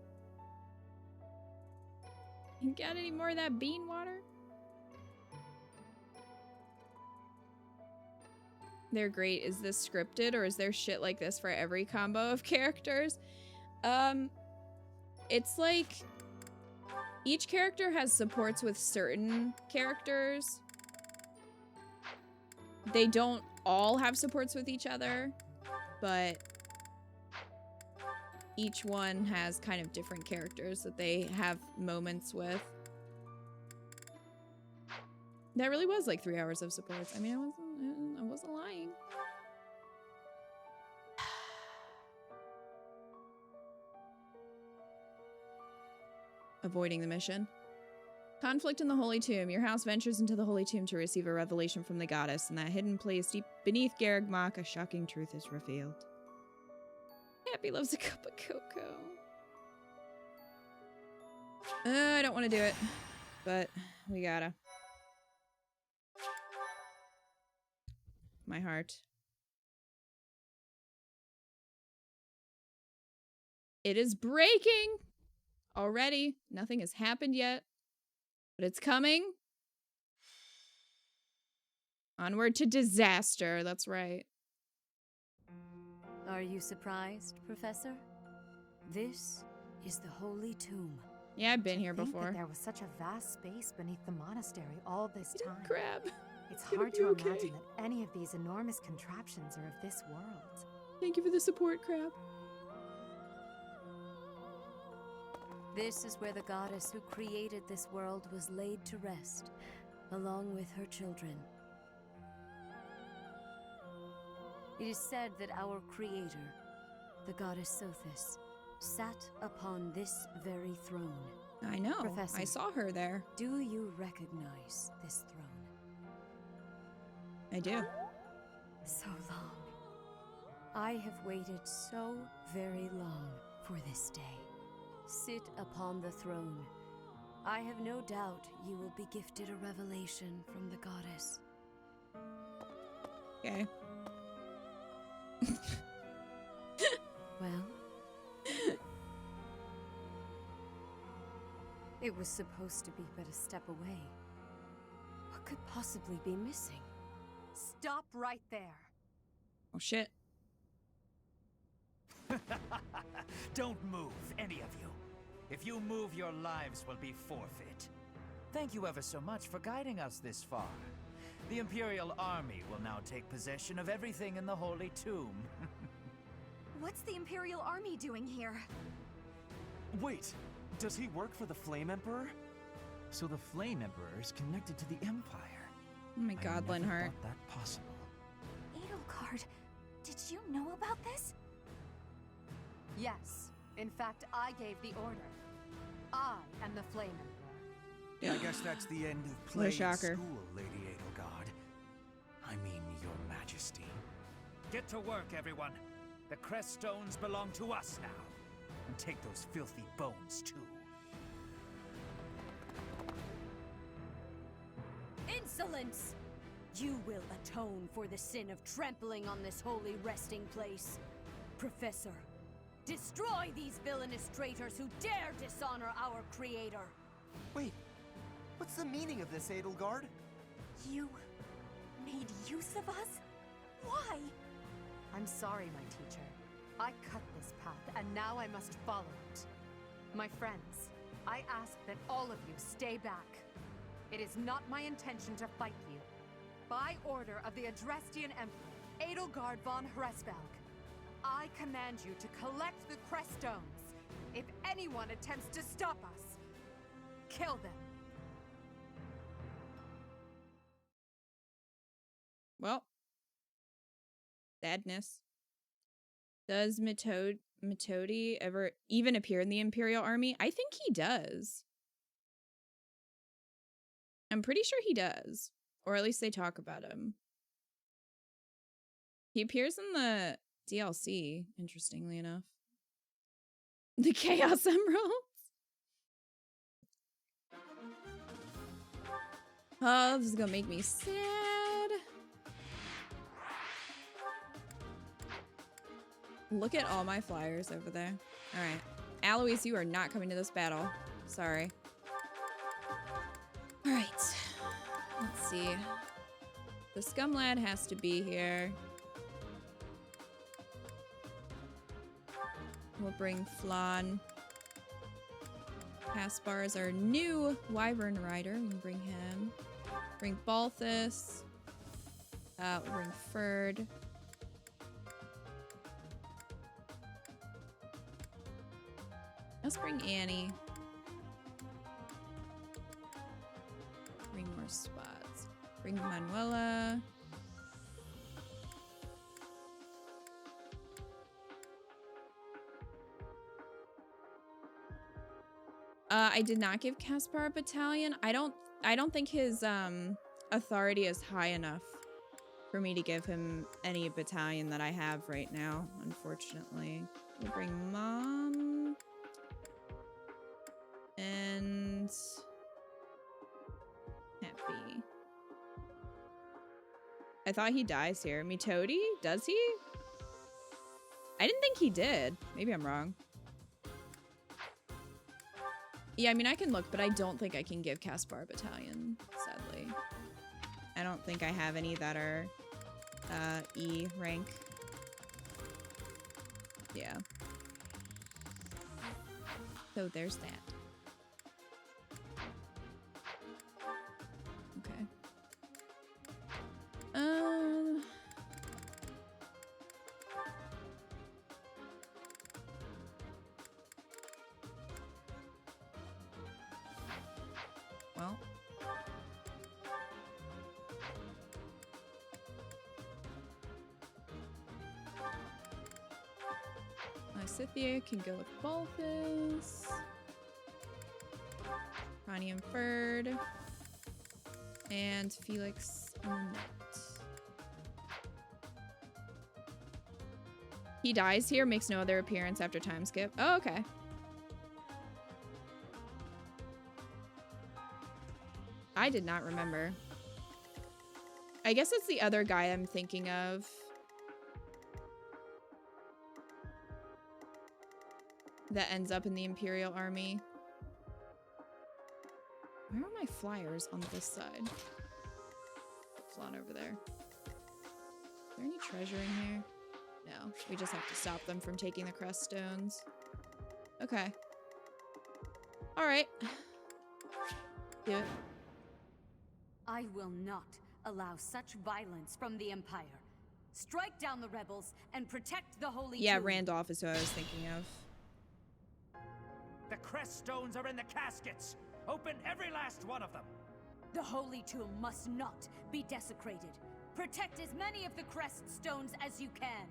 You got any more of that bean water? They're great. Is this scripted or is there shit like this for every combo of characters? It's like each character has supports with certain characters. They don't all have supports with each other, but each one has kind of different characters that they have moments with. That really was like 3 hours of supports. I mean, I wasn't lying. Avoiding the mission. Conflict in the Holy Tomb. Your house ventures into the Holy Tomb to receive a revelation from the goddess. In that hidden place deep beneath Garreg-Mach, a shocking truth is revealed. Happy loves a cup of cocoa. I don't want to do it, but we gotta. My heart. It is breaking already. Nothing has happened yet, but it's coming. Onward to disaster. That's right. Are you surprised, Professor? This is the Holy Tomb. Yeah, I've been here To think before. that there was such a vast space beneath the monastery all this time. Crab. It's It'll hard be to okay. imagine that any of these enormous contraptions are of this world. Thank you for the support, Crab. This is where the goddess who created this world was laid to rest, along with her children. It is said that our creator, the goddess Sothis, sat upon this very throne. I know. Professor, I saw her there. Do you recognize this throne? I do. So long. I have waited so very long for this day. Sit upon the throne. I have no doubt you will be gifted a revelation from the goddess. Okay. Well? It was supposed to be but a step away. What could possibly be missing? Stop right there. Oh shit. Don't move, any of you. If you move, your lives will be forfeit. Thank you ever so much for guiding us this far. The Imperial Army will now take possession of everything in the Holy Tomb. What's the Imperial Army doing here? Wait, does he work for the Flame Emperor? So the Flame Emperor is connected to the Empire. Oh my god, I never Linhart. thought that possible. EDELGARD, you know about this? Yes. In fact, I gave the order. I am the Flame Emperor. I guess that's the end of What a play at shocker. school, Lady Edelgard. I mean, Your Majesty. Get to work, everyone. The crest stones belong to us now. And take those filthy bones, too. Insolence! You will atone for the sin of trampling on this holy resting place. Professor, destroy these villainous traitors who dare dishonor our creator. Wait, what's the meaning of this, Edelgard? You made use of us? Why? I'm sorry, my teacher. I cut this path, and now I must follow it. My friends, I ask that all of you stay back. It is not my intention to fight you. By order of the Adrestian Emperor, Edelgard von Hresvelg, I command you to collect the crest stones. If anyone attempts to stop us, kill them. Well, sadness. Does Metodi ever even appear in the Imperial Army? I think he does. I'm pretty sure he does. Or at least they talk about him. He appears in the DLC, interestingly enough. The Chaos Emeralds. Oh, this is gonna make me sad. Look at all my flyers over there. Alright. Alois, you are not coming to this battle. Sorry. Alright. Let's see. The Scum Lad has to be here. We'll bring Flan. Caspar is our new Wyvern Rider. We can bring him. Bring Balthus. We'll bring Ferd. Let's bring Annie. Bring more spots. Bring Manuela. I did not give Caspar a battalion. I don't think his authority is high enough for me to give him any battalion that I have right now, unfortunately. We'll bring Mom. And Happy. I thought he dies here. Metodi? Does he? I didn't think he did. Maybe I'm wrong. Yeah, I mean, I can look, but I don't think I can give Caspar a battalion, sadly. I don't think I have any that are E rank. Yeah. So there's that. Okay. Well. Scythia can go with Balthus. Ronnie and Ferd. And Felix and Annette. He dies here, makes no other appearance after time skip. Oh, okay. I did not remember. I guess it's the other guy I'm thinking of. That ends up in the Imperial Army. Where are my flyers on this side? Flan over there. Is there any treasure in here? No, we just have to stop them from taking the crest stones. Okay. Alright. Do it. I will not allow such violence from the Empire. Strike down the rebels and protect the Holy Yeah, Tomb. Randolph is who I was thinking of. The crest stones are in the caskets. Open every last one of them. The Holy Tomb must not be desecrated. Protect as many of the crest stones as you can.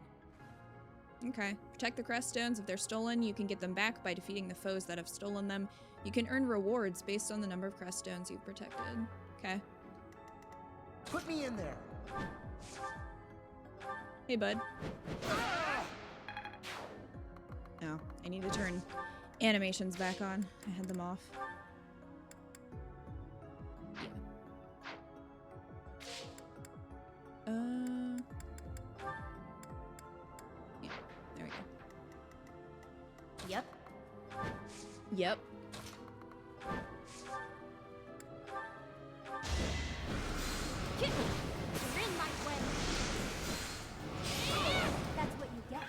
Okay. Protect the crest stones. If they're stolen, you can get them back by defeating the foes that have stolen them. You can earn rewards based on the number of crest stones you've protected. Okay. Put me in there. Hey, bud. Oh, I need to turn animations back on. I had them off. Yeah, there we go. Yep. Yep. You're in my way. That's what you get.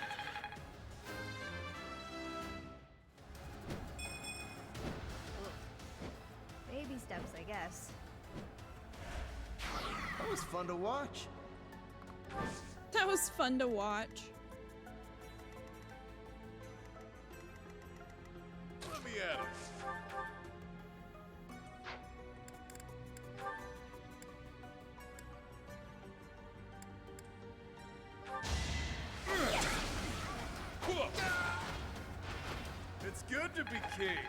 Baby steps, I guess. That was fun to watch. That was fun to watch. Let me at it. It's good to be king.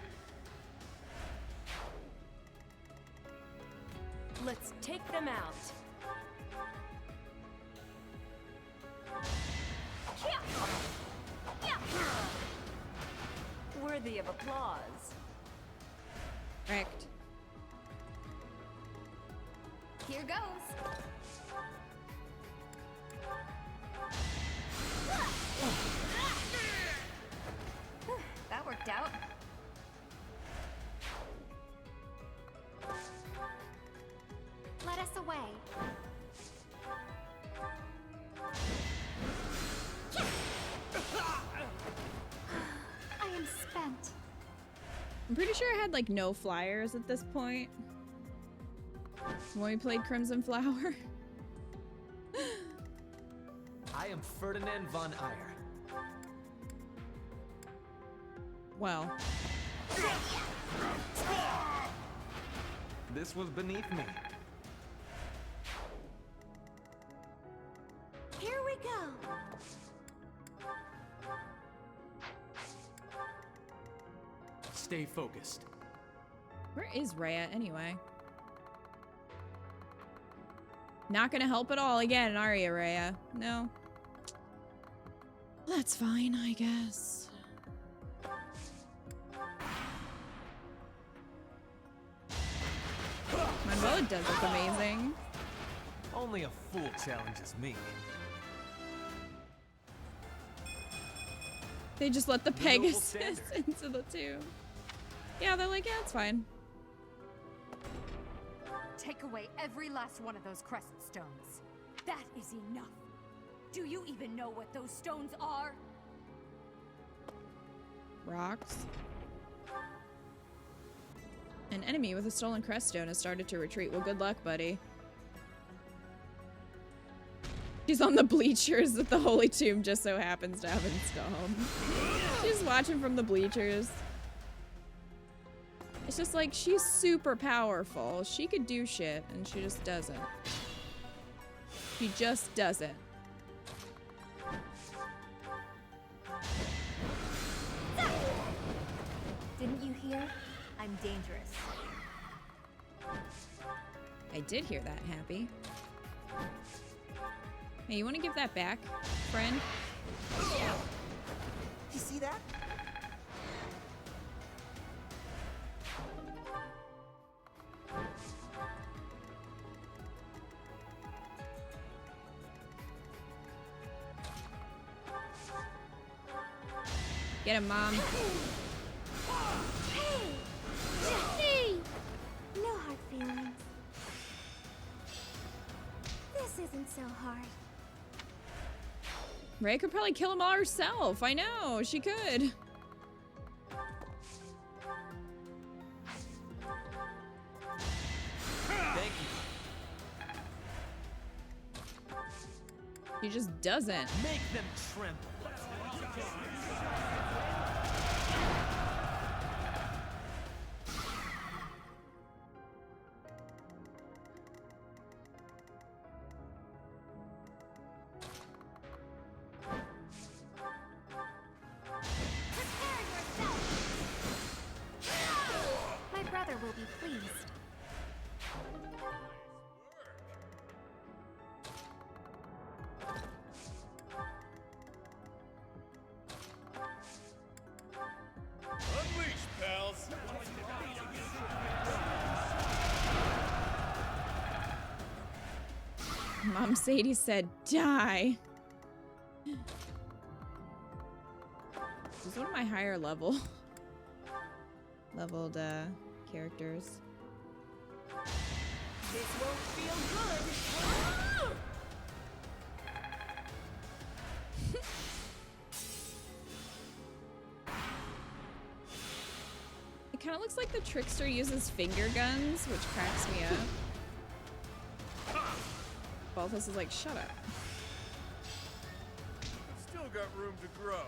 Let's take them out. Worthy of applause. Correct. Here goes. That worked out. Let us away. I am spent. I'm pretty sure I had like no flyers at this point when we played Crimson Flower. I am Ferdinand von Eyre. Well. This was beneath me. Here we go. Stay focused. Where is Rhea anyway? Not gonna help at all again, are you, Rhea? No. That's fine, I guess. Manuela does look amazing. Only a fool challenges me. They just let the Noble Pegasus standard. into the tomb. Yeah, they're like, yeah, it's fine. Take away every last one of those crescent stones. That is enough. Do you even know what those stones are? Rocks. An enemy with a stolen crest stone has started to retreat. Well, good luck, buddy. She's on the bleachers that the Holy Tomb just so happens to have installed. She's watching from the bleachers. It's just like, she's super powerful. She could do shit, and she just doesn't. She just doesn't. Didn't you hear? I'm dangerous. I did hear that, Happy. Hey, you want to give that back, friend? You see that? Get him, Mom. Hey! No hard feelings. This isn't so hard. Ray could probably kill him all herself. I know, she could. Thank you. She just doesn't. Make them tremble. mother will be pleased. Unleash, pals! Mom Sadie said, die. This is one of my higher leveled characters. This won't feel good. It kind of looks like the trickster uses finger guns, which cracks me up. Balthus is like, shut up. Still got room to grow.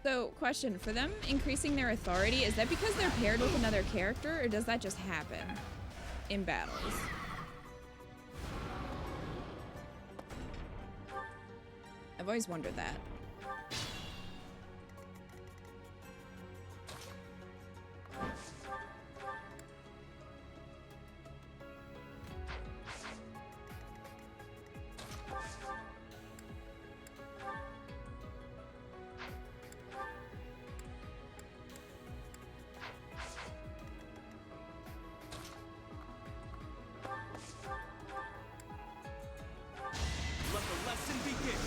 So, question, for them increasing their authority, is that because they're paired with another character, or does that just happen in battles? I've always wondered that. Let the lesson begin.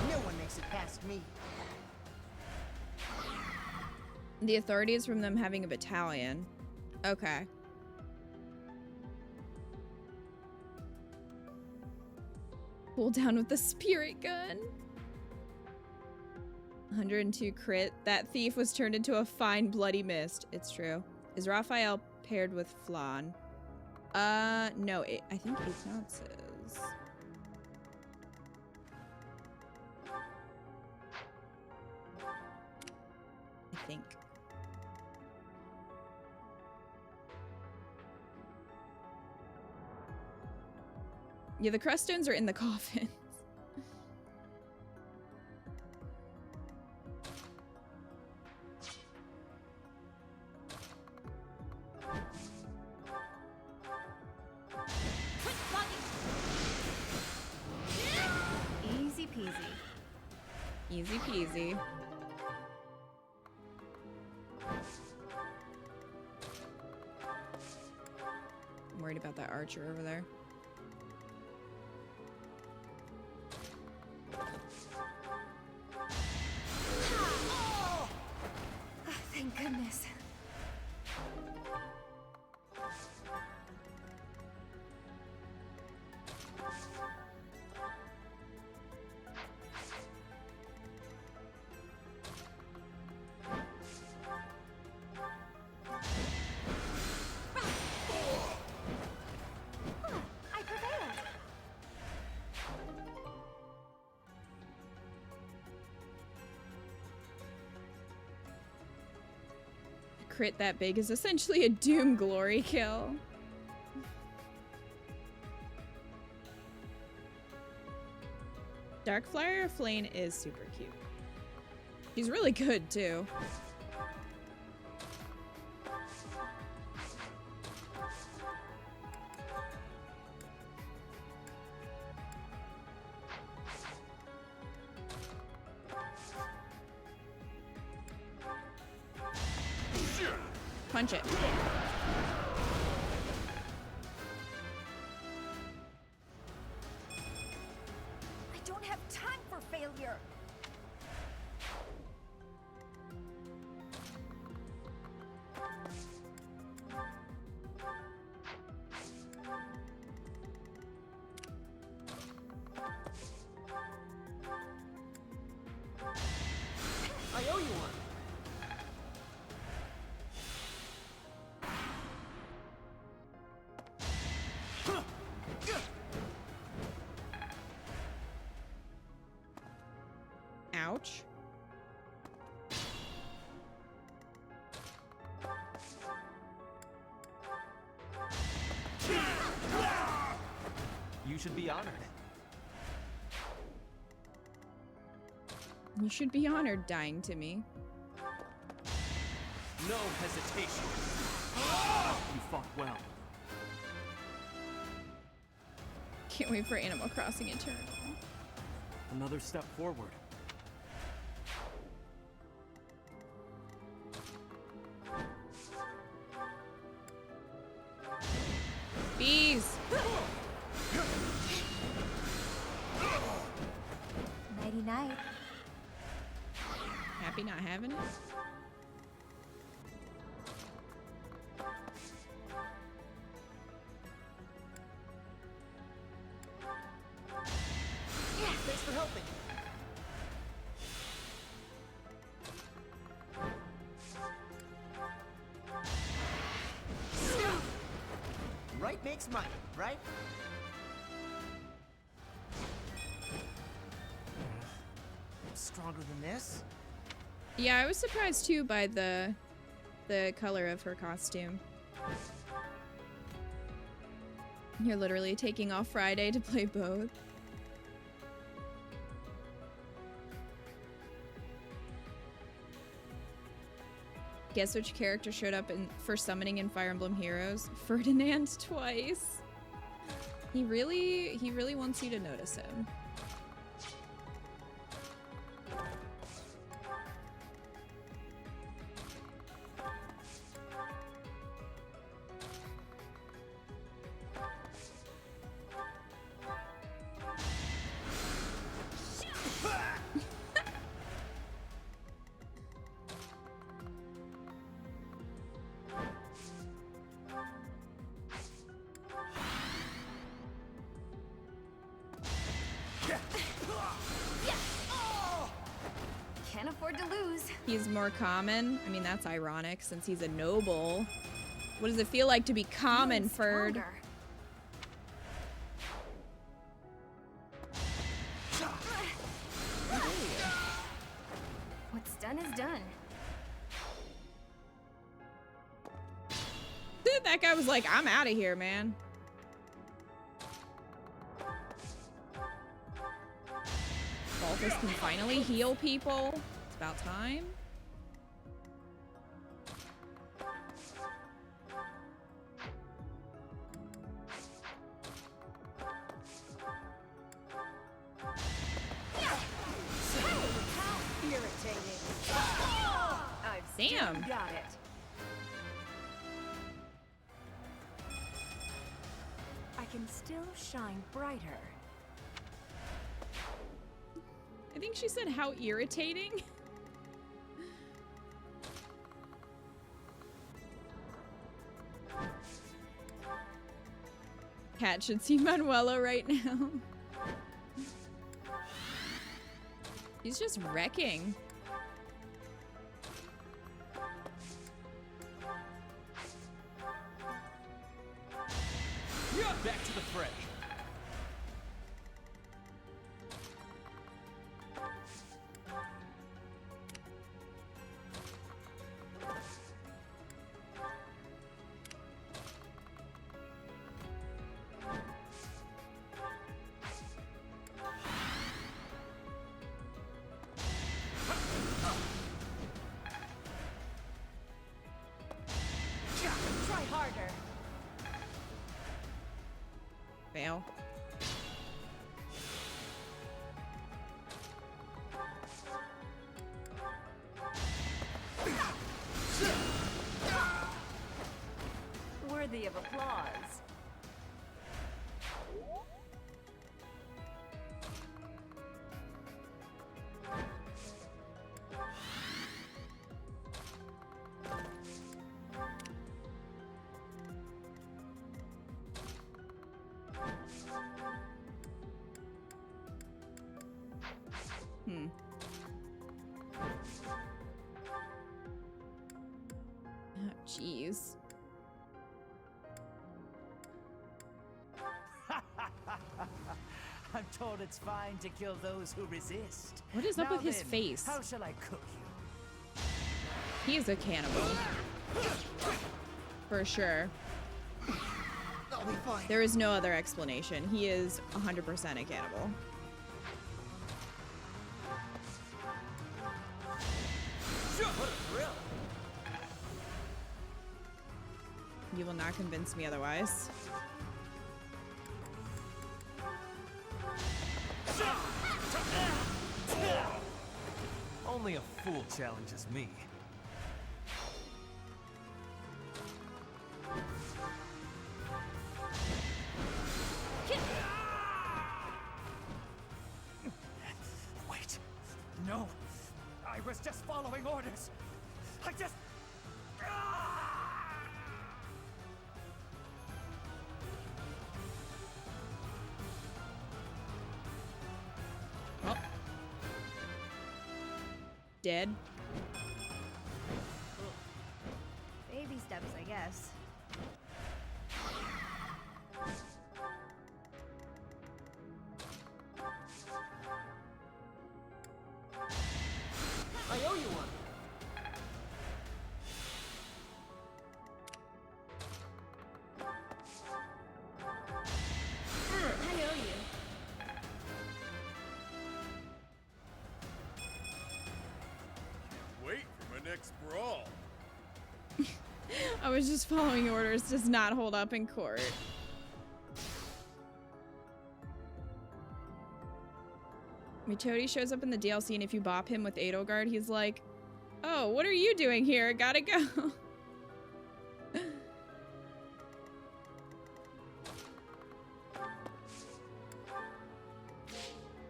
No one makes it past me. The authority is from them having a battalion. Okay. Pull down with the spirit gun. 102 crit. That thief was turned into a fine bloody mist. It's true. Is Raphael paired with Flan? No. I think Ignatz is. I think. Yeah, the crest stones are in the coffins. Easy peasy. Easy peasy. I'm worried about that archer over there. Oh, thank goodness. I prevailed. A crit that big is essentially a Doom glory kill. Darkflyer Flame is super cute. He's really good too. Punch it. I don't have time for failure. I owe you one. Ouch. You should be honored. You should be honored dying to me. No hesitation. You fought well. Can't wait for Animal Crossing Eternal. Another step forward. Bees! Nighty night. Happy not having it? Yeah, thanks for helping. Right makes money, right? Stronger than this? Yeah, I was surprised too by the color of her costume. You're literally taking off Friday to play both. Guess which character showed up for summoning in Fire Emblem Heroes? Ferdinand twice. He really wants you to notice him. Can't afford to lose. He's more common. I mean, that's ironic since he's a noble. What does it feel like to be common, Ferd? What's done is done. That guy was like, I'm out of here, man. Balthus can finally heal people. It's about time. How irritating. I've Damn. still got it. I can still shine brighter. I think she said how irritating. Cat should see Manuela right now. He's just wrecking. Back to the fray. Try harder. Fail. Worthy of applause. Oh, jeez. I'm told it's fine to kill those who resist. What is up Now with his then, face? How shall I cook you? He is a cannibal. For sure. perfectly fine. There is no other explanation. He is 100% a cannibal. What a thrill! You will not convince me otherwise. Only a fool challenges me. Wait. No. I was just following orders. I just... Oh. Dead. Baby steps, I guess. I owe you one. I owe you. Wait for my next brawl. I was just following orders. Does not hold up in court. Mitodi shows up in the DLC, and if you bop him with EDELGARD, he's like, "Oh, what are you doing here? Gotta go."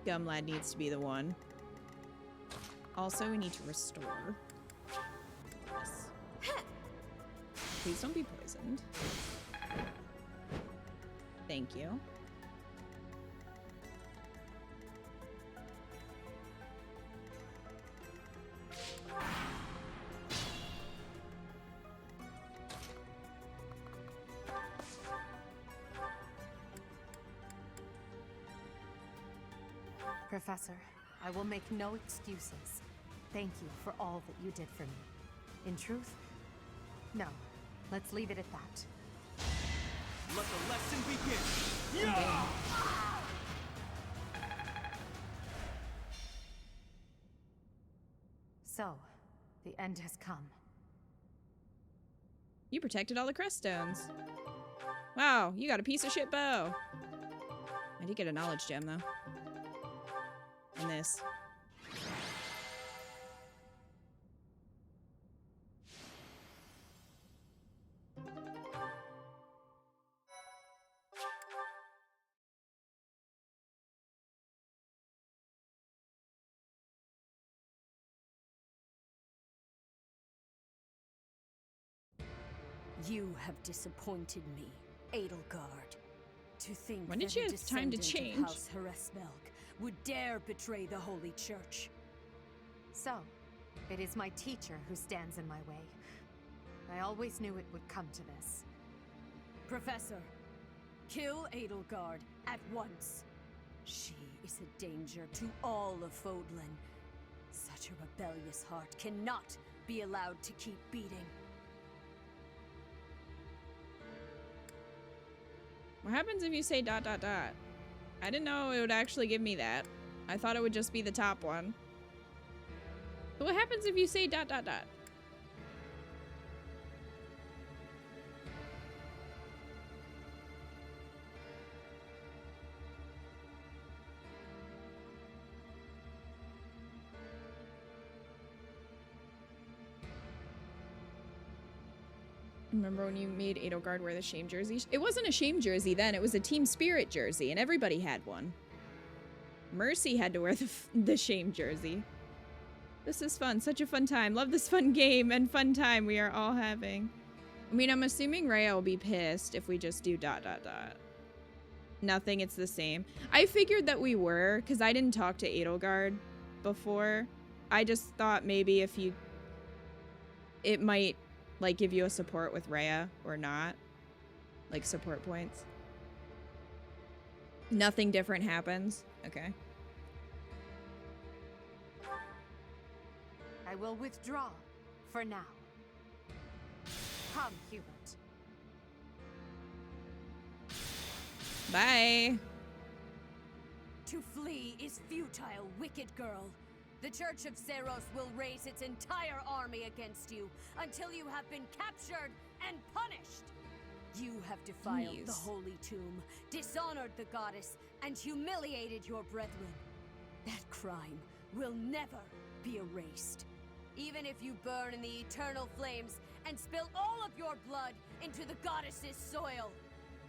Gumlad needs to be the one. Also, we need to restore. Yes. Please don't be poisoned. Thank you. Professor, I will make no excuses. Thank you for all that you did for me. In truth, no. Let's leave it at that. Let the lesson begin. Yeah! So, the end has come. You protected all the crest stones. Wow, you got a piece of shit bow. I did get a knowledge gem though. And this. You have disappointed me, EDELGARD. To think When did that you a have time to descendant change? of House Hresmelk would dare betray the Holy Church. So, it is my teacher who stands in my way. I always knew it would come to this. Professor, kill EDELGARD at once. She is a danger to all of Fodlan. Such a rebellious heart cannot be allowed to keep beating. What happens if you say ... I didn't know it would actually give me that. I thought it would just be the top one. But what happens if you say ... Remember when you made EDELGARD wear the shame jersey? It wasn't a shame jersey then, it was a Team Spirit jersey, and everybody had one. Mercy had to wear the shame jersey. This is fun, such a fun time. Love this fun game and fun time we are all having. I mean, I'm assuming Rhea will be pissed if we just do ... Nothing, it's the same. I figured that we were, because I didn't talk to EDELGARD before. I just thought maybe if you... It might... like, give you a support with Rhea or not. Like, support points. Nothing different happens. Okay. I will withdraw for now. Come, Hubert. Bye. To flee is futile, wicked girl. The Church of Seiros will raise its entire army against you until you have been captured and punished. You have defiled the holy tomb, dishonored the goddess, and humiliated your brethren. That crime will never be erased. Even if you burn in the eternal flames and spill all of your blood into the goddess's soil.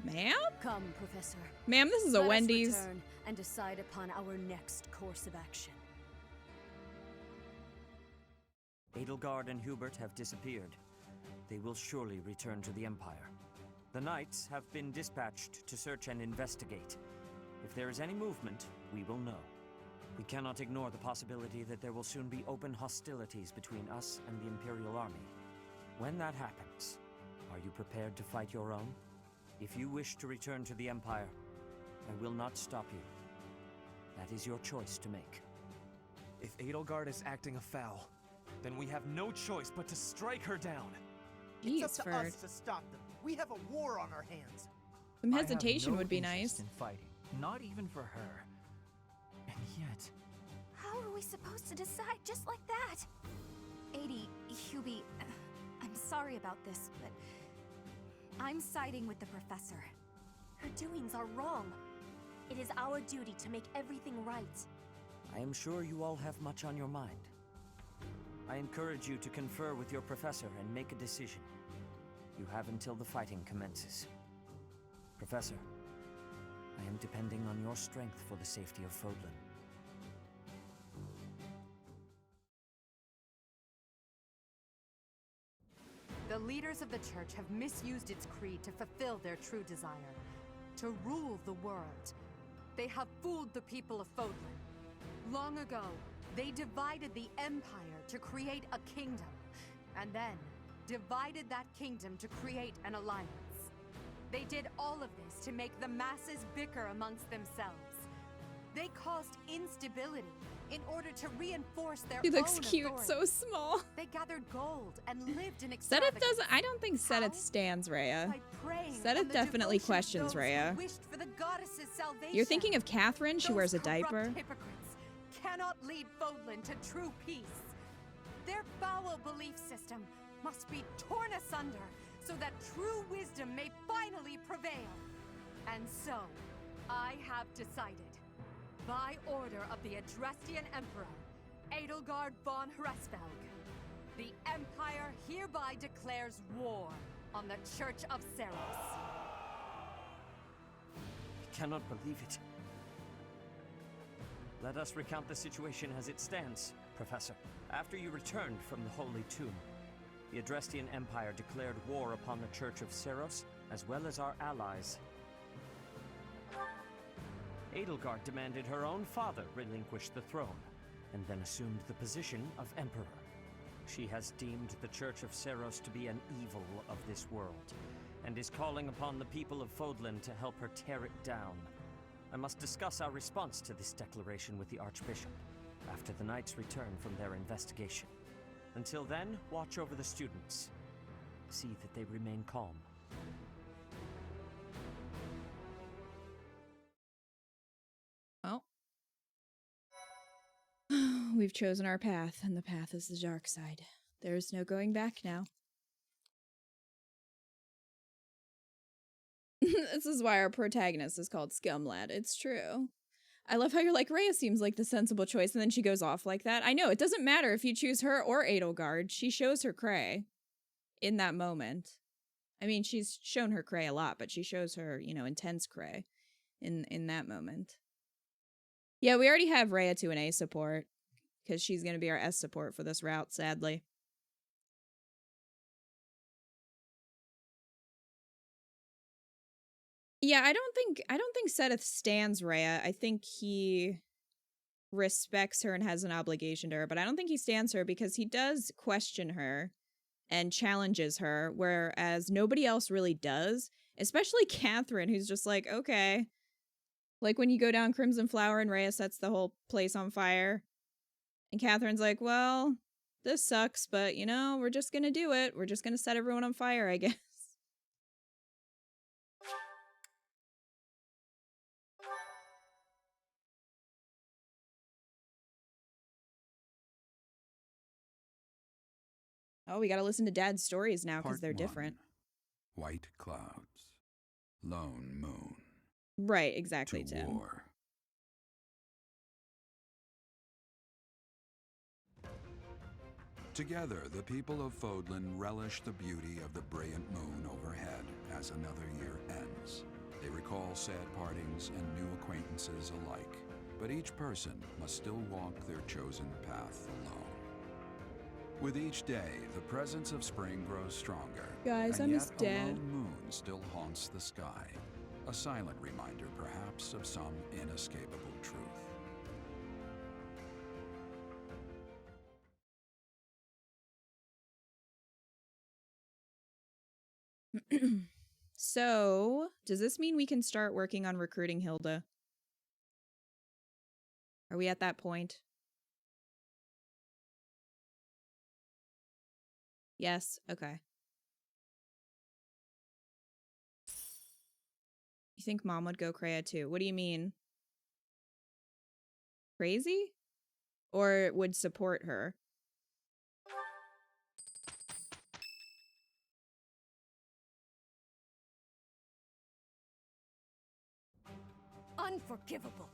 Ma'am? Come, Professor. Ma'am, this is a Let us Wendy's. return and decide upon our next course of action. Edelgard and Hubert have disappeared. They will surely return to the Empire. The Knights have been dispatched to search and investigate. If there is any movement, we will know. We cannot ignore the possibility that there will soon be open hostilities between us and the Imperial Army. When that happens, are you prepared to fight your own? If you wish to return to the Empire, I will not stop you. That is your choice to make. If Edelgard is acting afoul, then we have no choice but to strike her down. It's up to us to stop them. We have a war on our hands. Some hesitation would be nice. In fighting, not even for her. And yet, How are we supposed to decide just like that? Adie, Hubie, I'm sorry about this, but I'm siding with the professor. Her doings are wrong. It is our duty to make everything right. I am sure you all have much on your mind. I encourage you to confer with your professor and make a decision. You have until the fighting commences. Professor, I am depending on your strength for the safety of Fodlan. The leaders of the church have misused its creed to fulfill their true desire, to rule the world. They have fooled the people of Fodlan. Long ago, they divided the Empire to create a kingdom, and then divided that kingdom to create an alliance. They did all of this to make the masses bicker amongst themselves. They caused instability in order to reinforce their She looks own cute, authority. so small. They gathered gold and lived in Sedith extravagance. doesn't. I don't think Sedith stands Rhea. By preying on Sedith the definitely devotion of questions those who Rhea. wished for the goddess's salvation. You're thinking of Catherine? She Those wears a corrupt diaper. hypocrites cannot lead Fodlan to true peace. Their foul belief system must be torn asunder so that true wisdom may finally prevail. And so, I have decided, by order of the Adrestian Emperor, Edelgard von Hresvelg, the Empire hereby declares war on the Church of Seiros. I cannot believe it. Let us recount the situation as it stands, Professor. After you returned from the Holy Tomb, the Adrestian Empire declared war upon the Church of Seiros, as well as our allies. Edelgard demanded her own father relinquish the throne, and then assumed the position of Emperor. She has deemed the Church of Seiros to be an evil of this world, and is calling upon the people of Fodlan to help her tear it down. I must discuss our response to this declaration with the Archbishop, after the Knights return from their investigation. Until then, watch over the students. See that they remain calm. Well. We've chosen our path, and the path is the dark side. There's no going back now. This is why our protagonist is called Scumlad. It's true. I love how you're like, Rhea seems like the sensible choice, and then she goes off like that. I know, it doesn't matter if you choose her or Edelgard. She shows her cray in that moment. I mean, she's shown her cray a lot, but she shows her, you know, intense cray in that moment. Yeah, we already have Rhea to an A support, because she's going to be our S support for this route, sadly. Yeah, I don't think Sedith stands Rhea. I think he respects her and has an obligation to her, but I don't think he stands her because he does question her and challenges her, whereas nobody else really does, especially Catherine, who's just like, okay. Like when you go down Crimson Flower and Rhea sets the whole place on fire, and Catherine's like, well, this sucks, but you know, we're just gonna do it. We're just gonna set everyone on fire, I guess. Oh, we gotta listen to Dad's stories now because Part they're 1. different. White clouds. Lone moon. Right, exactly, To Tim. war. Together, the people of Fodlan relish the beauty of the brilliant moon overhead as another year ends. They recall sad partings and new acquaintances alike, but each person must still walk their chosen path alone. With each day, the presence of spring grows stronger. Guys, and I yet miss a Dad. lone moon still haunts the sky, a silent reminder perhaps of some inescapable truth. So, does this mean we can start working on recruiting Hilda? Are we at that point? Yes? Okay. You think Mom would go Kreia too? What do you mean? Crazy? Or would support her? Unforgivable!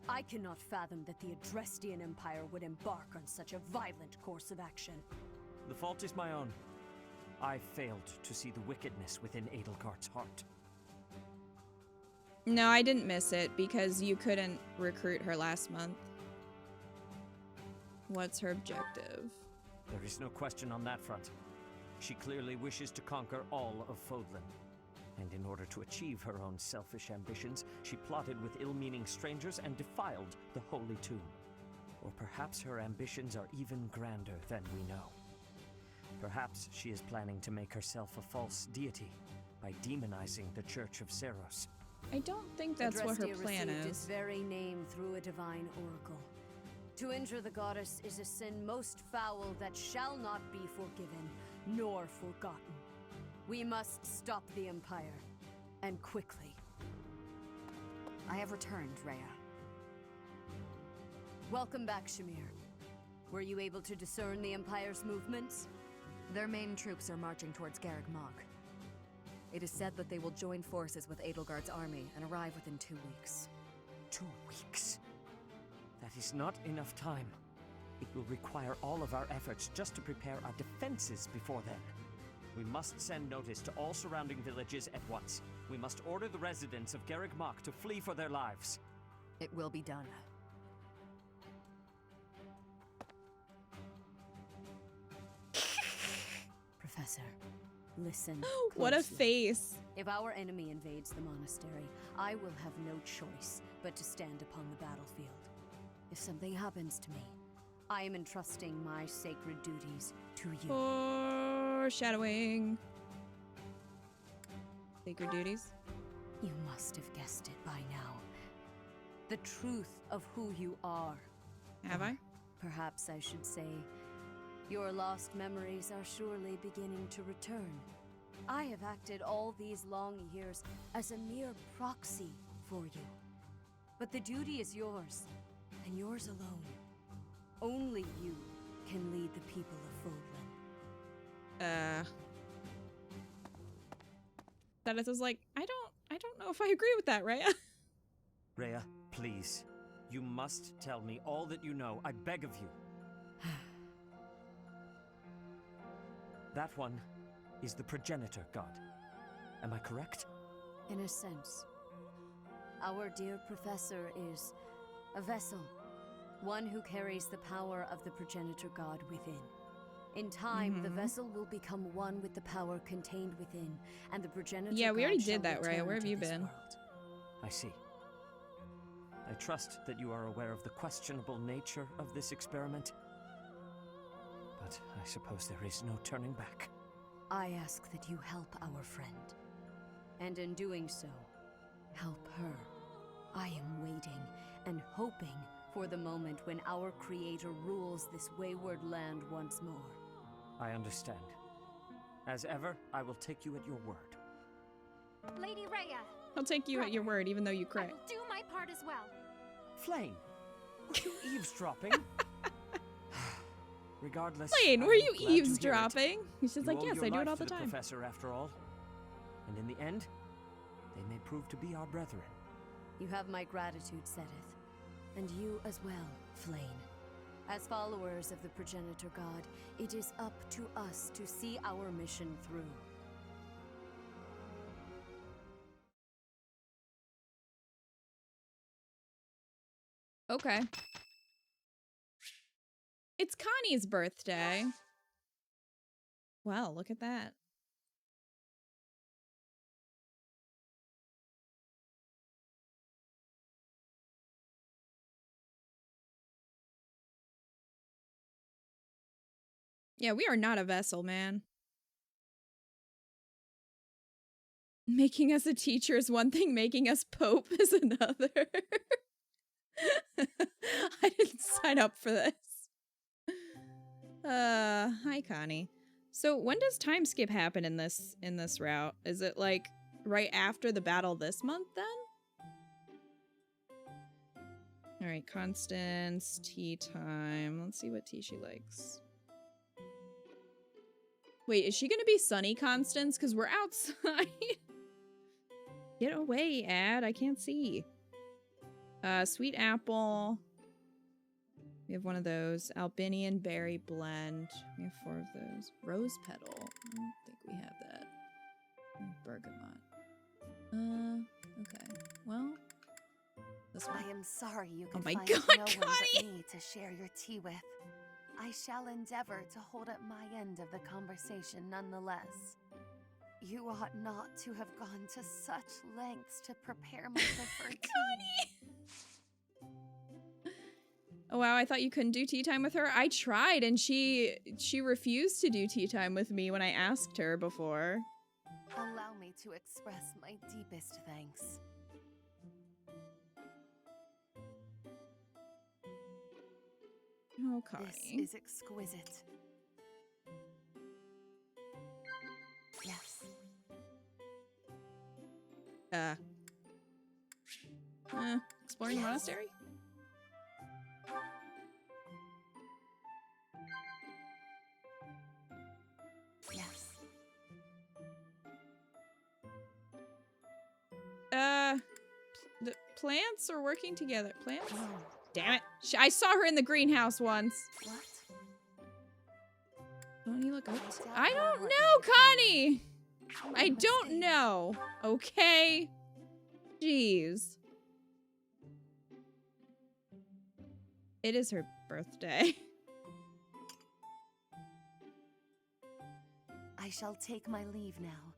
I cannot fathom that the Adrestian Empire would embark on such a violent course of action. The fault is my own. I failed to see the wickedness within Edelgard's heart. No, I didn't miss it because you couldn't recruit her last month. What's her objective? There is no question on that front. She clearly wishes to conquer all of Fodlan. And in order to achieve her own selfish ambitions, she plotted with ill-meaning strangers and defiled the Holy Tomb. Or perhaps her ambitions are even grander than we know. Perhaps she is planning to make herself a false deity by demonizing the Church of Seiros. I don't think that's what her Adrestia plan received is. its very name through a divine oracle. To injure the goddess is a sin most foul that shall not be forgiven, nor forgotten. We must stop the Empire, and quickly. I have returned, Rhea. Welcome back, Shamir. Were you able to discern the Empire's movements? Their main troops are marching towards Garreg Mach. It is said that they will join forces with Edelgard's army and arrive within 2 weeks. 2 weeks? That is not enough time. It will require all of our efforts just to prepare our defenses before then. We must send notice to all surrounding villages at once. We must order the residents of Garreg Mach to flee for their lives. It will be done. Professor, listen. What a closely. face. If our enemy invades the monastery, I will have no choice but to stand upon the battlefield. If something happens to me, I am entrusting my sacred duties to you. Foreshadowing. Sacred duties. You must have guessed it by now. The truth of who you are. Have I? Perhaps I should say, your lost memories are surely beginning to return. I have acted all these long years as a mere proxy for you. But the duty is yours, and yours alone. Only you can lead the people of Fodlan. Dennis was like, I don't know if I agree with that, right? Rhea, please. You must tell me all that you know. I beg of you. That one is the progenitor god. Am I correct? In a sense. Our dear professor is a vessel. One who carries the power of the progenitor god within. In time, the vessel will become one with the power contained within, and the progenitor Yeah, we already god did shall that, right? return Where have to you this been? world. I see. I trust that you are aware of the questionable nature of this experiment. But I suppose there is no turning back. I ask that you help our friend. And in doing so, help her. I am waiting and hoping for the moment when our creator rules this wayward land once more. I understand. As ever, I will take you at your word. Lady Rhea, I'll take you at your word, even though you I cry. will do my part as well. Flame, were you eavesdropping? Regardless, Lane, I'm were you glad to hear it. eavesdropping? He's just You like, owe yes, your I do it life all to the time. Professor, after all. And in the end, they may prove to be our brethren. You have my gratitude, Sedith. And you as well, Flame. As followers of the Progenitor God, it is up to us to see our mission through. Okay. It's Connie's birthday. Wow, look at that. Yeah, we are not a vessel, man. Making us a teacher is one thing, making us Pope is another. I didn't sign up for this. Hi Connie. So when does time skip happen in this route? Is it like right after the battle this month then? Alright, Constance, tea time. Let's see what tea she likes. Wait, is she gonna be Sunny Constance? Because we're outside. Get away, Ad. I can't see. Sweet apple. We have one of those. Albinian berry blend. We have 4 of those. Rose petal. I don't think we have that. Bergamot. Okay. Well, this one. I am sorry you can Oh my find God, no one Connie! but me to share your tea with. I shall endeavor to hold up my end of the conversation nonetheless. You ought not to have gone to such lengths to prepare my preferred tea. Oh wow, I thought you couldn't do tea time with her. I tried and she refused to do tea time with me when I asked her before. Allow me to express my deepest thanks. Oh, Connie. This is exquisite. Yes. Exploring the monastery? Yes. The plants are working together. Plants? Damn it. I saw her in the greenhouse once. What? Don't you look up? I don't know, Connie! I don't know. Okay? Jeez. It is her birthday. I shall take my leave now.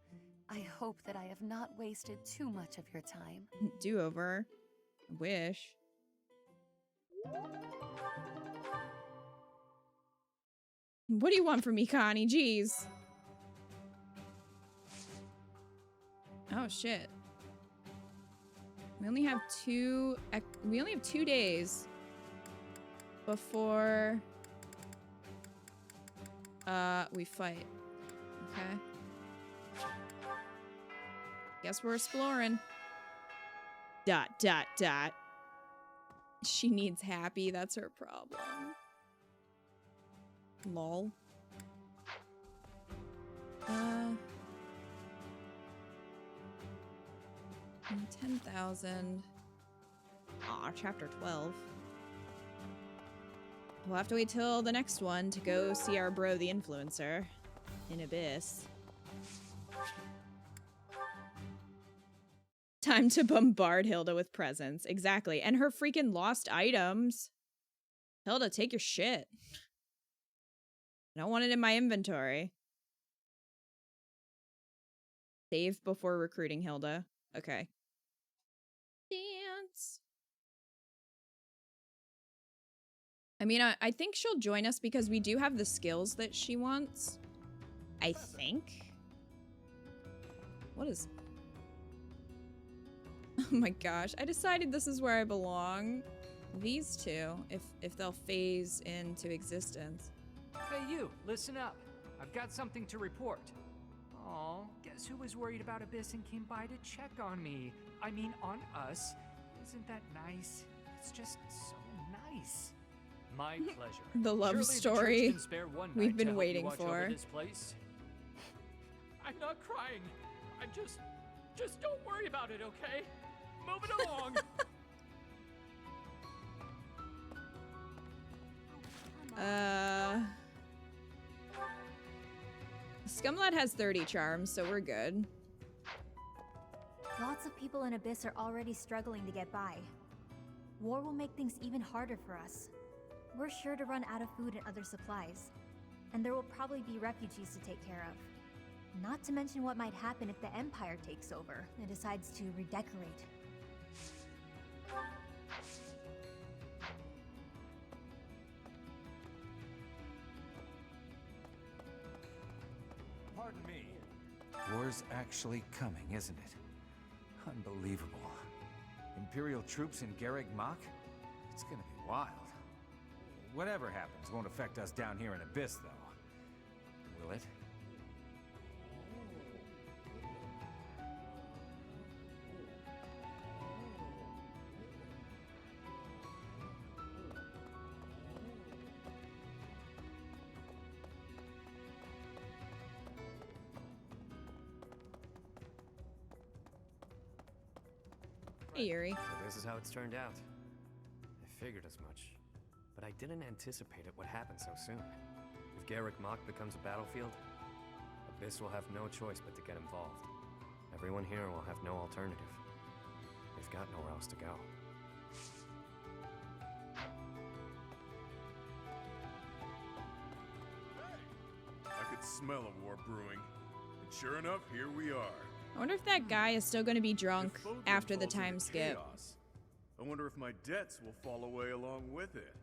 I hope that I have not wasted too much of your time. Do-over. I wish. What do you want from me, Connie? Jeez. Oh, shit. We only have 2 days before we fight. Okay. Guess we're exploring. ... She needs happy, that's her problem. Lol. 10,000. Aw, chapter 12. We'll have to wait till the next one to go see our bro, the influencer, in Abyss. Time to bombard Hilda with presents. Exactly. And her freaking lost items. Hilda, take your shit. I don't want it in my inventory. Save before recruiting Hilda. Okay. Dance. I mean, I think she'll join us because we do have the skills that she wants. I think. What is... Oh my gosh, I decided this is where I belong. These two, if they'll phase into existence. Hey you, listen up. I've got something to report. Aw, guess who was worried about Abyss and came by to check on me? I mean, on us. Isn't that nice? It's just so nice. My pleasure. The love Surely story the church can spare one we've night been to help waiting you watch for. over this place. I'm not crying. I'm just don't worry about it, okay? Move it along. Scumlad has 30 charms, so we're good. Lots of people in Abyss are already struggling to get by. War will make things even harder for us. We're sure to run out of food and other supplies. And there will probably be refugees to take care of. Not to mention what might happen if the Empire takes over and decides to redecorate. Pardon me. War's actually coming, isn't it? Unbelievable. Imperial troops in Garreg Mach? It's gonna be wild. Whatever happens won't affect us down here in Abyss, though. Will it? Hey, Yuri. So this is how it's turned out. I figured as much, but I didn't anticipate it would happen so soon. If Garreg Mach becomes a battlefield, Abyss will have no choice but to get involved. Everyone here will have no alternative. They've got nowhere else to go. I could smell a war brewing. And sure enough, here we are. I wonder if that guy is still going to be drunk after the time skip. Chaos, I wonder if my debts will fall away along with it.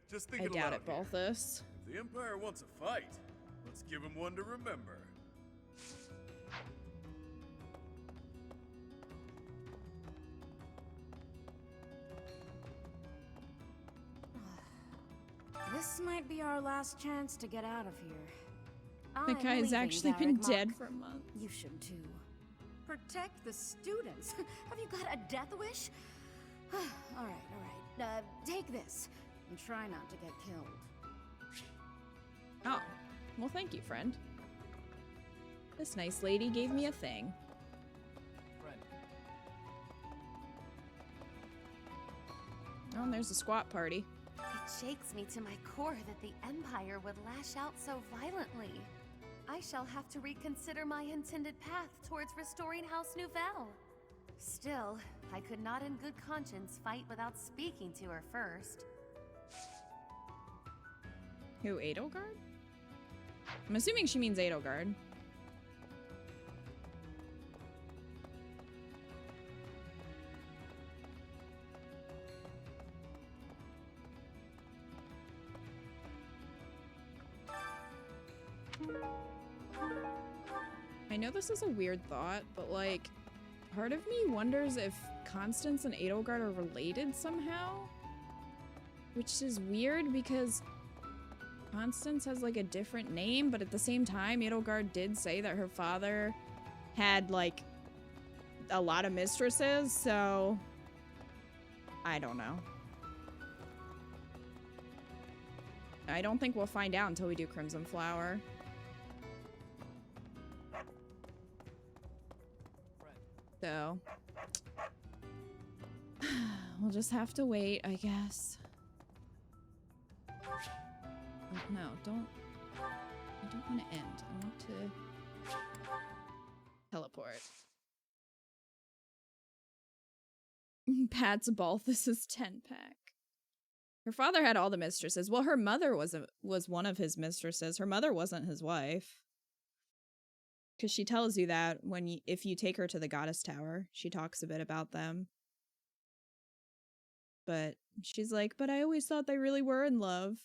Just I thinking doubt aloud it, Balthus. If the Empire wants a fight, let's give him one to remember. This might be our last chance to get out of here. The I'm guy's leaving actually Garreg been Mach. dead for a month. You should too. Protect the students. Have you got a death wish? all right. Take this and try not to get killed. Oh, well, thank you, friend. This nice lady gave me a thing. Oh, and there's a squat party. It shakes me to my core that the Empire would lash out so violently. I shall have to reconsider my intended path towards restoring House Nouvelle. Still, I could not in good conscience fight without speaking to her first. Who, Edelgard? I'm assuming she means Edelgard. I know this is a weird thought, but like, part of me wonders if Constance and Edelgard are related somehow? Which is weird because Constance has like a different name, but at the same time, Edelgard did say that her father had like a lot of mistresses, so I don't know. I don't think we'll find out until we do Crimson Flower. So we'll just have to wait, I guess. Oh, no, don't. I don't want to end. I want to teleport. Pat's Balthus's 10-pack. Her father had all the mistresses. Well, her mother was one of his mistresses. Her mother wasn't his wife. Because she tells you that when if you take her to the Goddess Tower, she talks a bit about them. But she's like, but I always thought they really were in love.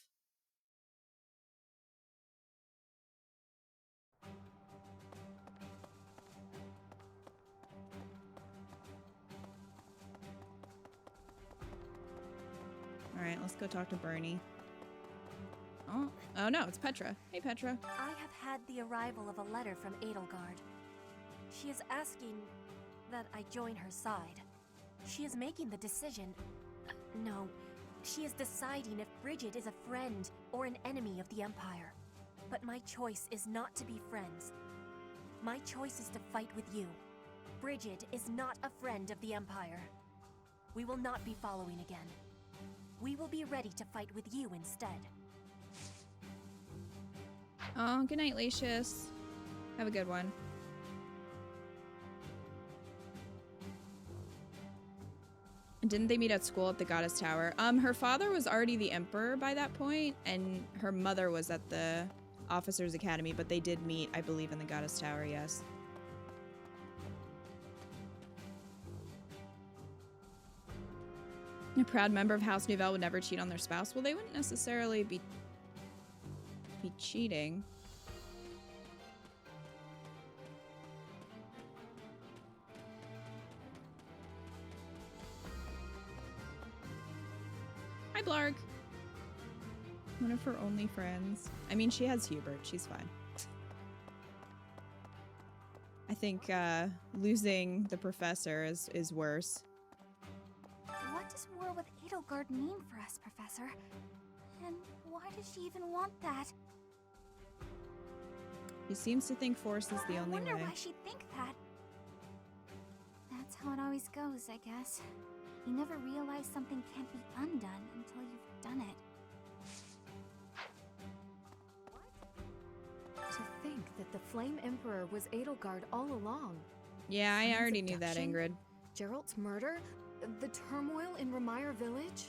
Alright, let's go talk to Bernie. Oh no, it's Petra. Hey, Petra. I have had the arrival of a letter from Edelgard. She is asking that I join her side. She is making the decision. No, She is deciding if Bridget is a friend or an enemy of the Empire. But my choice is not to be friends. My choice is to fight with you. Bridget is not a friend of the Empire. We will not be following again. We will be ready to fight with you instead. Oh, good night, Lucius. Have a good one. Didn't they meet at school at the Goddess Tower? Her father was already the Emperor by that point, and her mother was at the Officers Academy, but they did meet, I believe, in the Goddess Tower, yes. A proud member of House Nouvelle would never cheat on their spouse. Well, they wouldn't necessarily be cheating. Hi, Blarg. One of her only friends. I mean, she has Hubert. She's fine. I think losing the professor is worse. What does war with EDELGARD mean for us, Professor? And why does she even want that? She seems to think force is the only way. I wonder why she'd think that. That's how it always goes, I guess. You never realize something can't be undone until you've done it. To think that the Flame Emperor was Edelgard all along. Yeah, I Friends already knew that, abduction, Ingrid. Geralt's murder, the turmoil in Remire Village.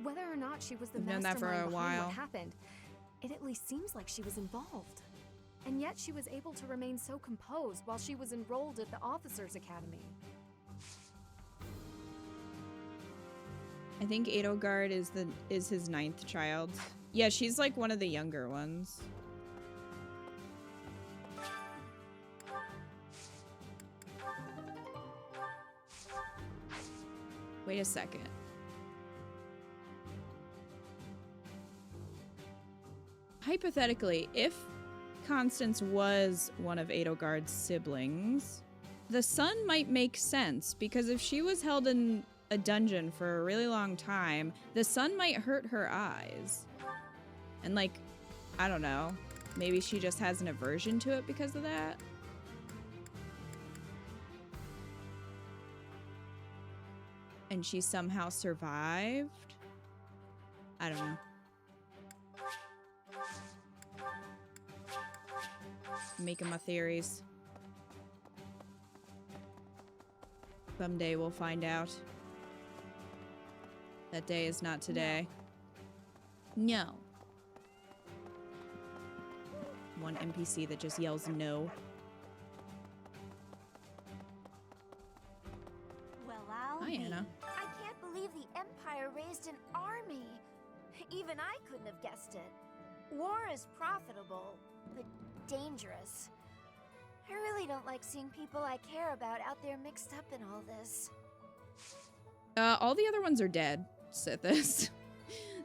Whether or not she was the I've known that for mastermind a behind while. what happened, it at least seems like she was involved. And yet she was able to remain so composed while she was enrolled at the Officers Academy. I think Edelgard is his 9th child. Yeah, she's like one of the younger ones. Wait a second. Hypothetically, if Constance was one of Edelgard's siblings, the son might make sense, because if she was held in a dungeon for a really long time, the sun might hurt her eyes. And like, I don't know, maybe she just has an aversion to it because of that. And she somehow survived? I don't know. Making my theories. Someday we'll find out. That day is not today. No. One NPC that just yells no. Well, I'll Hi, be. Anna. I can't believe the Empire raised an army. Even I couldn't have guessed it. War is profitable, but dangerous. I really don't like seeing people I care about out there mixed up in all this. All the other ones are dead, Sithis.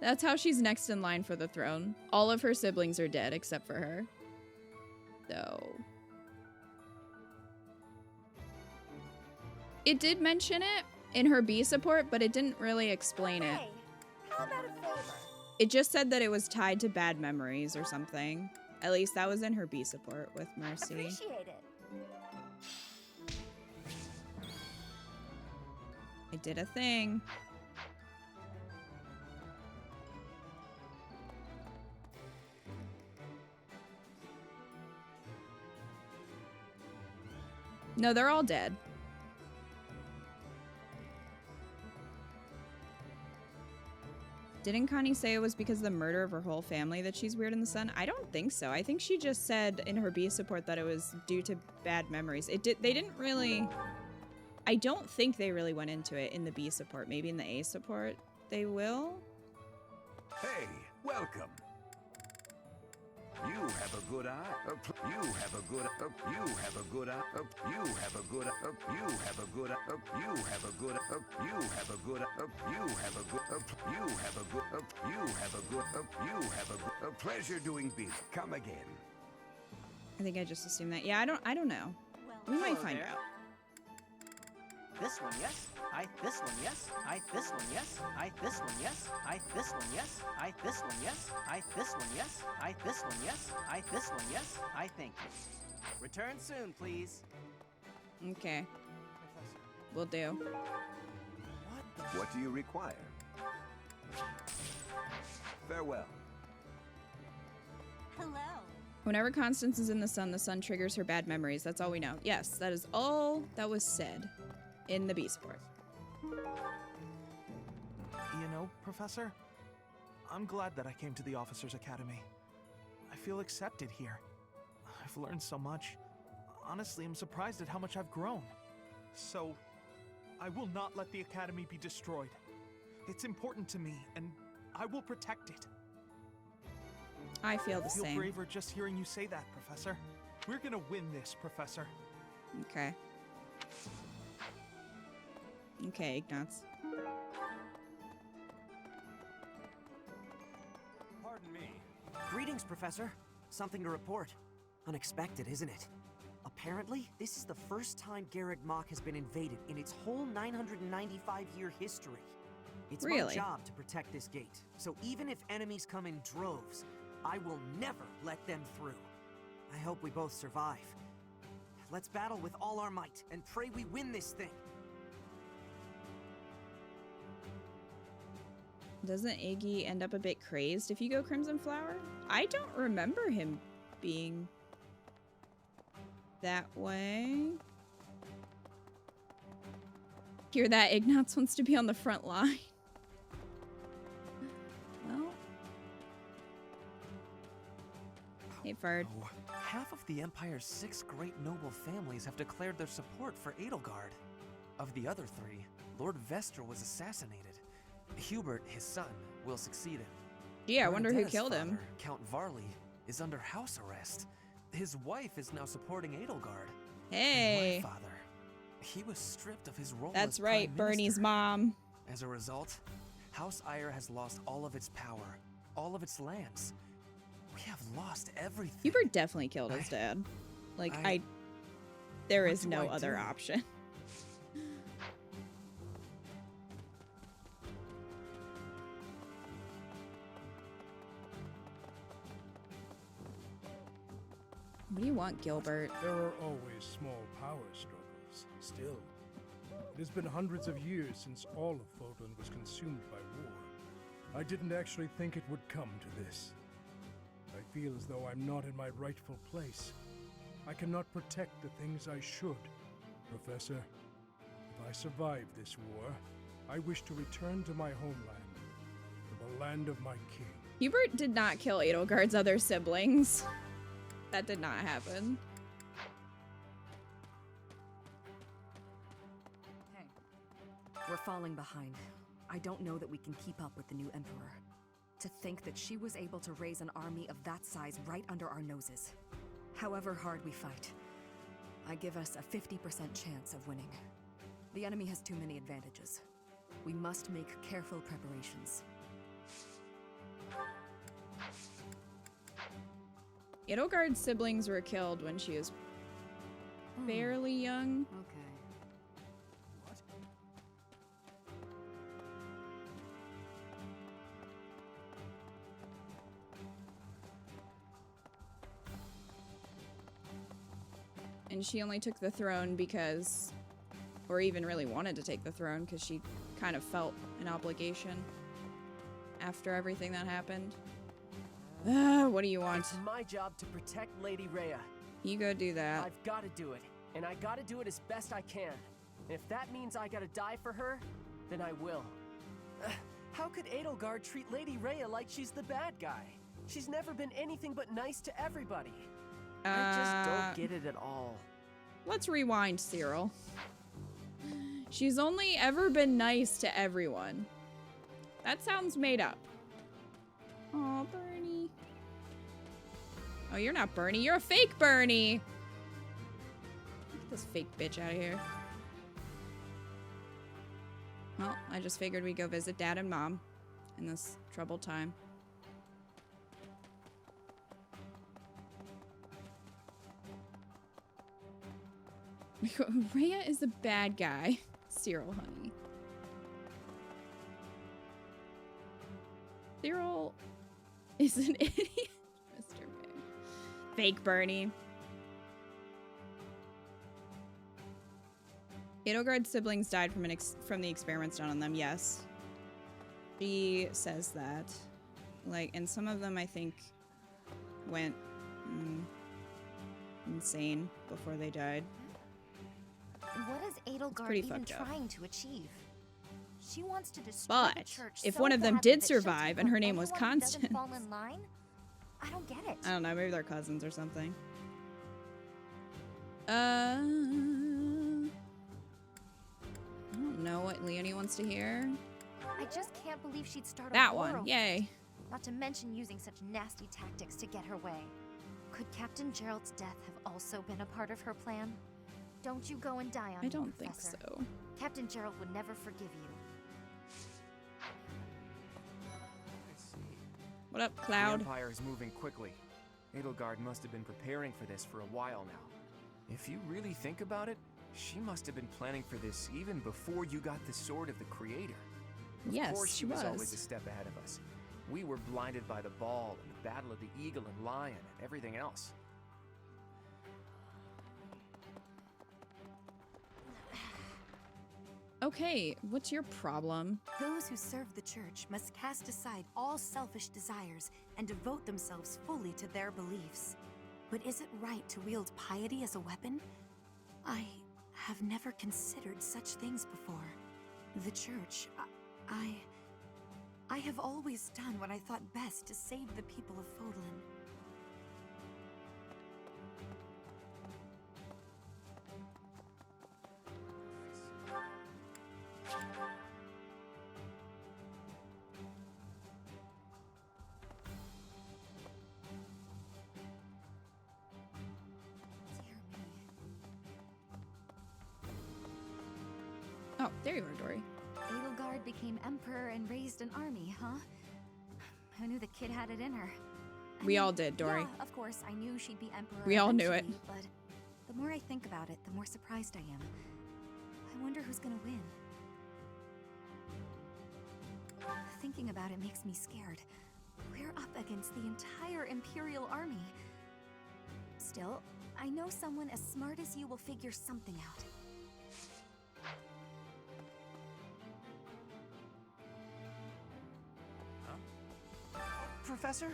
That's how she's next in line for the throne. All of her siblings are dead except for her. So... It did mention it in her B support, but it didn't really explain it. Hey, how about a favor? It just said that it was tied to bad memories or something. At least that was in her B support with Mercy. Appreciate it. I did a thing. No, they're all dead. Didn't Connie say it was because of the murder of her whole family that she's weird in the sun? I don't think so. I think she just said in her B support that it was due to bad memories. They didn't really... I don't think they really went into it in the B support. Maybe in the A support they will. Hey, welcome. You have a good eye. You have a good. You have a good eye. You have a good. You have a good. You have a good. You have a good. You have a good. You have a good. You have a good. You have a good. A pleasure doing business. Come again. I think I just assumed that. Yeah, I don't know. We might find out. This one, yes? I this one, yes. I this one, yes. I this one, yes. I this one, yes. I this one, yes. I this one, yes. I this one, yes. I this one, yes. I thank you. Return soon, please. Okay. Will do. What do you require? Farewell. Hello. Whenever Constance is in the sun triggers her bad memories. That's all we know. Yes, that is all that was said in the Beast Report. You know, Professor, I'm glad that I came to the Officers Academy. I feel accepted here. I've learned so much. Honestly, I'm surprised at how much I've grown. So, I will not let the Academy be destroyed. It's important to me, and I will protect it. I feel the same. I feel braver just hearing you say that, Professor. We're gonna win this, Professor. Okay. Okay, Ignatz. Pardon me. Greetings, Professor. Something to report. Unexpected, isn't it? Apparently, this is the first time Garreg Mach has been invaded in its whole 995-year history. It's my job to protect this gate, so even if enemies come in droves, I will never let them through. I hope we both survive. Let's battle with all our might and pray we win this thing. Doesn't Iggy end up a bit crazed if you go Crimson Flower? I don't remember him being that way. Hear that? Ignatz wants to be on the front line. Well. Hey, Fard. Oh, half of the Empire's 6 great noble families have declared their support for EDELGARD. Of the other 3, Lord Vestra was assassinated. Hubert, his son, will succeed him. Yeah, I wonder who Bernadetta's killed him. father, Count Varley, is under house arrest. His wife is now supporting EDELGARD. Hey. And my father, he was stripped of his role That's as right, Prime Bernie's Minister. mom. As a result, House Eyre has lost all of its power, all of its lands. We have lost everything. Hubert definitely killed his dad. Like, there is no other option. What do you want, Gilbert? There are always small power struggles, still. It has been hundreds of years since all of Fodlan was consumed by war. I didn't actually think it would come to this. I feel as though I'm not in my rightful place. I cannot protect the things I should. Professor, if I survive this war, I wish to return to my homeland, to the land of my king. Hubert did not kill Edelgard's other siblings. That did not happen. Hey. We're falling behind. I don't know that we can keep up with the new Emperor. To think that she was able to raise an army of that size right under our noses. However hard we fight, I give us a 50% chance of winning. The enemy has too many advantages. We must make careful preparations. Edelgard's siblings were killed when she was fairly young. Okay. And she only took the throne because, or even really wanted to take the throne because she kind of felt an obligation after everything that happened. What do you want? It's my job to protect Lady Rhea. You go do that. I've got to do it, and I got to do it as best I can. And if that means I got to die for her, then I will. How could EDELGARD treat Lady Rhea like she's the bad guy? She's never been anything but nice to everybody. I just don't get it at all. Let's rewind, Cyril. She's only ever been nice to everyone. That sounds made up. Aw, Bernie. Oh, you're not Bernie. You're a fake Bernie. Get this fake bitch out of here. Well, I just figured we'd go visit Dad and Mom in this troubled time. Rhea is the bad guy. Cyril, honey. Cyril is an idiot. Mr. Big. Fake Bernie. Edelgard's siblings died from the experiments done on them, yes. She says that. Like, and some of them, I think, went insane before they died. What is Edelgard even trying to achieve? She wants to destroy the But church if so one of them badly did that she'll survive take and on her name was anyone who doesn't Constance. fall in line? I don't get it. I don't know, maybe they're cousins or something. I don't know what Leonie wants to hear. I just can't believe she'd start That a war one, over yay. it. Not to mention using such nasty tactics to get her way. Could Captain Gerald's death have also been a part of her plan? Don't you go and die on I me, don't think Professor. so. Captain Gerald would never forgive you. What up, The Cloud? Empire is moving quickly. Edelgard must have been preparing for this for a while now. If you really think about it, she must have been planning for this even before you got the Sword of the Creator. Yes, Of course she was always a was. step ahead of us. We were blinded by the ball and the battle of the eagle and lion and everything else. Okay, what's your problem? Those who serve the church must cast aside all selfish desires and devote themselves fully to their beliefs. But is it right to wield piety as a weapon? I have never considered such things before. The church, I have always done what I thought best to save the people of Fodlan. Oh, there you are, Dory. Edelgard became emperor and raised an army, huh? Who knew the kid had it in her? We all did, Dory. Yeah, of course, I knew she'd be emperor. We all knew it. eventually, But the more I think about it, the more surprised I am. I wonder who's gonna win. Thinking about it makes me scared. We're up against the entire Imperial army. Still, I know someone as smart as you will figure something out. Professor,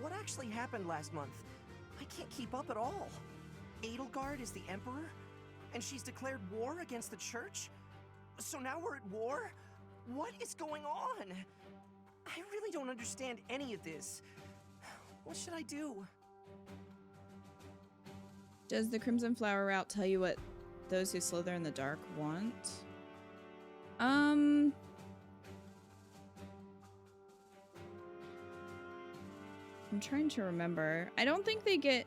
what actually happened last month? I can't keep up at all. Edelgard is the Emperor? And she's declared war against the Church? So now we're at war? What is going on? I really don't understand any of this. What should I do? Does the Crimson Flower route tell you what those who slither in the dark want? I'm trying to remember. I don't think they get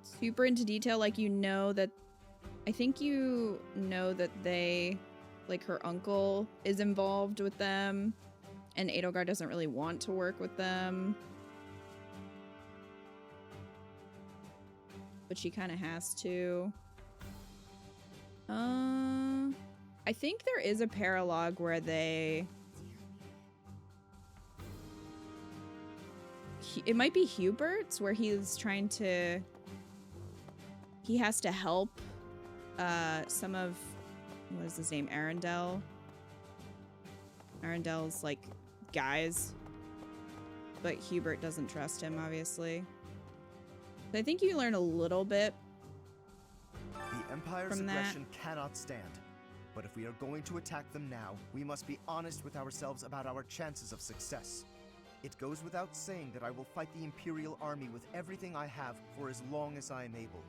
super into detail. Like, you know that... I think you know that they... Like, her uncle is involved with them. And Edelgard doesn't really want to work with them. But she kind of has to. I think there is a paralogue where they... It might be Hubert's, where he's trying to... He has to help some of... What is his name? Arendelle? Arendelle's, like, guys. But Hubert doesn't trust him, obviously. So I think you learn a little bit The Empire's from that. aggression cannot stand. But if we are going to attack them now, we must be honest with ourselves about our chances of success. It goes without saying that I will fight the Imperial army with everything I have for as long as I am able.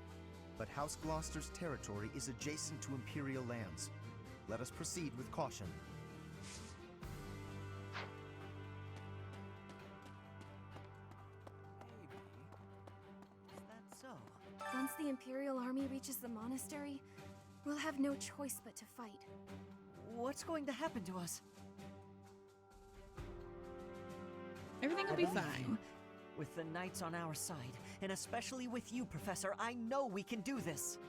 But House Gloucester's territory is adjacent to Imperial lands. Let us proceed with caution. Once the Imperial army reaches the monastery, we'll have no choice but to fight. What's going to happen to us? Everything will be fine. With the Knights on our side, and especially with you, Professor, I know we can do this.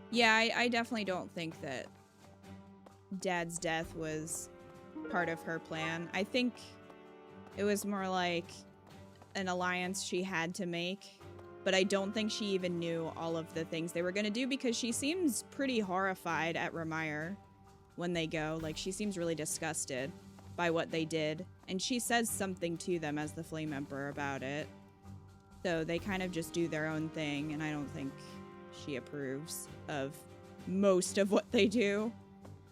Yeah, I definitely don't think that Dad's death was part of her plan. I think it was more like an alliance she had to make, but I don't think she even knew all of the things they were going to do because she seems pretty horrified at Ramire when they go. Like, she seems really disgusted by what they did, and she says something to them as the Flame Emperor about it. So they kind of just do their own thing, and I don't think she approves of most of what they do.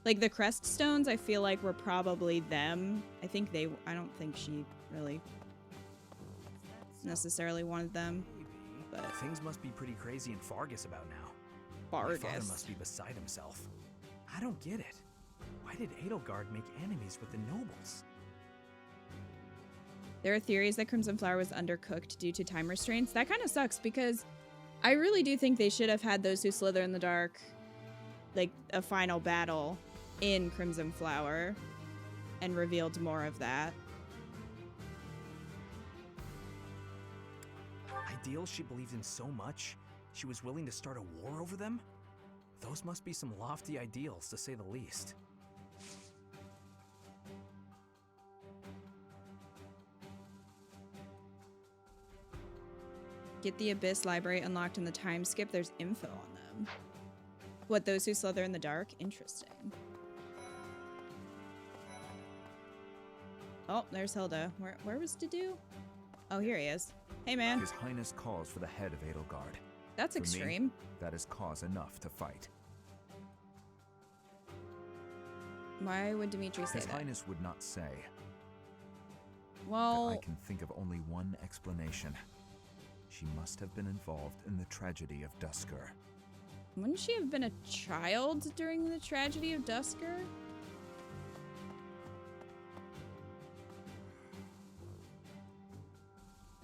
Like, the Crest Stones, I feel like were probably them. I don't think she really necessarily wanted them. But things must be pretty crazy in Fargus about now. Fargus. My father must be beside himself. I don't get it. Why did EDELGARD make enemies with the nobles? There are theories that Crimson Flower was undercooked due to time restraints. That kind of sucks because I really do think they should have had those who slither in the dark, like a final battle in Crimson Flower, and revealed more of that. Ideals she believed in so much, she was willing to start a war over them? Those must be some lofty ideals, to say the least. Get the Abyss Library unlocked in the time skip. There's info on them. What, those who slither in the dark? Interesting. Oh, there's Hilda. Where was Dedue? Oh, here he is. Hey, man. His Highness calls for the head of EDELGARD. That's For extreme. Me, that is cause enough to fight. Why would Dimitri say His that? Highness would not say. Well, But I can think of only one explanation. She must have been involved in the tragedy of Duskur. wouldn't she have been a child during the tragedy of Duskur?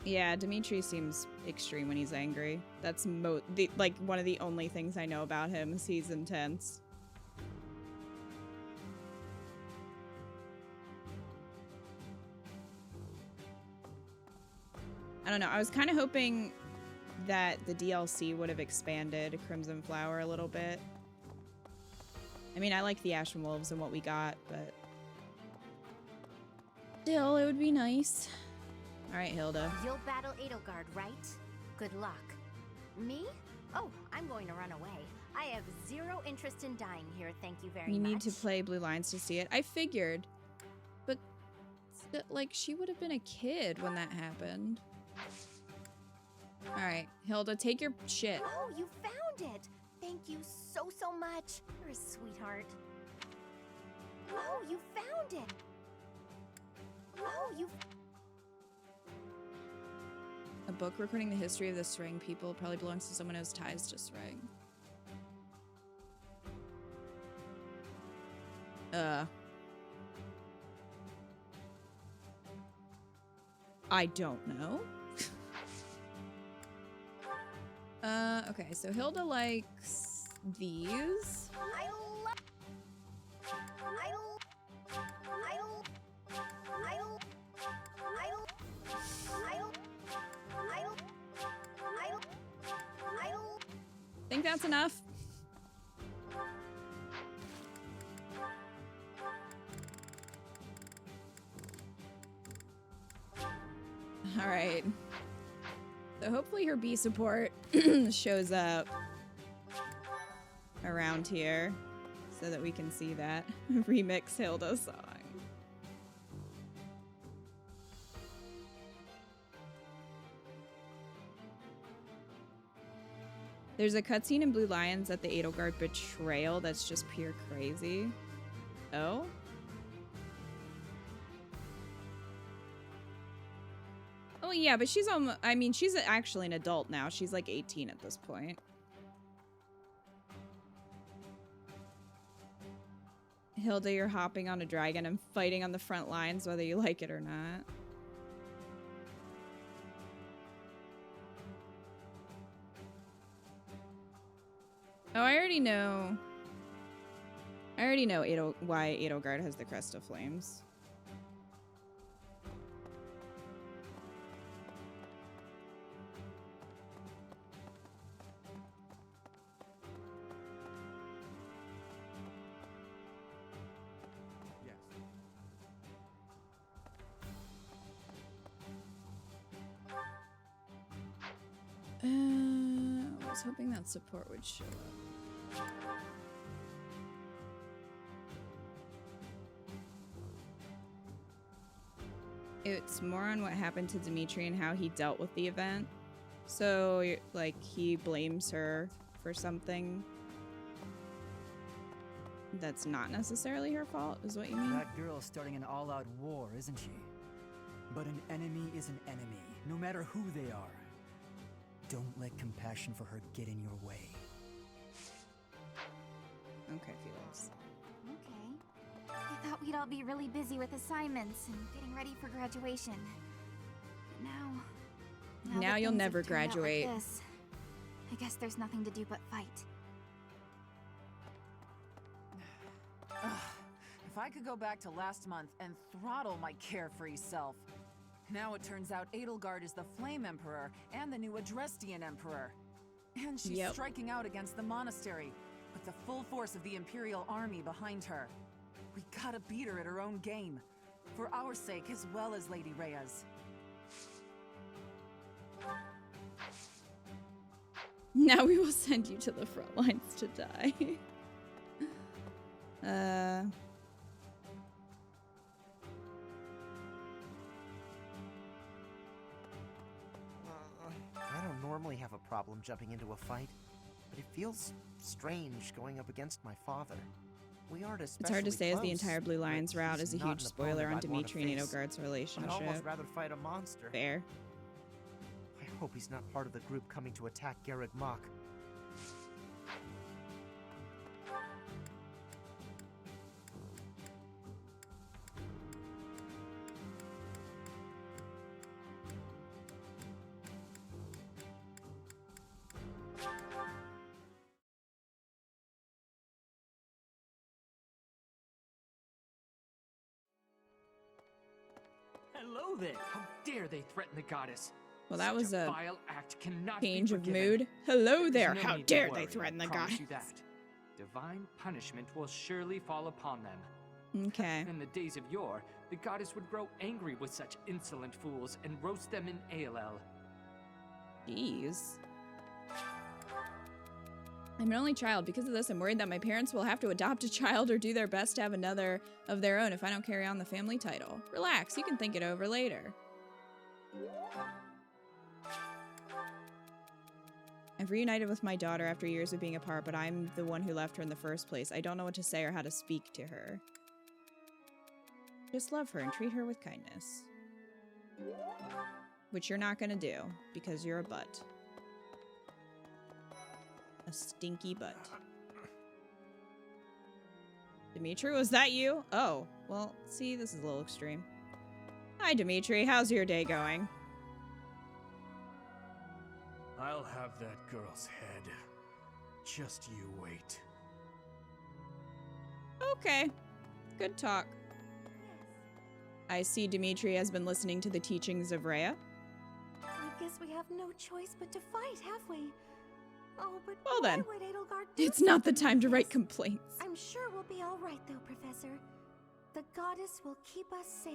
Yeah, Dimitri seems extreme when he's angry. That's like one of the only things I know about him is he's intense. I don't know. I was kind of hoping that the DLC would have expanded Crimson Flower a little bit. I mean, I like the Ashen Wolves and what we got, but still, it would be nice. All right, Hilda. You'll battle EDELGARD, right? Good luck. Me? Oh, I'm going to run away. I have zero interest in dying here, thank you very much. You need to play Blue Lines to see it. I figured, but like she would have been a kid when that happened. All right, Hilda, take your shit. Oh, you found it! Thank you so much. You're a sweetheart. Oh, you found it! Oh, you... A book recording the history of the Sreng people probably belongs to someone who has ties to Sreng. I don't know. Okay, so Hilda likes these. Think that's enough? All right. So hopefully her B support shows up around here so that we can see that remix Hilda song. There's a cutscene in Blue Lions at the EDELGARD betrayal that's just pure crazy. Oh? Oh yeah, but she's I mean, she's actually an adult now. She's like 18 at this point. Hilda, you're hopping on a dragon and fighting on the front lines whether you like it or not. Oh, I already know why EDELGARD has the Crest of Flames. I was hoping that support would show up. It's more on what happened to Dimitri and how he dealt with the event. So, like, he blames her for something that's not necessarily her fault, is what you mean? That girl's starting an all-out war, isn't she? But an enemy is an enemy, no matter who they are. Don't let compassion for her get in your way. Okay, Felix. Okay. I thought we'd all be really busy with assignments and getting ready for graduation. But now Now that you'll things never have turned out like graduate. this, I guess there's nothing to do but fight. If I could go back to last month and throttle my carefree self. Now it turns out EDELGARD is the Flame Emperor and the new Adrestian Emperor. And she's striking out against the monastery, with the full force of the Imperial army behind her. We gotta beat her at her own game, for our sake as well as Lady Rhea's. Now we will send you to the front lines to die. I don't normally have a problem jumping into a fight, but it feels strange going up against my father. We aren't especially It's hard to say as the close, entire Blue Lions but route he's is a not huge an spoiler opponent on I'd wanna Dimitri and face. EDELGARD's I'd relationship. almost rather fight a monster. Fair. I hope he's not part of the group coming to attack Garreg Mach. Hello there! How dare they threaten the goddess? Well, that was a vile act cannot change be of forgiven. mood. Hello There's there! no How need to dare they worry, threaten I the promise goddess? you that. Divine punishment will surely fall upon them. Okay. In the days of yore, the goddess would grow angry with such insolent fools and roast them in ALL. Jeez. I'm an only child. Because of this, I'm worried that my parents will have to adopt a child or do their best to have another of their own if I don't carry on the family title. Relax, you can think it over later. I've reunited with my daughter after years of being apart, but I'm the one who left her in the first place. I don't know what to say or how to speak to her. Just love her and treat her with kindness. Which you're not gonna do, because you're a butt. A stinky butt. Dimitri, was that you? Oh, well, see, this is a little extreme. Hi, Dimitri. How's your day going? I'll have that girl's head. Just you wait. Okay. Good talk. I see Dimitri has been listening to the teachings of Rhea. I guess we have no choice but to fight, have we? Oh, but Well why then, would EDELGARD do it's not the something time like to write this? complaints. I'm sure we'll be all right, though, Professor. The goddess will keep us safe.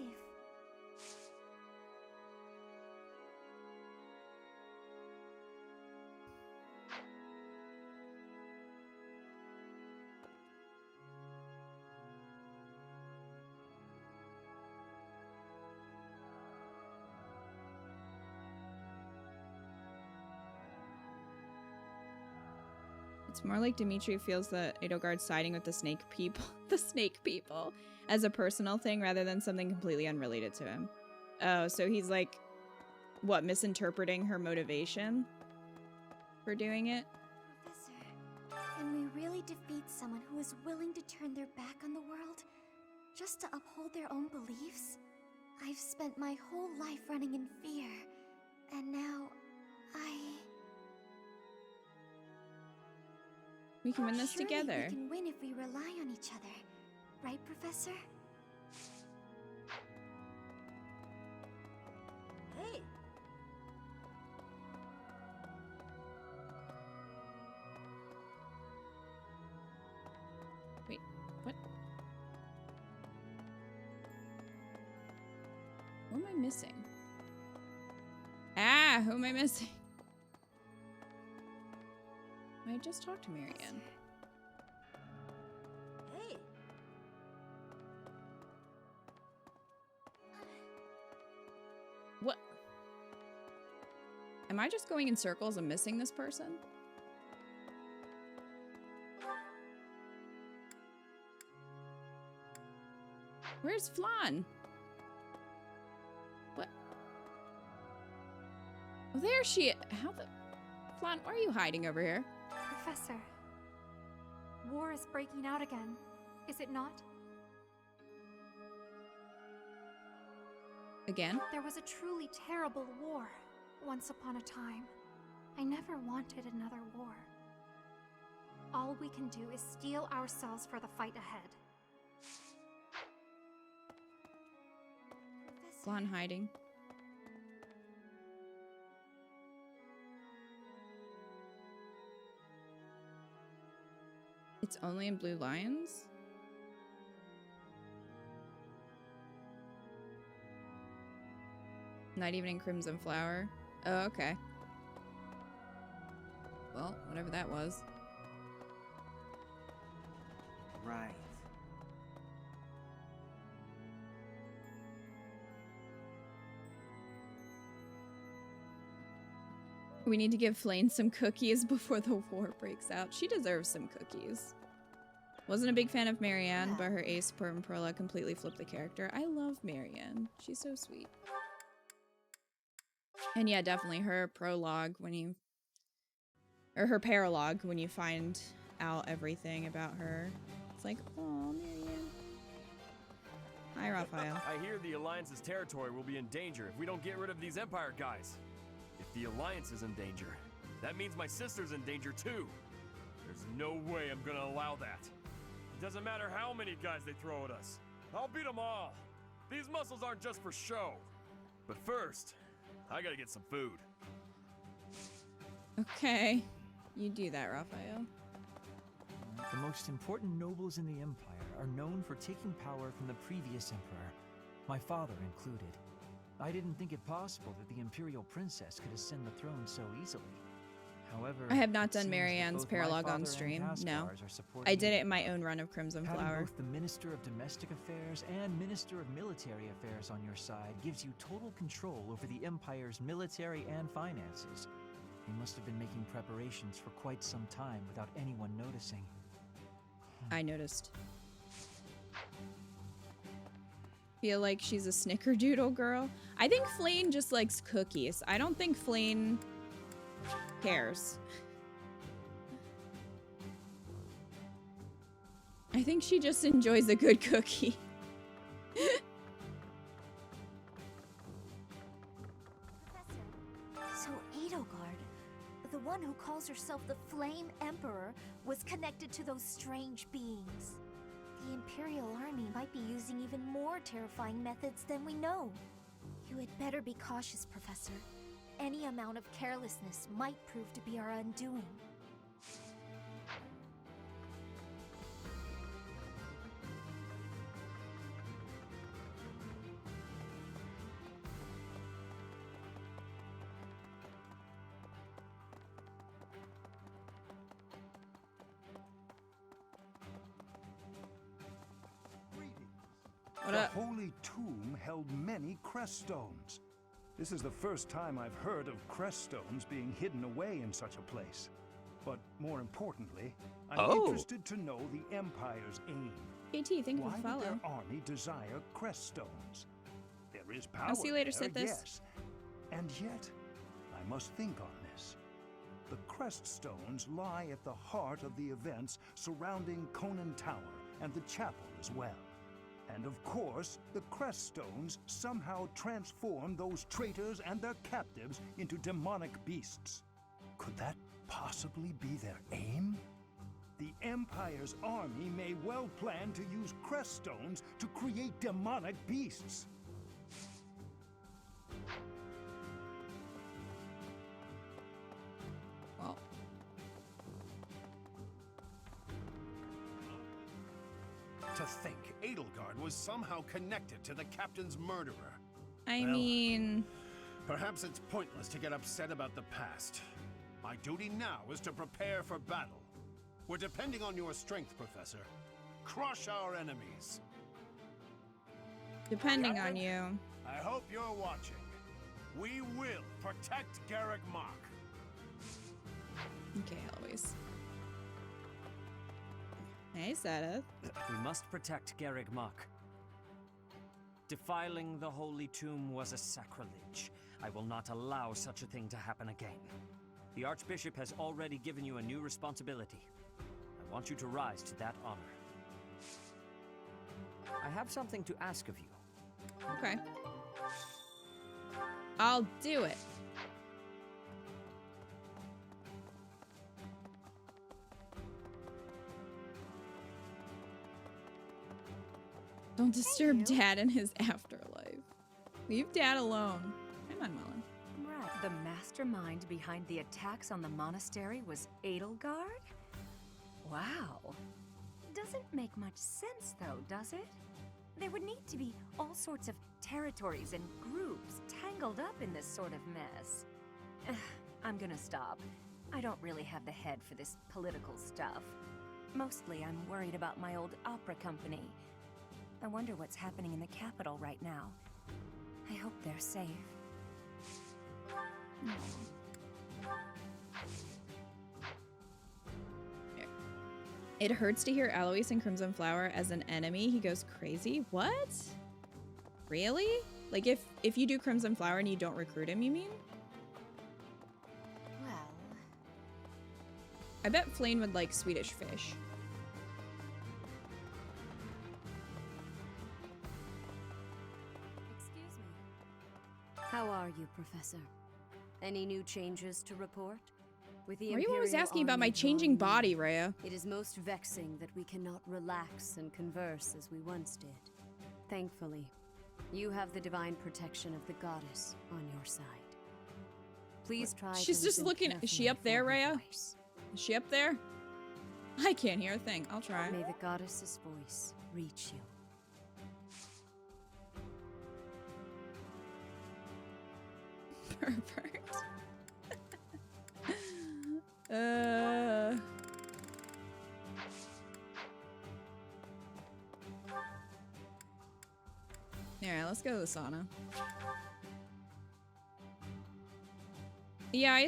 It's more like Dimitri feels that EDELGARD's siding with the snake people, as a personal thing rather than something completely unrelated to him. Oh, so he's like, what, misinterpreting her motivation for doing it? Professor, can we really defeat someone who is willing to turn their back on the world just to uphold their own beliefs? I've spent my whole life running in fear, and now We can win this Surely together. we can win if we rely on each other. Right, Professor? Hey! Wait, what? Who am I missing? Ah, who am I missing? I just talked to Marianne. Hey. What? Am I just going in circles and missing this person? Where's Flan? What? Oh, there she is. How the... Flan, why are you hiding over here? Professor, war is breaking out again, is it not? Again? There was a truly terrible war once upon a time. I never wanted another war. All we can do is steel ourselves for the fight ahead. Flan hiding. It's only in Blue Lions? Not even in Crimson Flower? Oh, okay. Well, whatever that was. Right. We need to give Flane some cookies before the war breaks out. She deserves some cookies. Wasn't a big fan of Marianne, but her ace Perm Perla completely flipped the character. I love Marianne. She's so sweet. And yeah, definitely her prologue when you... Or her paralogue when you find out everything about her. It's like, oh, Marianne. Hi, Raphael. I hear the Alliance's territory will be in danger if we don't get rid of these Empire guys. If the Alliance is in danger, that means my sister's in danger too. There's no way I'm gonna allow that. It doesn't matter how many guys they throw at us. I'll beat them all. These muscles aren't just for show. But first, I gotta get some food. Okay. You do that, Raphael. The most important nobles in the Empire are known for taking power from the previous Emperor, my father included. I didn't think it possible that the Imperial Princess could ascend the throne so easily. However, I have not done Marianne's paralogue on stream. No. I did it in my own run of Crimson Having Flower. both the Minister of Domestic Affairs and Minister of Military Affairs on your side gives you total control over the Empire's military and finances. You must have been making preparations for quite some time without anyone noticing. I noticed. Feel like she's a snickerdoodle girl. I think Flane just likes cookies. I don't think Flane cares. I think she just enjoys a good cookie. So EDELGARD, the one who calls herself the Flame Emperor, was connected to those strange beings. The Imperial Army might be using even more terrifying methods than we know. You had better be cautious, Professor. Any amount of carelessness might prove to be our undoing. The Holy Tomb held many crest stones. This is the first time I've heard of crest stones being hidden away in such a place. But more importantly, I'm interested to know the Empire's aim. KT, thank you for Why the follow. would their army desire crest stones? There is power I'll see you later, there, Sithis. yes. And yet, I must think on this. The crest stones lie at the heart of the events surrounding Conan Tower and the chapel as well. And of course, the crest stones somehow transform those traitors and their captives into demonic beasts. Could that possibly be their aim? The Empire's army may well plan to use crest stones to create demonic beasts. Well. To think EDELGARD was somehow connected to the captain's murderer. I mean... Perhaps it's pointless to get upset about the past. My duty now is to prepare for battle. We're depending on your strength, Professor. Crush our enemies. Depending on Captain, you. I hope you're watching. We will protect Garrick Mach. Okay, always. Hey, Seth. We must protect Garrick Mach. Defiling the holy tomb was a sacrilege. I will not allow such a thing to happen again. The Archbishop has already given you a new responsibility. I want you to rise to that honor. I have something to ask of you. Okay. I'll do it. Don't disturb Dad in his afterlife. Leave Dad alone. Come on, Mullen. Right. The mastermind behind the attacks on the monastery was EDELGARD? Wow. Doesn't make much sense, though, does it? There would need to be all sorts of territories and groups tangled up in this sort of mess. I'm gonna stop. I don't really have the head for this political stuff. Mostly, I'm worried about my old opera company. I wonder what's happening in the capital right now. I hope they're safe. It hurts to hear Alois and Crimson Flower as an enemy. He goes crazy. What? Really? Like if you do Crimson Flower and you don't recruit him, you mean? Well, I bet Flame would like Swedish fish. Excuse me. How are you, Professor? Any new changes to report? With the Why are you always Imperial asking about my Army changing drawing body, near, Rhea? It is most vexing that we cannot relax and converse as we once did. Thankfully, you have the divine protection of the goddess on your side. Please try. She's just looking. Is she up there, Rhea? Is she up there? I can't hear a thing. I'll try. May the goddess's voice reach you. Pervert. Alright, let's go to the sauna. Yeah, I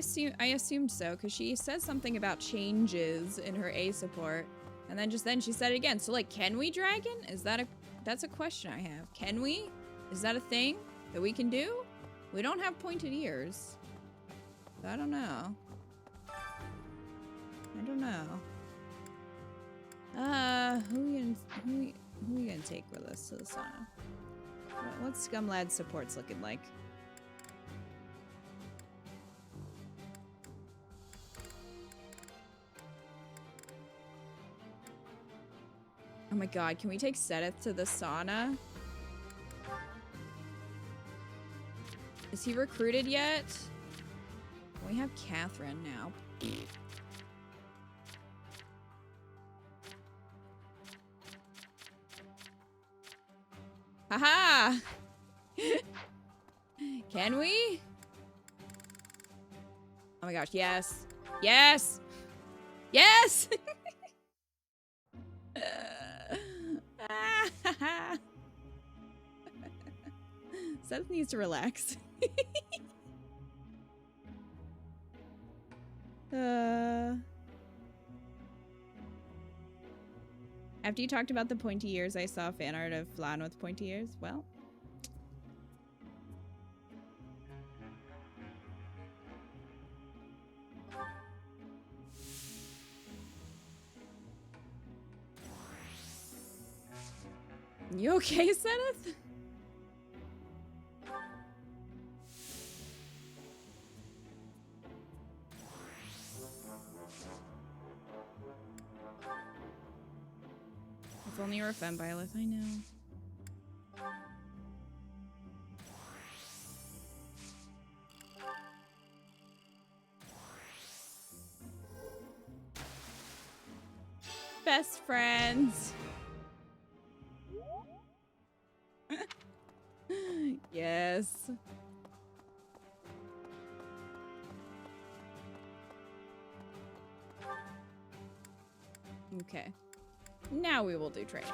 assumed so, because she says something about changes in her A support. And then then she said it again. So like, can we dragon? That's a question I have. Can we? Is that a thing that we can do? We don't have pointed ears. So I don't know. I don't know. Who we gonna take with us to the sauna? What's Scumlad supports looking like? Oh my god, can we take Sedith to the sauna? Is he recruited yet? We have Catherine now. Haha! Can we? Oh my gosh, yes. Yes! Yes! Seth needs to relax. After you talked about the pointy ears, I saw fan art of Flan with pointy ears. Well. You okay, Zenith? If only you were a Fembilith, I know. Best friends. Yes. Okay. Now we will do training.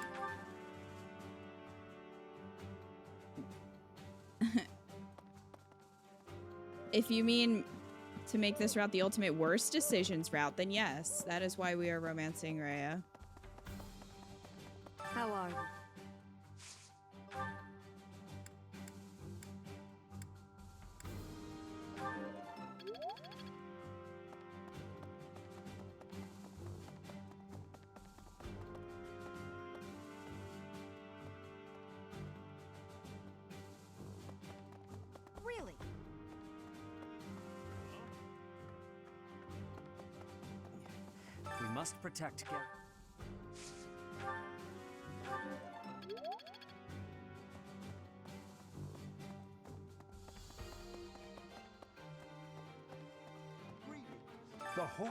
If you mean to make this route the ultimate worst decisions route, then yes, that is why we are romancing Rhea. How are you? Really? We must protect Garrett. The whole...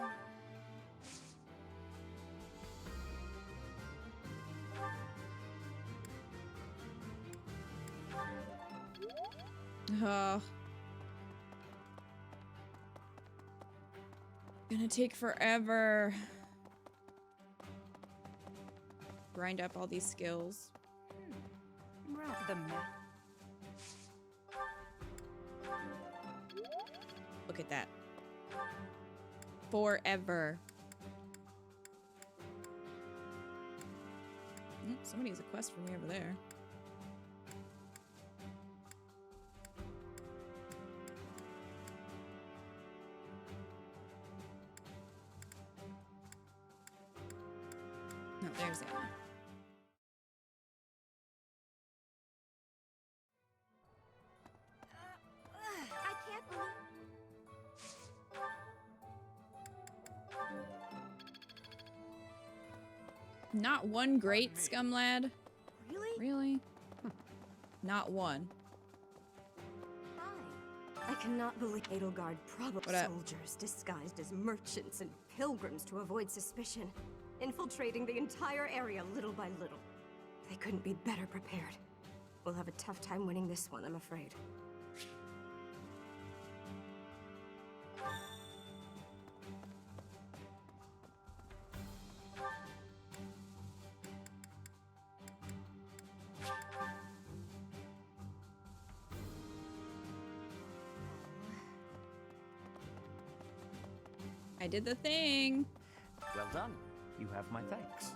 Gonna take forever. Grind up all these skills. The map. Look at that. Forever. Somebody has a quest for me over there. No, there's Anna. I can't believe... Not one great scum lad. Really? Really? Not one. I cannot believe Edelgard probably What up? soldiers disguised as merchants and pilgrims to avoid suspicion, infiltrating the entire area little by little. They couldn't be better prepared. We'll have a tough time winning this one, I'm afraid. I did the thing. Well done. You have my thanks.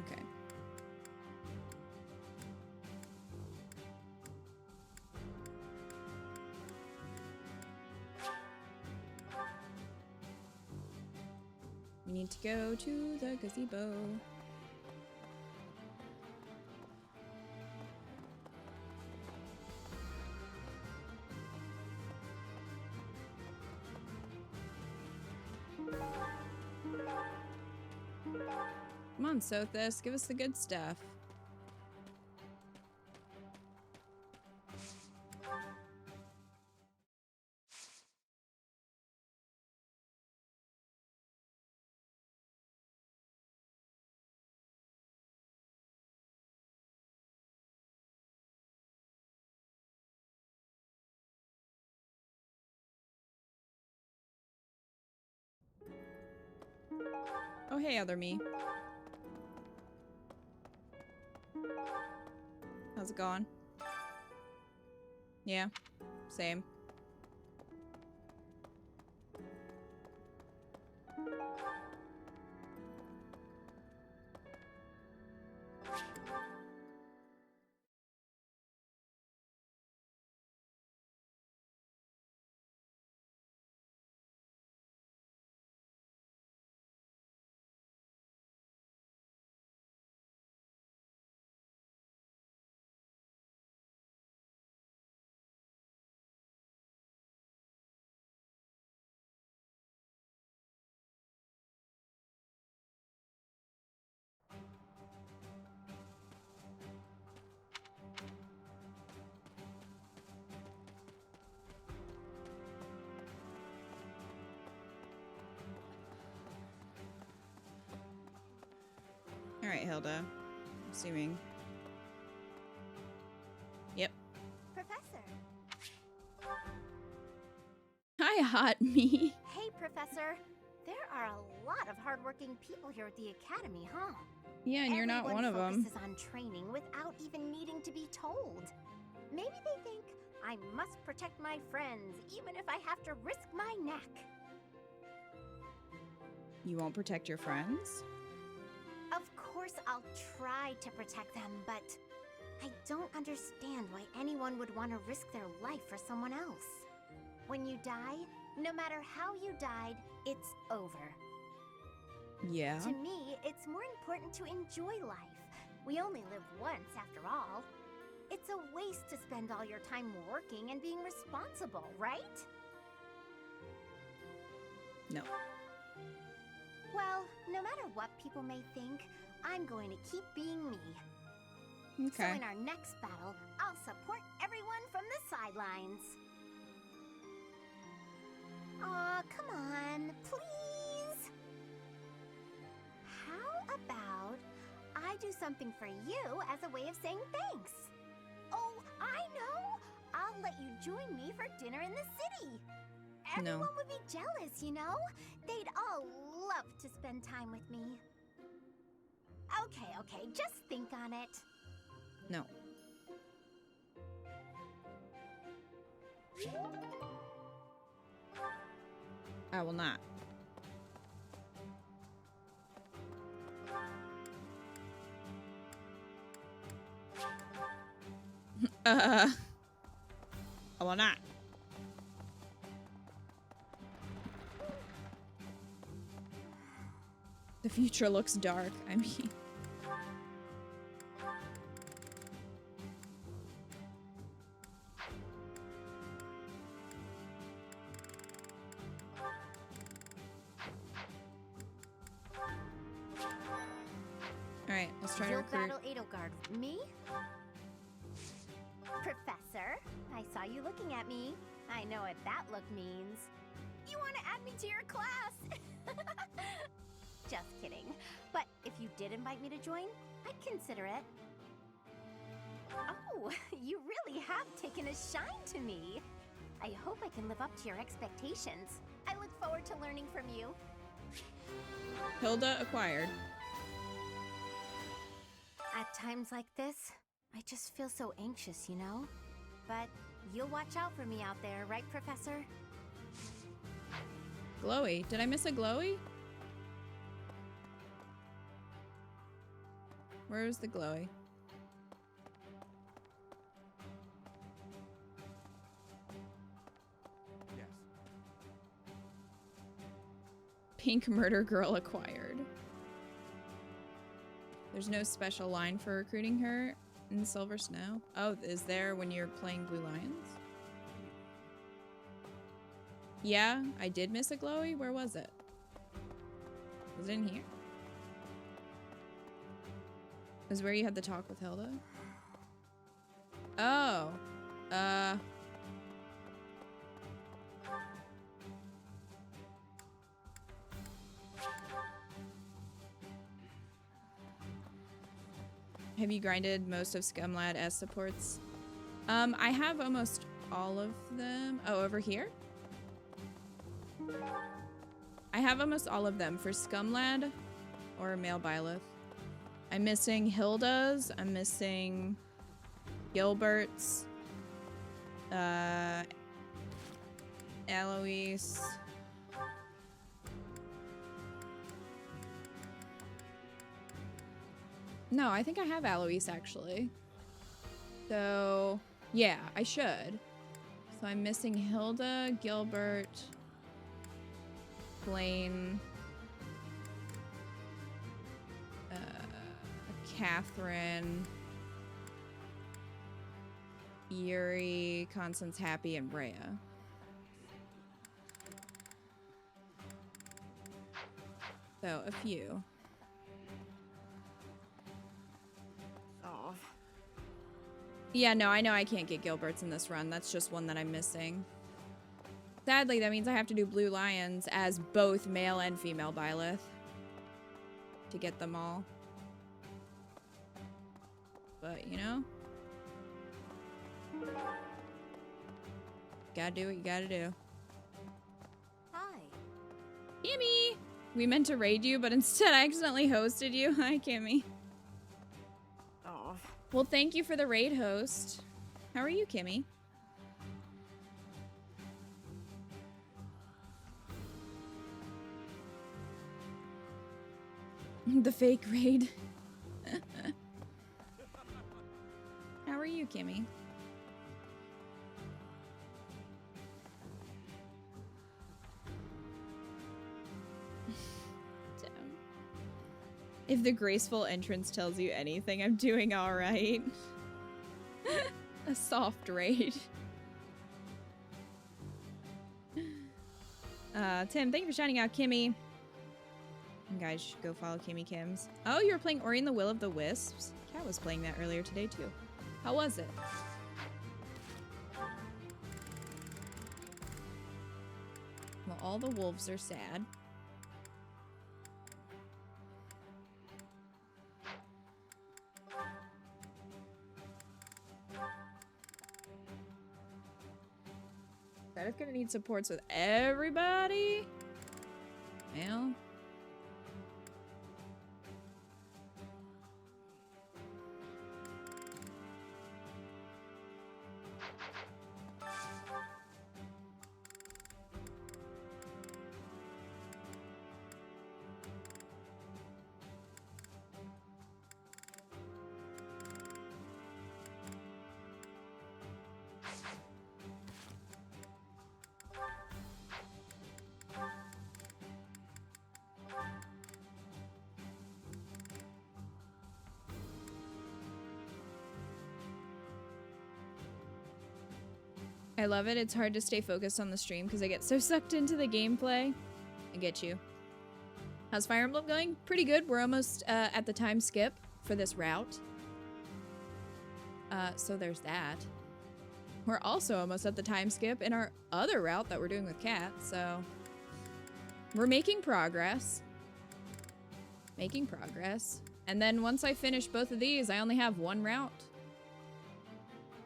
Okay. We need to go to the gazebo. Come on, Sothis, give us the good stuff. Oh, hey, other me. How's it going? Yeah, same. All right, Hilda. I'm assuming. Yep. Professor. Hi, hot me. Hey, Professor. There are a lot of hardworking people here at the Academy, huh? Yeah, and you're not one of them. Everyone focuses on training without even needing to be told. Maybe they think I must protect my friends, even if I have to risk my neck. You won't protect your friends? Of course I'll try to protect them, but I don't understand why anyone would want to risk their life for someone else. When you die, no matter how you died, it's over. Yeah. To me, it's more important to enjoy life. We only live once, after all. It's a waste to spend all your time working and being responsible, right? No. Well, no matter what people may think, I'm going to keep being me. Okay. So in our next battle, I'll support everyone from the sidelines. Aw, come on, please. How about I do something for you as a way of saying thanks? Oh, I know! I'll let you join me for dinner in the city. Everyone would be jealous, you know? They'd all love to spend time with me. Okay, just think on it. No. I will not. I will not. The future looks dark. I mean... Alright, let's try to You'll recruit. battle EDELGARD. Me? Professor, I saw you looking at me. I know what that look means. You want to add me to your class? Just kidding. But if you did invite me to join, I'd consider it. Oh, you really have taken a shine to me. I hope I can live up to your expectations. I look forward to learning from you. Hilda acquired. At times like this, I just feel so anxious, you know? But you'll watch out for me out there, right, Professor? Glowy. Did I miss a glowy? Where's the glowy? Yes. Pink murder girl acquired. There's no special line for recruiting her in Silver Snow. Oh, is there when you're playing Blue Lions? Yeah, I did miss a glowy. Where was it? Was it in here? It was where you had the talk with Hilda? Oh. Have you grinded most of Scumlad S supports? I have almost all of them. Oh, over here? I have almost all of them for Scumlad or Male Byleth. I'm missing Hilda's. I'm missing Gilbert's. Eloise. No, I think I have Eloise actually. So, yeah, I should. So I'm missing Hilda, Gilbert, Blaine, Catherine, Yuri, Constance, Happy, and Rhea. So, a few. Oh. Yeah, no, I know I can't get Gilbert's in this run. That's just one that I'm missing. Sadly, that means I have to do Blue Lions as both male and female Byleth to get them all. But, you know, gotta do what you gotta do. Kimmy! We meant to raid you, but instead I accidentally hosted you. Hi, Kimmy. Oh. Well, thank you for the raid host. How are you, Kimmy? The fake raid. How are you, Kimmy? Damn. If the graceful entrance tells you anything, I'm doing all right. A soft raid. Tim, thank you for shouting out Kimmy. You guys should go follow Kimmy Kims. Oh, you were playing Ori and the Will of the Wisps? Kat was playing that earlier today, too. How was it? Well, all the wolves are sad. That is gonna need supports with everybody. Well. I love it. It's hard to stay focused on the stream because I get so sucked into the gameplay. I get you. How's Fire Emblem going? Pretty good. We're almost at the time skip for this route. So there's that. We're also almost at the time skip in our other route that we're doing with Kat, so we're making progress. Making progress. And then once I finish both of these, I only have one route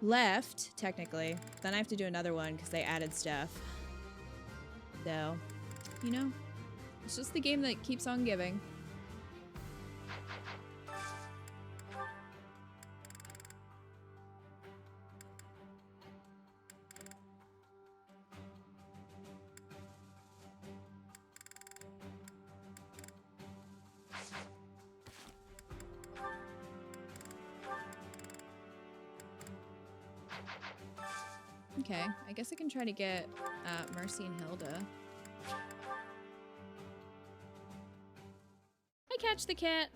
left, technically. Then I have to do another one because they added stuff. So, you know, it's just the game that keeps on giving. Okay, I guess I can try to get Mercy and Hilda. Hi, Catch the Cat.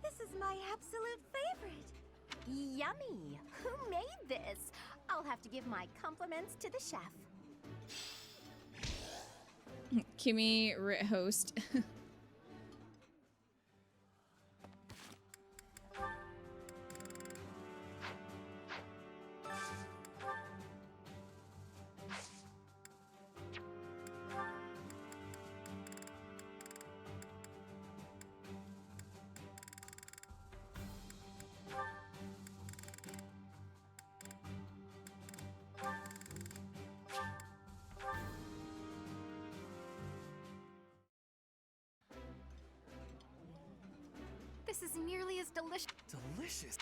This is my absolute favorite. Yummy. Who made this? I'll have to give my compliments to the chef. Kimmy, host. This is nearly as delicious. Delicious.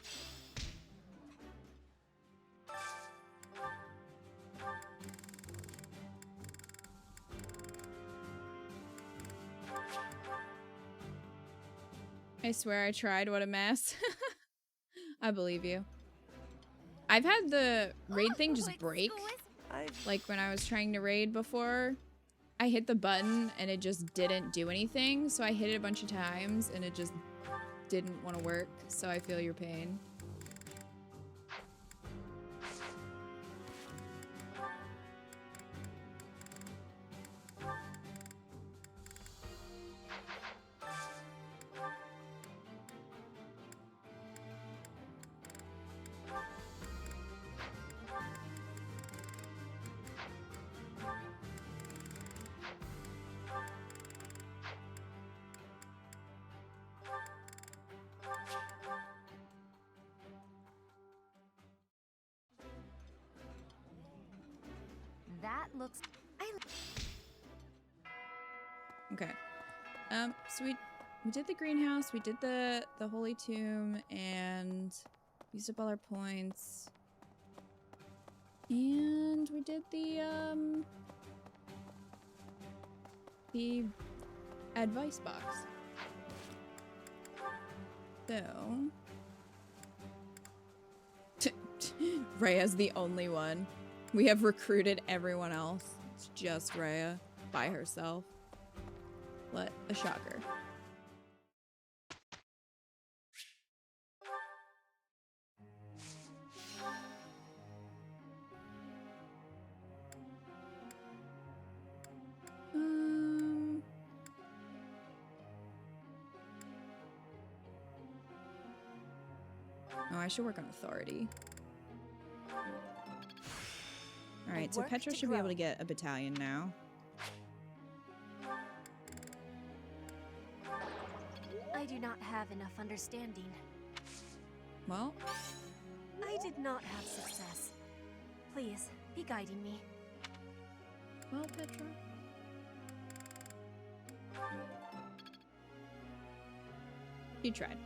I swear I tried. What a mess. I believe you. I've had the raid thing just break. Like when I was trying to raid before, I hit the button and it just didn't do anything. So I hit it a bunch of times and it just didn't want to work. So I feel your pain. That looks... Okay. So we did the greenhouse, we did the holy tomb, and used up all our points. And we did the advice box. So Rhea's the only one. We have recruited everyone else. It's just Rhea by herself. What a shocker. Oh, I should work on authority. Alright, so Petra should be able to get a battalion now. I do not have enough understanding. Well, I did not have success. Please, be guiding me. Well, Petra. You tried.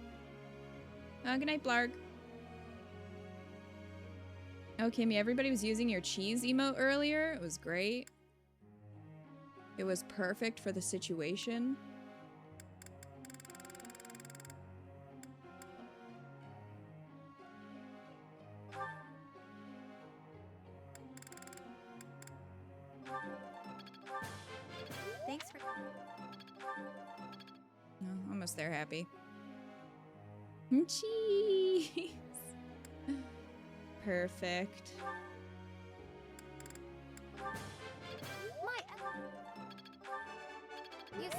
Good night, Blarg. Oh, Kimmy, everybody was using your cheese emote earlier. It was great. It was perfect for the situation. Thanks for... No, almost there, happy. Cheese! Perfect. You see,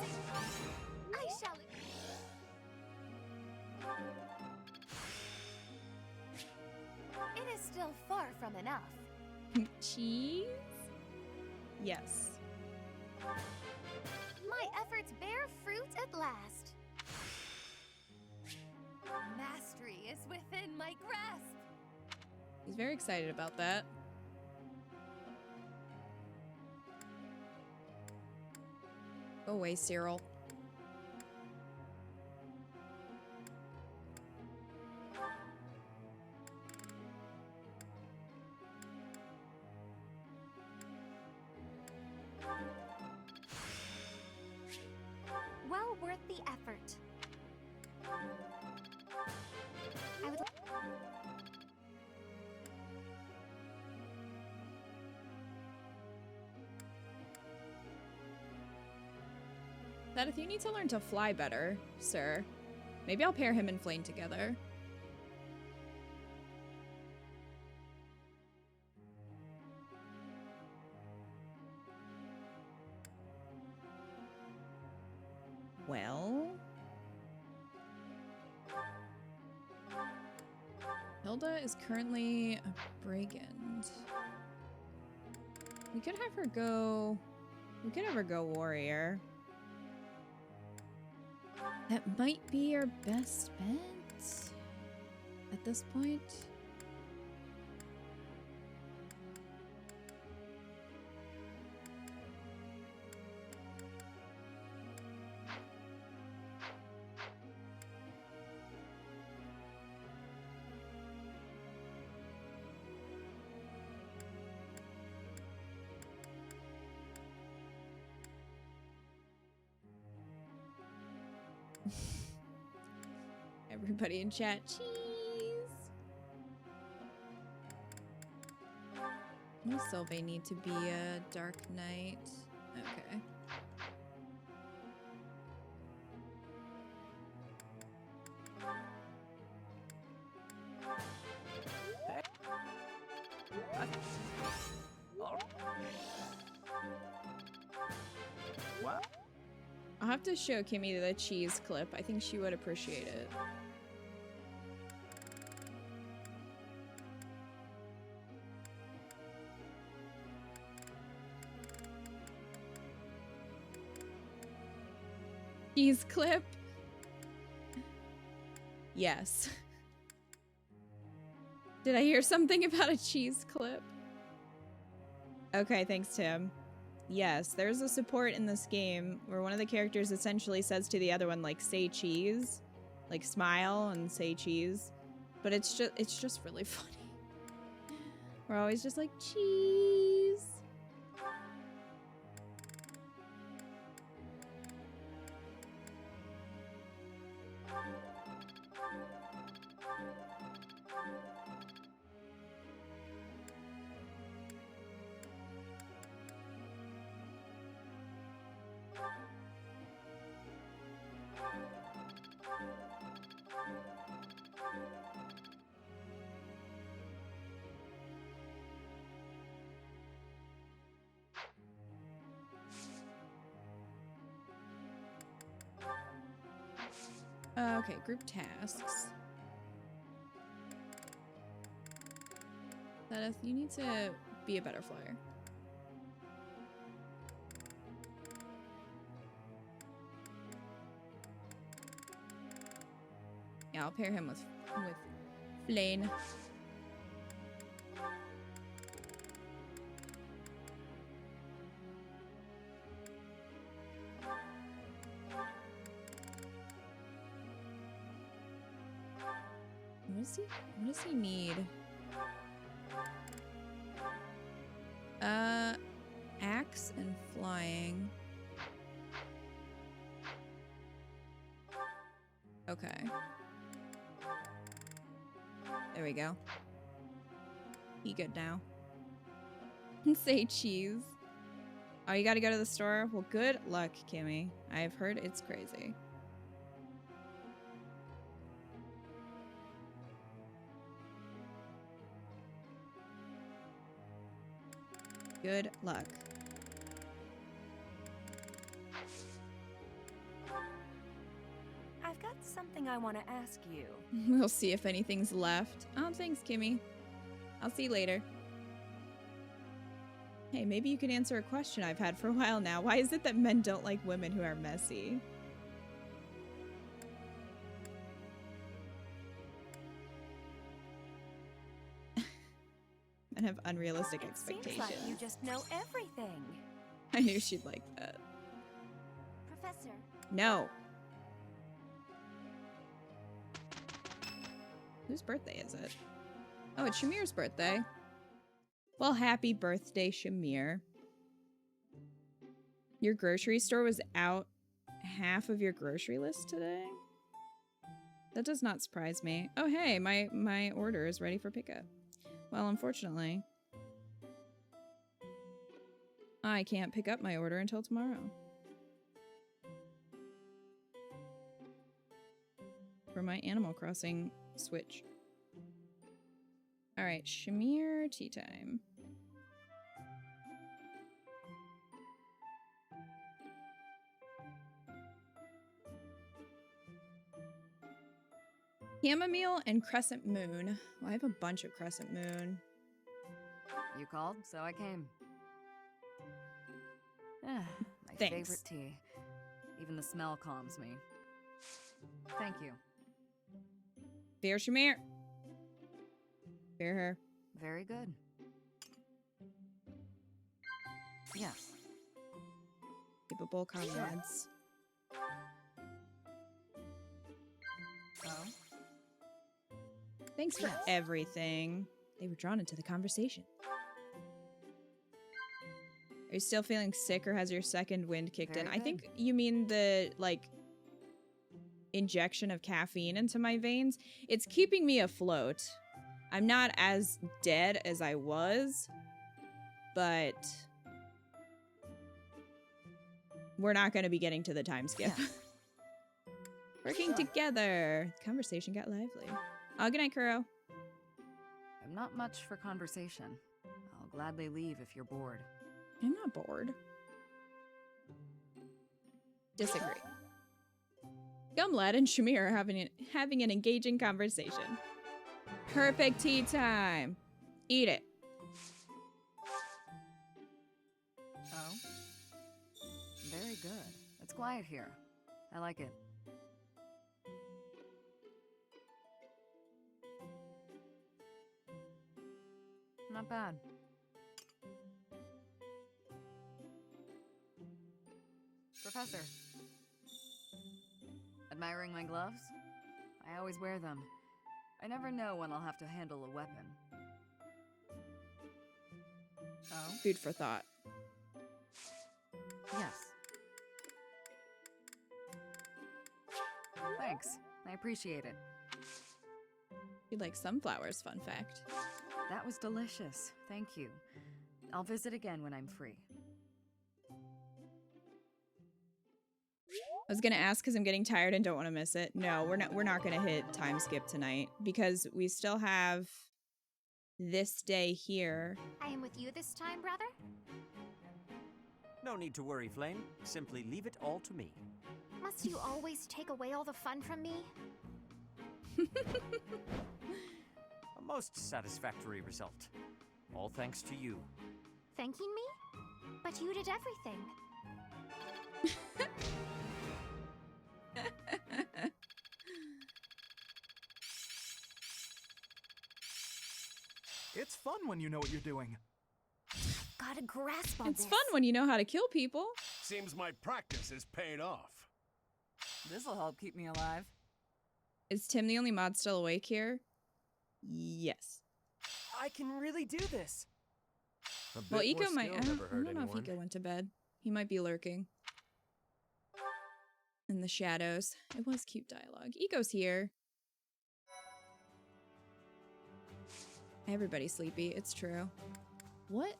I shall. It is still far from enough. Cheese? Yes. My efforts bear fruit at last. Mastery is within my grasp. He's very excited about that. Go away, Cyril. Well worth the effort. I would. That you need to learn to fly better, sir. Maybe I'll pair him and Flame together. Well... Hilda is currently a brigand. We could have her go... We could have her go warrior. That might be our best bet at this point. Everybody in chat, cheese! Does Sylvain need to be a Dark Knight? Okay. What? I'll have to show Kimmy the cheese clip. I think she would appreciate it. Cheese clip? Yes. Did I hear something about a cheese clip? Okay, thanks, Tim. Yes, there's a support in this game where one of the characters essentially says to the other one, like, say cheese. Like, smile and say cheese. But it's just really funny. We're always just like, cheese. Okay, group tasks. Seth, you need to be a better flyer. Yeah, I'll pair him with Flane. What does he need? Axe and flying. Okay. There we go. He good now. Say cheese. Oh, you gotta go to the store? Well, good luck, Kimmy. I've heard it's crazy. Good luck. I've got something I want to ask you. We'll see if anything's left. Oh, thanks, Kimmy. I'll see you later. Hey, maybe you can answer a question I've had for a while now. Why is it that men don't like women who are messy? And have unrealistic expectations. Seems like you just know everything. I knew she'd like that. Professor. No. Whose birthday is it? Oh, it's Shamir's birthday. Well, happy birthday, Shamir. Your grocery store was out half of your grocery list today? That does not surprise me. Oh, hey, my order is ready for pickup. Well, unfortunately, I can't pick up my order until tomorrow. For my Animal Crossing Switch. Alright, Shamir, tea time. Chamomile and Crescent Moon. Well, I have a bunch of Crescent Moon. You called, so I came. Ah, my Thanks. favorite tea. Even the smell calms me. Thank you. Bear Shamir. Bear her. Very good. Yes. Capable comrades. Oh? Thanks for everything. They were drawn into the conversation. Are you still feeling sick or has your second wind kicked in? I think you mean the, like, injection of caffeine into my veins. It's keeping me afloat. I'm not as dead as I was, but we're not going to be getting to the time skip. Yes. Working together. Conversation got lively. Oh, good night, Kuro. I'm not much for conversation. I'll gladly leave if you're bored. I'm not bored. Disagree. Gumlad and Shamir are having an engaging conversation. Perfect tea time. Eat it. Oh? Very good. It's quiet here. I like it. Not bad. Professor. Admiring my gloves? I always wear them. I never know when I'll have to handle a weapon. Oh? Food for thought. Yes. Thanks. I appreciate it. You like sunflowers, fun fact. That was delicious. Thank you. I'll visit again when I'm free. I was gonna ask because I'm getting tired and don't want to miss it. No, we're not gonna hit time skip tonight because we still have this day here. I am with you this time, brother? No need to worry, Flame. Simply leave it all to me. Must you always take away all the fun from me? A most satisfactory result. All thanks to you. Thanking me? But you did everything. It's fun when you know what you're doing. Got a grasp on It's this. fun when you know how to kill people. Seems my practice is paid off. This'll help keep me alive. Is Tim the only mod still awake here? Yes. I can really do this. Well, Eco might. I don't know if Eco went to bed. He might be lurking in the shadows. It was cute dialogue. Eco's here. Everybody's sleepy. It's true. What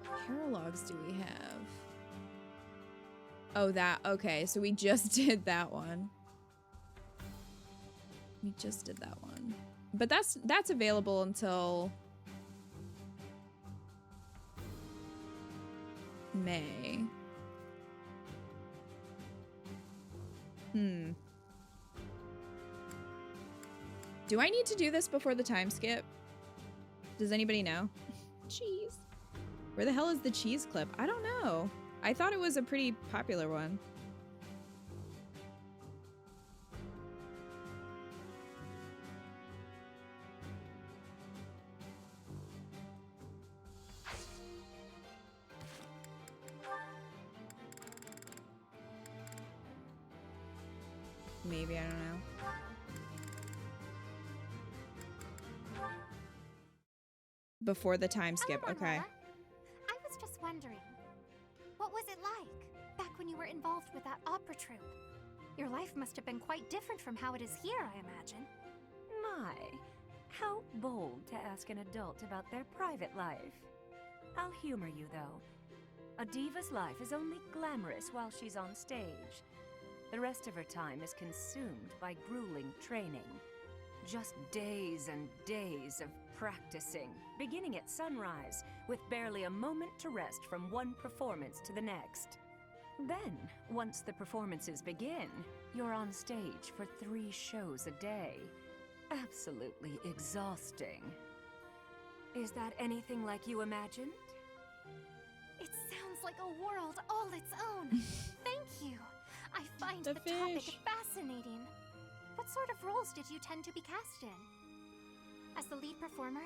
paralogs do we have? Oh, that. Okay, so we just did that one. We just did that one. But that's available until May. Do I need to do this before the time skip? Does anybody know? Cheese. Where the hell is the cheese clip? I don't know. I thought it was a pretty popular one. Maybe, I don't know. Before the time skip, okay. I was just wondering, what was it like back when you were involved with that opera troupe? Your life must have been quite different from how it is here, I imagine. My, how bold to ask an adult about their private life. I'll humor you, though. A diva's life is only glamorous while she's on stage. The rest of her time is consumed by grueling training. Just days and days of practicing, beginning at sunrise, with barely a moment to rest from one performance to the next. Then, once the performances begin, you're on stage for 3 shows a day. Absolutely exhausting. Is that anything like you imagined? It sounds like a world all its own. Thank you. I find the topic fascinating. What sort of roles did you tend to be cast in? As the lead performer,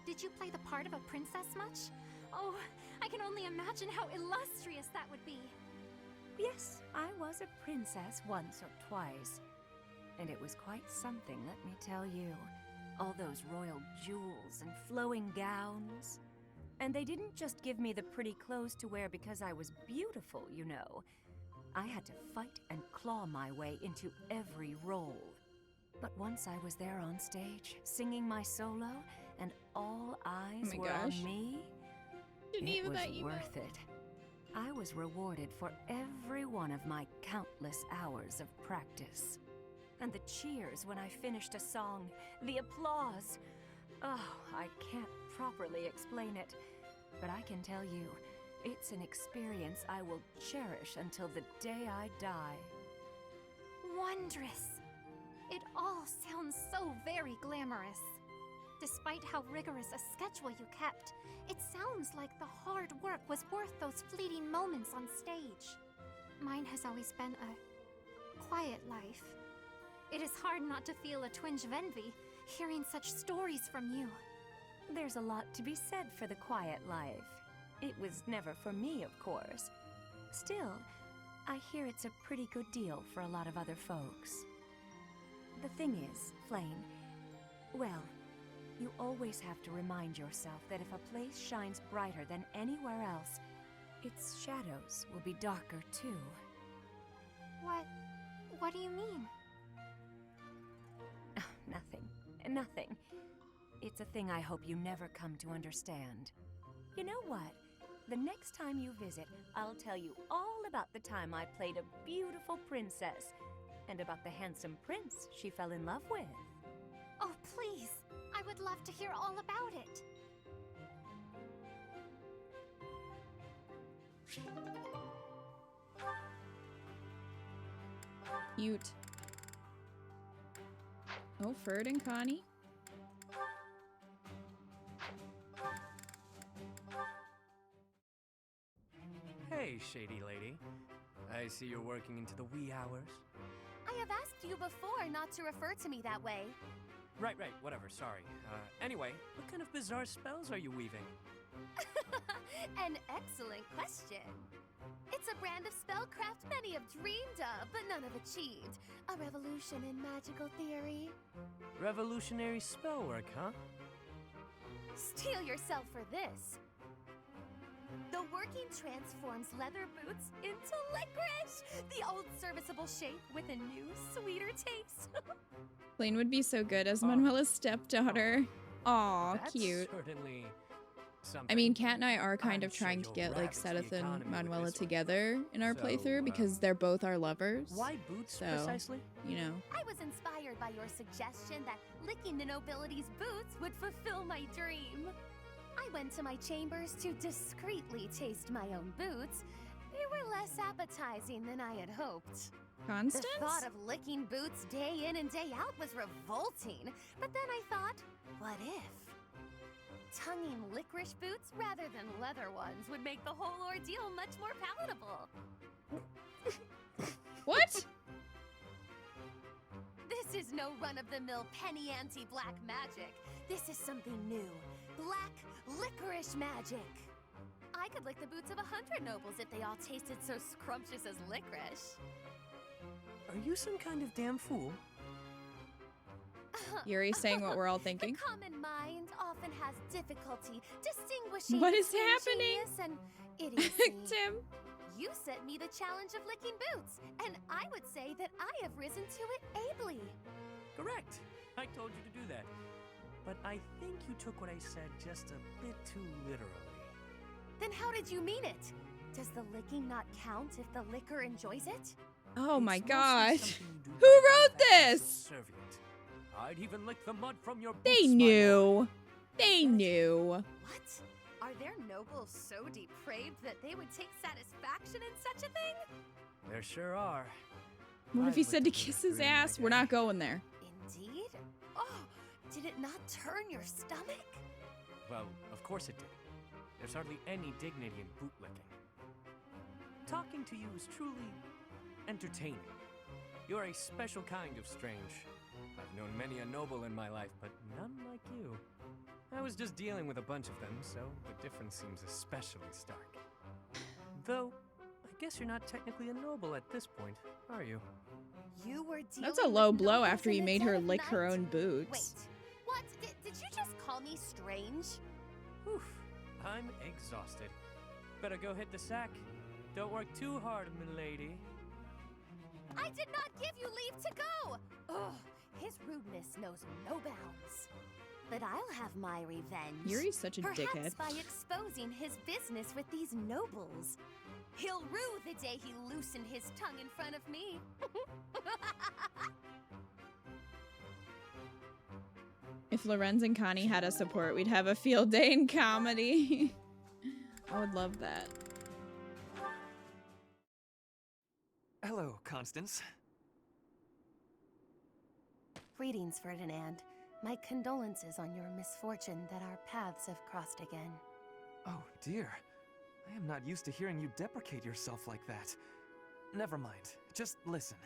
did you play the part of a princess much? Oh, I can only imagine how illustrious that would be. Yes, I was a princess once or twice. And it was quite something, let me tell you. All those royal jewels and flowing gowns. And they didn't just give me the pretty clothes to wear because I was beautiful, you know. I had to fight and claw my way into every role. But once I was there on stage, singing my solo, and all eyes were on me, it was worth it. I was rewarded for every one of my countless hours of practice. And the cheers when I finished a song, the applause. Oh, I can't properly explain it, but I can tell you, it's an experience I will cherish until the day I die. Wondrous. It all sounds so very glamorous. Despite how rigorous a schedule you kept, it sounds like the hard work was worth those fleeting moments on stage. Mine has always been a quiet life. It is hard not to feel a twinge of envy, hearing such stories from you. There's a lot to be said for the quiet life. It was never for me, of course. Still, I hear it's a pretty good deal for a lot of other folks. The thing is, Flame, well, you always have to remind yourself that if a place shines brighter than anywhere else, its shadows will be darker too. What do you mean? Nothing. It's a thing I hope you never come to understand. You know what? The next time you visit, I'll tell you all about the time I played a beautiful princess, and about the handsome prince she fell in love with. Oh, please! I would love to hear all about it. Cute. Oh, Ferd and Connie. Hey, shady lady. I see you're working into the wee hours. I have asked you before not to refer to me that way. Right, whatever, sorry. Anyway, what kind of bizarre spells are you weaving? An excellent question. It's a brand of spellcraft many have dreamed of, but none have achieved. A revolution in magical theory. Revolutionary spellwork, huh? Steel yourself for this. The working transforms leather boots into licorice! The old serviceable shape with a new, sweeter taste. Blaine would be so good as Manuela's stepdaughter. Aw, That's cute. certainly something. I mean, Kat and I are kind of I'm sure trying to you'll get like ravage the Sedith and economy with Manuela this one. together in our So, playthrough because they're both our lovers. Why boots So, precisely? you know. I was inspired by your suggestion that licking the nobility's boots would fulfill my dream. I went to my chambers to discreetly taste my own boots. They were less appetizing than I had hoped. Constance? The thought of licking boots day in and day out was revolting. But then I thought, what if? Tonguing licorice boots rather than leather ones would make the whole ordeal much more palatable. What? This is no run-of-the-mill penny ante black magic. This is something new. Black licorice magic. I could lick the boots of 100 nobles if they all tasted so scrumptious as licorice. Are you some kind of damn fool? Yuri's saying what we're all thinking. The common mind often has difficulty distinguishing What is between happening? genius and idiocy. Tim. You set me the challenge of licking boots, and I would say that I have risen to it ably. Correct. I told you to do that. But I think you took what I said just a bit too literally. Then how did you mean it? Does the licking not count if the liquor enjoys it? Oh my It's mostly gosh. something you do Who by wrote manifest this? subservient. I'd even lick the mud from your boots, They my knew. They knew. What? Are there nobles so depraved that they would take satisfaction in such a thing? lord. There sure are. What if he I've said to licked a kiss his boots in my ass? We're day. not going there. Indeed? Oh, did it not turn your stomach? Well, of course it did. There's hardly any dignity in bootlicking. Talking to you is truly entertaining. You're a special kind of strange. I've known many a noble in my life, but none like you. I was just dealing with a bunch of them, so the difference seems especially stark. Though, I guess you're not technically a noble at this point, are you? You were dealing That's a low with blow nobles after in you the made dead her of lick her night? own boots. Wait, what? Did you just call me strange? Oof, I'm exhausted. Better go hit the sack. Don't work too hard, milady. I did not give you leave to go! Ugh, his rudeness knows no bounds. But I'll have my revenge. Yuri's such a Perhaps dickhead. by exposing his business with these nobles. He'll rue the day he loosened his tongue in front of me. If Lorenz and Connie had a support, we'd have a field day in comedy. I would love that. Hello, Constance. Greetings, Ferdinand. My condolences on your misfortune that our paths have crossed again. Oh, dear. I am not used to hearing you deprecate yourself like that. Never mind. Just listen.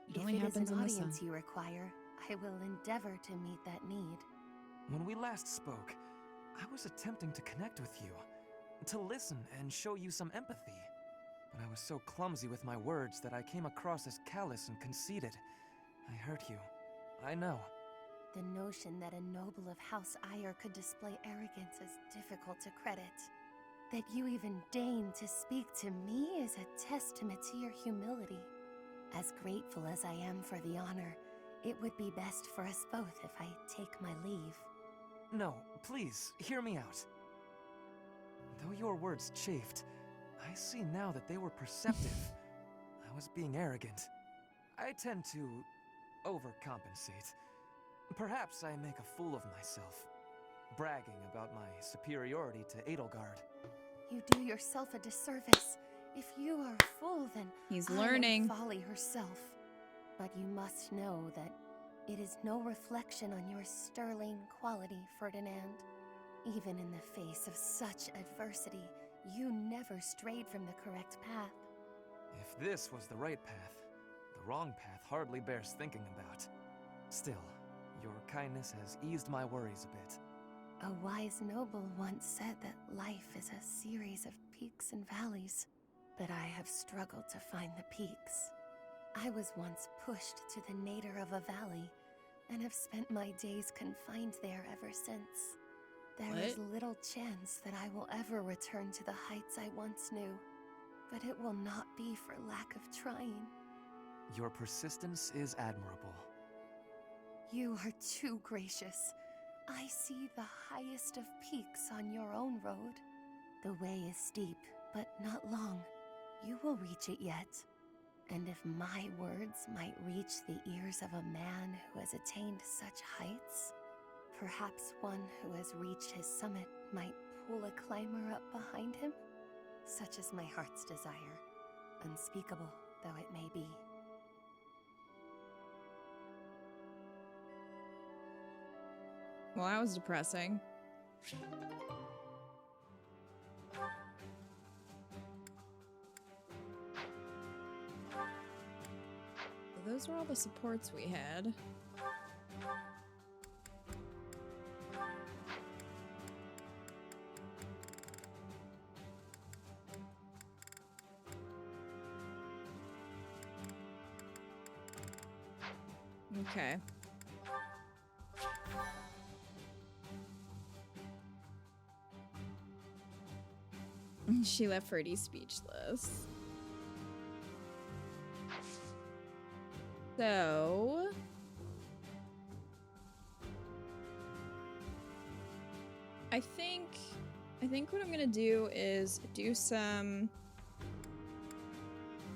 It If only it is happens an in the sun. audience you require, I will endeavor to meet that need. When we last spoke, I was attempting to connect with you, to listen and show you some empathy. But I was so clumsy with my words that I came across as callous and conceited. I hurt you. I know. The notion that a noble of House Ire could display arrogance is difficult to credit. That you even deign to speak to me is a testament to your humility. As grateful as I am for the honor, it would be best for us both if I take my leave. No, please, hear me out. Though your words chafed, I see now that they were perceptive. I was being arrogant. I tend to overcompensate. Perhaps I make a fool of myself, bragging about my superiority to EDELGARD. You do yourself a disservice. If you are a fool, then he's I learning. am Folly herself. But you must know that it is no reflection on your sterling quality, Ferdinand. Even in the face of such adversity, you never strayed from the correct path. If this was the right path, the wrong path hardly bears thinking about. Still, your kindness has eased my worries a bit. A wise noble once said that life is a series of peaks and valleys, but I have struggled to find the peaks. I was once pushed to the nadir of a valley, and have spent my days confined there ever since. There is little chance that I will ever return to the heights I once knew, but it will not be for lack of trying. Your persistence is admirable. You are too gracious. I see the highest of peaks on your own road. The way is steep, but not long. You will reach it yet. And if my words might reach the ears of a man who has attained such heights, perhaps one who has reached his summit might pull a climber up behind him? Such is my heart's desire, unspeakable though it may be. Well, that was depressing. Those were all the supports we had. Okay. She left Ferdy speechless. So I think what I'm gonna do is do some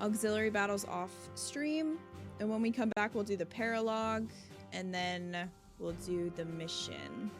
auxiliary battles off stream, and when we come back we'll do the paralogue, and then we'll do the mission.